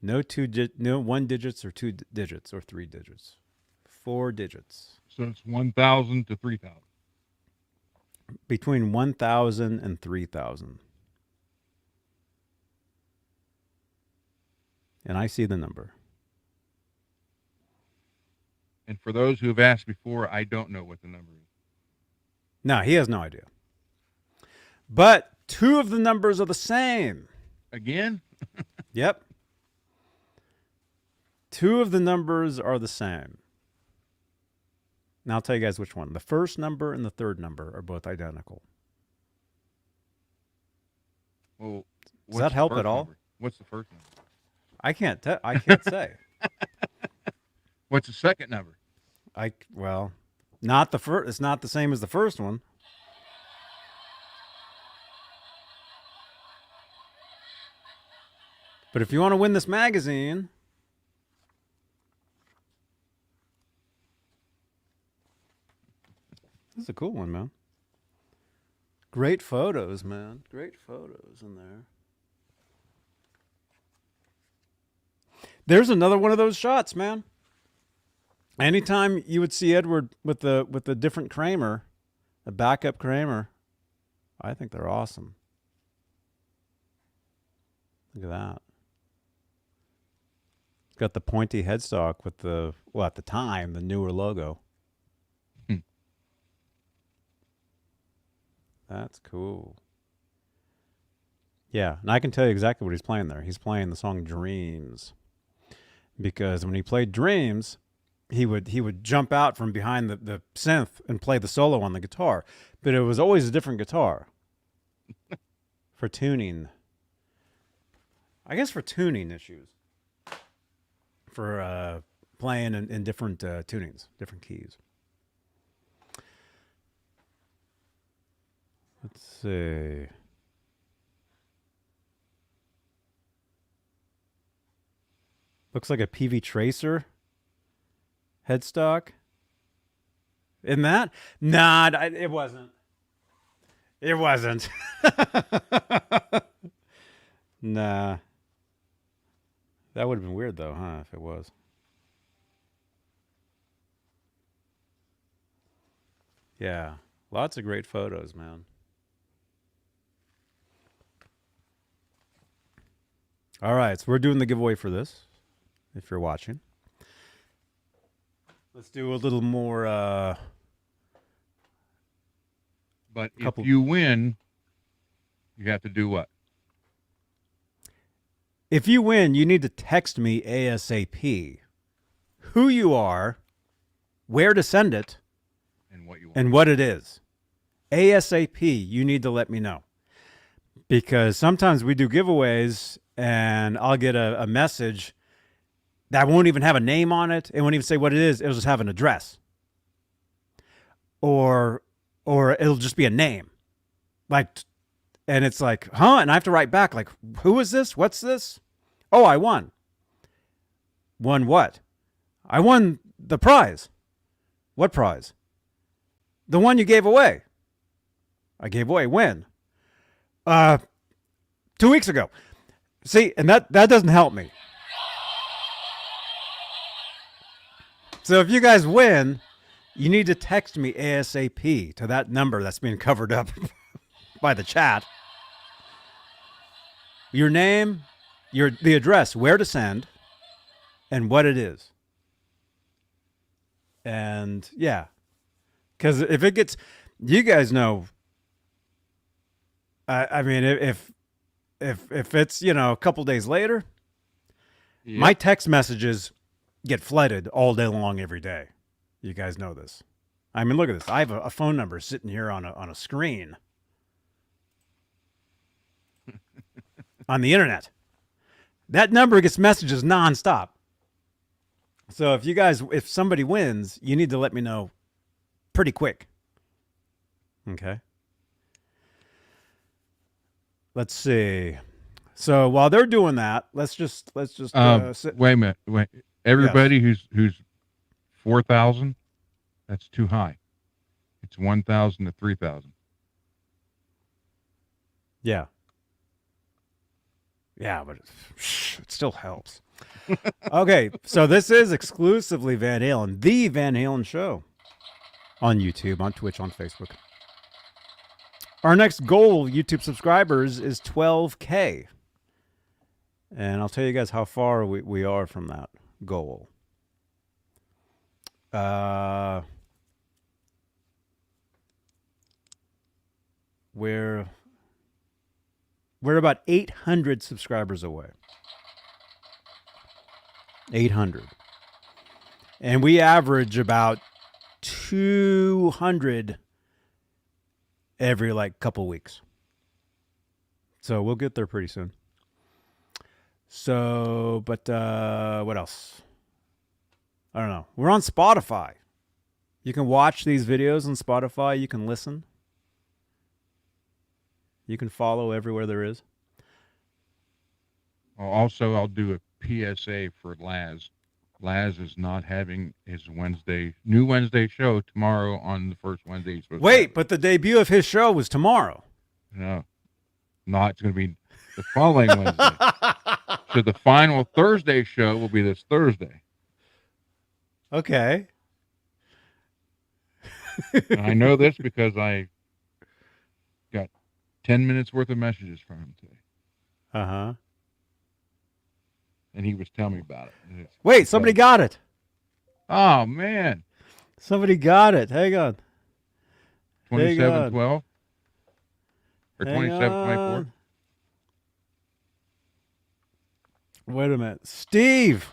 No 1 digits or 2 digits or 3 digits. 4 digits. So it's 1,000 to 3,000. Between 1,000 and 3,000. And I see the number. And for those who have asked before, I don't know what the number is. No, he has no idea. But 2 of the numbers are the same. Again? Yep. 2 of the numbers are the same. Now I'll tell you guys which one. The first number and the third number are both identical. Well, Does that help at all? Number? What's the first number? I can't say. What's the second number? Not the first. It's not the same as the first one. But if you want to win this magazine, this is a cool one, man. Great photos, man. Great photos in there. There's another one of those shots, man. Anytime you would see Edward with the different Kramer, a backup Kramer, I think they're awesome. Look at that. Got the pointy headstock with the, well, at the time, the newer logo. That's cool. Yeah, and I can tell you exactly what he's playing there. He's playing the song Dreams. Because when he played Dreams, he would jump out from behind the synth and play the solo on the guitar. But it was always a different guitar. For tuning. I guess for tuning issues. For playing in different tunings, different keys. Let's see. Looks like a PV Tracer headstock. Isn't that? Nah, it wasn't. It wasn't. Nah. That would have been weird, though, huh, if it was. Yeah. Lots of great photos, man. All right, so we're doing the giveaway for this, if you're watching. Let's do a little more... But if you win, you have to do what? If you win, you need to text me ASAP who you are, where to send it, and what you want. And what it is. ASAP, you need to let me know. Because sometimes we do giveaways and I'll get a message that won't even have a name on it. It won't even say what it is. It'll just have an address. Or it'll just be a name. And it's like, huh? And I have to write back like, who is this? What's this? Oh, I won. Won what? I won the prize. What prize? The one you gave away. I gave away when? 2 weeks ago. See, and that doesn't help me. So if you guys win, you need to text me ASAP to that number that's being covered up by the chat. Your name, the address, where to send, and what it is. And yeah, because if it gets, you guys know. I mean, if it's a couple days later, Yep. My text messages get flooded all day long every day. You guys know this. I mean, look at this. I have a phone number sitting here on a screen on the internet. That number gets messages nonstop. So if somebody wins, you need to let me know pretty quick. Okay. Let's see. So while they're doing that, let's just sit. Wait a minute. Wait. Everybody who's 4,000, that's too high. It's 1,000 to 3,000. Yeah. Yeah, but it still helps. Okay, so this is exclusively Van Halen, the Van Halen Show, on YouTube, on Twitch, on Facebook. Our next goal, YouTube subscribers, is 12K. And I'll tell you guys how far we are from that goal. We're about 800 subscribers away. 800. And we average about 200 every couple weeks. So we'll get there pretty soon. So, but what else? I don't know. We're on Spotify. You can watch these videos on Spotify. You can listen. You can follow everywhere there is. Also, I'll do a PSA for Laz. Laz is not having his new Wednesday show tomorrow on the first Wednesday. He's supposed to Wait, have. but the debut of his show was tomorrow. No, it's going to be the following Wednesday. So the final Thursday show will be this Thursday. Okay. And I know this because I got 10 minutes worth of messages from him today. Uh-huh. And he was telling me about it. Wait, somebody got it. Oh, man. Somebody got it. Hang on. 2712? Or Hang 2724? on. Wait a minute. Steve.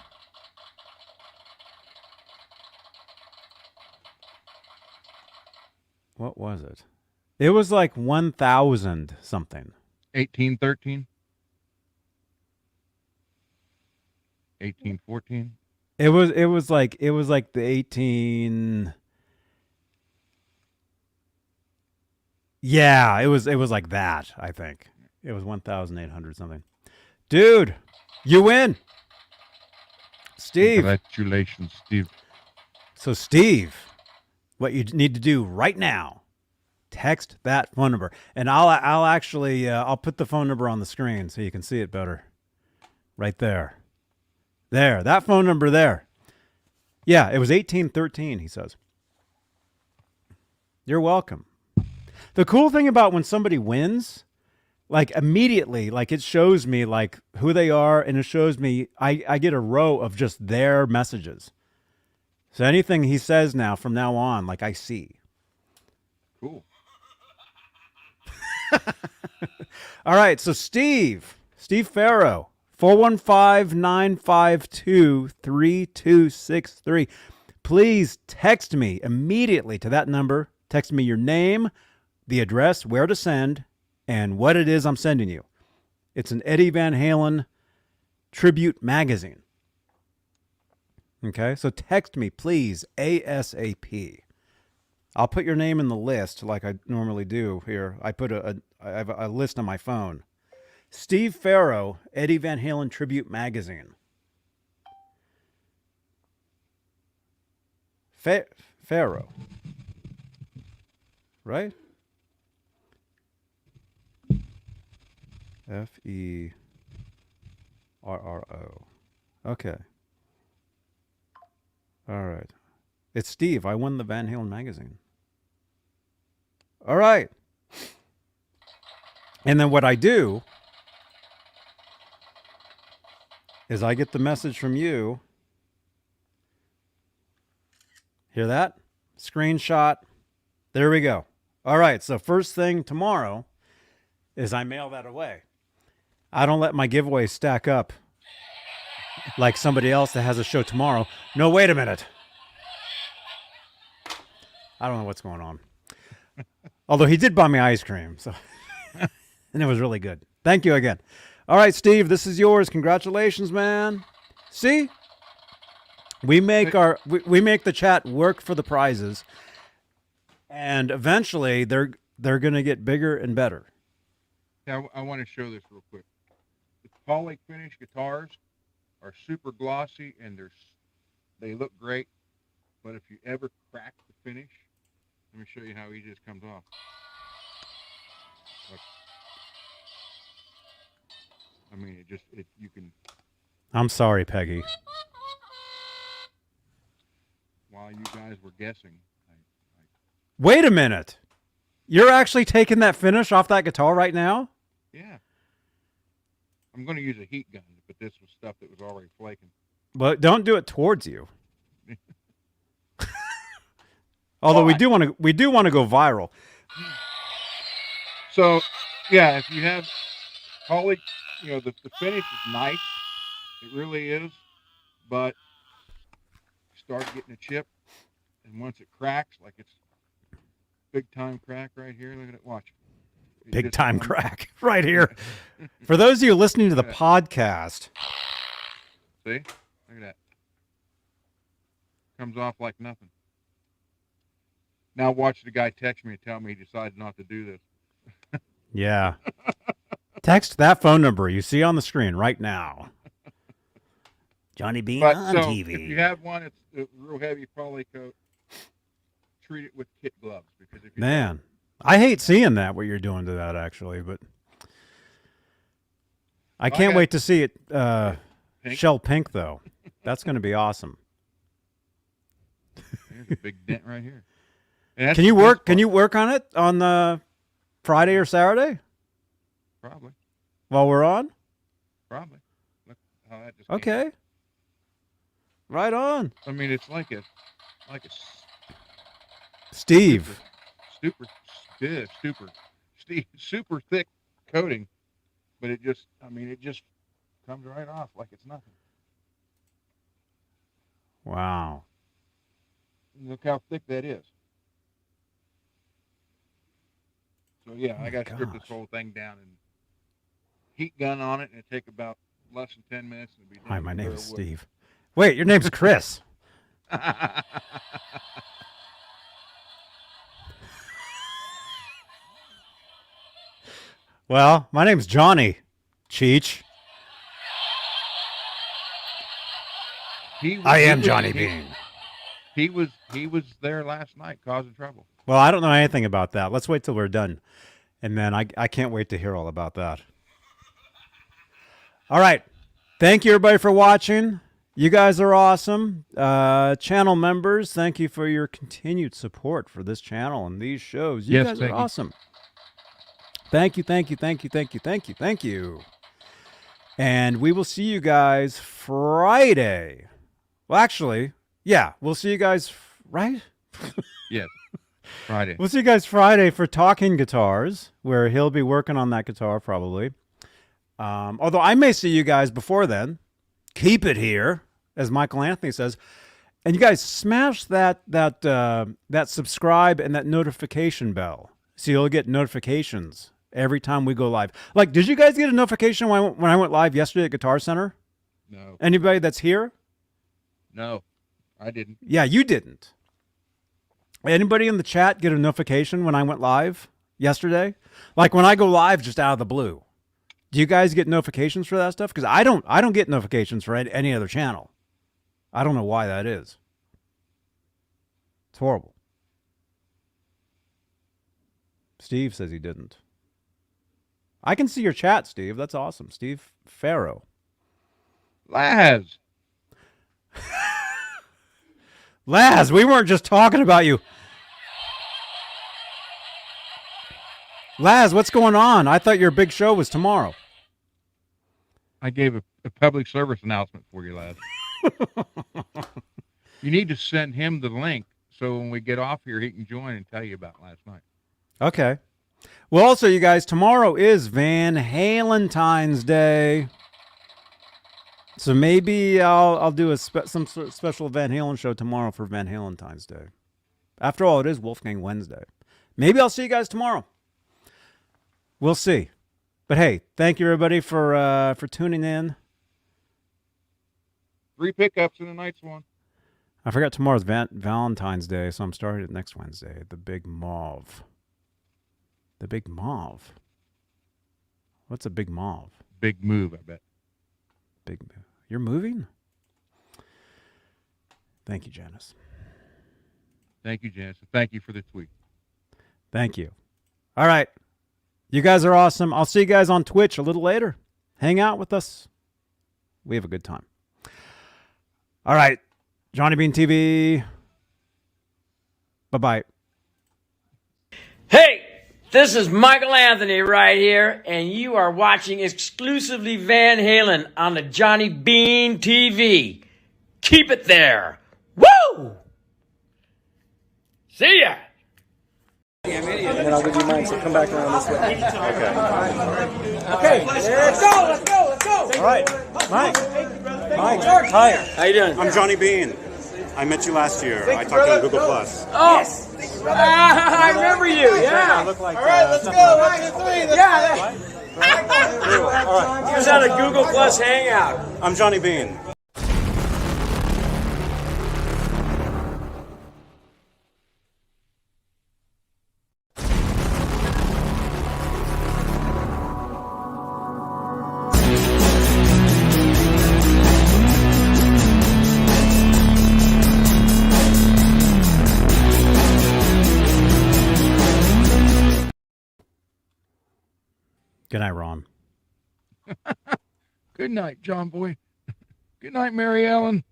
What was it? It was like 1,000 something. 1813? 1814? It was like the 18. Yeah, it was like that, I think. It was 1,800 something. Dude, you win. Steve. Congratulations, Steve. So Steve, what you need to do right now, text that phone number. And I'll actually I'll put the phone number on the screen so you can see it better. Right there. There, that phone number there. Yeah, it was 1813, he says. You're welcome. The cool thing about when somebody wins, immediately, it shows me who they are, and it shows me I get a row of just their messages. So anything he says now from now on, I see. Cool. All right, so Steve Farrow, 415-952-3263. Please text me immediately to that number. Text me your name, the address, where to send, and what it is I'm sending you. It's an Eddie Van Halen tribute magazine. Okay, so text me, please, ASAP. I'll put your name in the list like I normally do here. I have a list on my phone. Steve Farrow, Eddie Van Halen Tribute Magazine. Farrow. Right? Ferro. Okay. All right. It's Steve. I won the Van Halen magazine. All right. And then what I do is I get the message from you. Hear that? Screenshot. There we go. All right. So first thing tomorrow is I mail that away. I don't let my giveaways stack up like somebody else that has a show tomorrow. No, wait a minute. I don't know what's going on. Although he did buy me ice cream, so and it was really good. Thank you again. All right, Steve, this is yours. Congratulations, man. See? We make we make the chat work for the prizes. And eventually they're going to get bigger and better. Now, I want to show this real quick. The poly finish guitars are super glossy and they look great. But if you ever crack the finish, let me show you how easy this comes off. Look. I mean, you can. I'm sorry, Peggy. While you guys were guessing. Wait a minute. You're actually taking that finish off that guitar right now? Yeah. I'm going to use a heat gun, but this was stuff that was already flaking. But don't do it towards you. Although we do want to go viral. So, yeah, if you have poly, the finish is nice. It really is. But start getting a chip, and once it cracks, like it's big time crack right here. Look at it. Watch. Big time crack right here. For those of you listening to the podcast. See? Look at that. Comes off like nothing. Now watch the guy text me and tell me he decided not to do this. Yeah. Text that phone number you see on the screen right now. Johnny Beane on TV. If you have one, it's a real heavy poly coat. Treat it with kit gloves, because if you man, I hate seeing that, what you're doing to that, actually, but I can't wait to see it shell pink, though. That's going to be awesome. There's a big dent right here. Can you work? Can you work on it on Friday or Saturday? Probably. While we're on. Probably. Look how that just okay. Right on. I mean, it's like a Steve. Super thick coating, but it just comes right off like it's nothing. Wow. Look how thick that is. So yeah, I got to strip this whole thing down and heat gun on it, and it'd take about less than 10 minutes. And it'd be hi, my name is Steve. Wait, your name's Chris. Well, my name's Johnny Cheech. I am Johnny Beane. He was there last night causing trouble. Well, I don't know anything about that. Let's wait till we're done. And then I can't wait to hear all about that. All right. Thank you, everybody, for watching. You guys are awesome. Channel members, thank you for your continued support for this channel and these shows. You guys are awesome. Thank you, thank you, thank you, thank you, thank you, thank you. And we will see you guys Friday. Well, actually, yeah, we'll see you guys, right? Yes, Friday. We'll see you guys Friday for Talking Guitars, where he'll be working on that guitar probably. Although I may see you guys before then. Keep it here, as Michael Anthony says. And you guys smash that subscribe and that notification bell, so you'll get notifications every time we go live. Like, did you guys get a notification when I went live yesterday at Guitar Center? No. Anybody that's here? No, I didn't. Yeah, you didn't. Anybody in the chat get a notification when I went live yesterday? Like when I go live just out of the blue. Do you guys get notifications for that stuff? Because I don't get notifications for any other channel. I don't know why that is. It's horrible. Steve says he didn't. I can see your chat, Steve. That's awesome. Steve Farrow. Laz. Laz, we weren't just talking about you. Laz, what's going on? I thought your big show was tomorrow. I gave a public service announcement for you, Laz. You need to send him the link so when we get off here, he can join and tell you about last night. Okay. Well, also, you guys, tomorrow is Van Halentine's Day. So maybe I'll do some sort of special Van Halen show tomorrow for Van Halentine's Day. After all, it is Wolfgang Wednesday. Maybe I'll see you guys tomorrow. We'll see. But hey, thank you everybody for tuning in. 3 pickups in the night's one. I forgot tomorrow's Valentine's Day, so I'm starting it next Wednesday. The Big Mauve. The Big Mauve. What's a Big Mauve? Big move, I bet. Big move. You're moving? Thank you, Janice. Thank you, Janice. Thank you for the tweet. Thank you. All right. You guys are awesome. I'll see you guys on Twitch a little later. Hang out with us. We have a good time. All right. Johnny Beane TV. Bye-bye. Hey, this is Michael Anthony right here, and you are watching exclusively Van Halen on the Johnny Beane TV. Keep it there. Woo! See ya! And then I'll give you mine, so come back around this way. Okay, let's go. All right. Mike, hi. How you doing? I'm Johnny Beane. I met you last year. I talked to you on Google Plus. Oh! I remember you, yeah. Look like, All right, let's go. Mike and 3. Yeah, he was at a Google Plus hangout. I'm Johnny Beane. Good night, Ron. Good night, John Boy. Good night, Mary Ellen.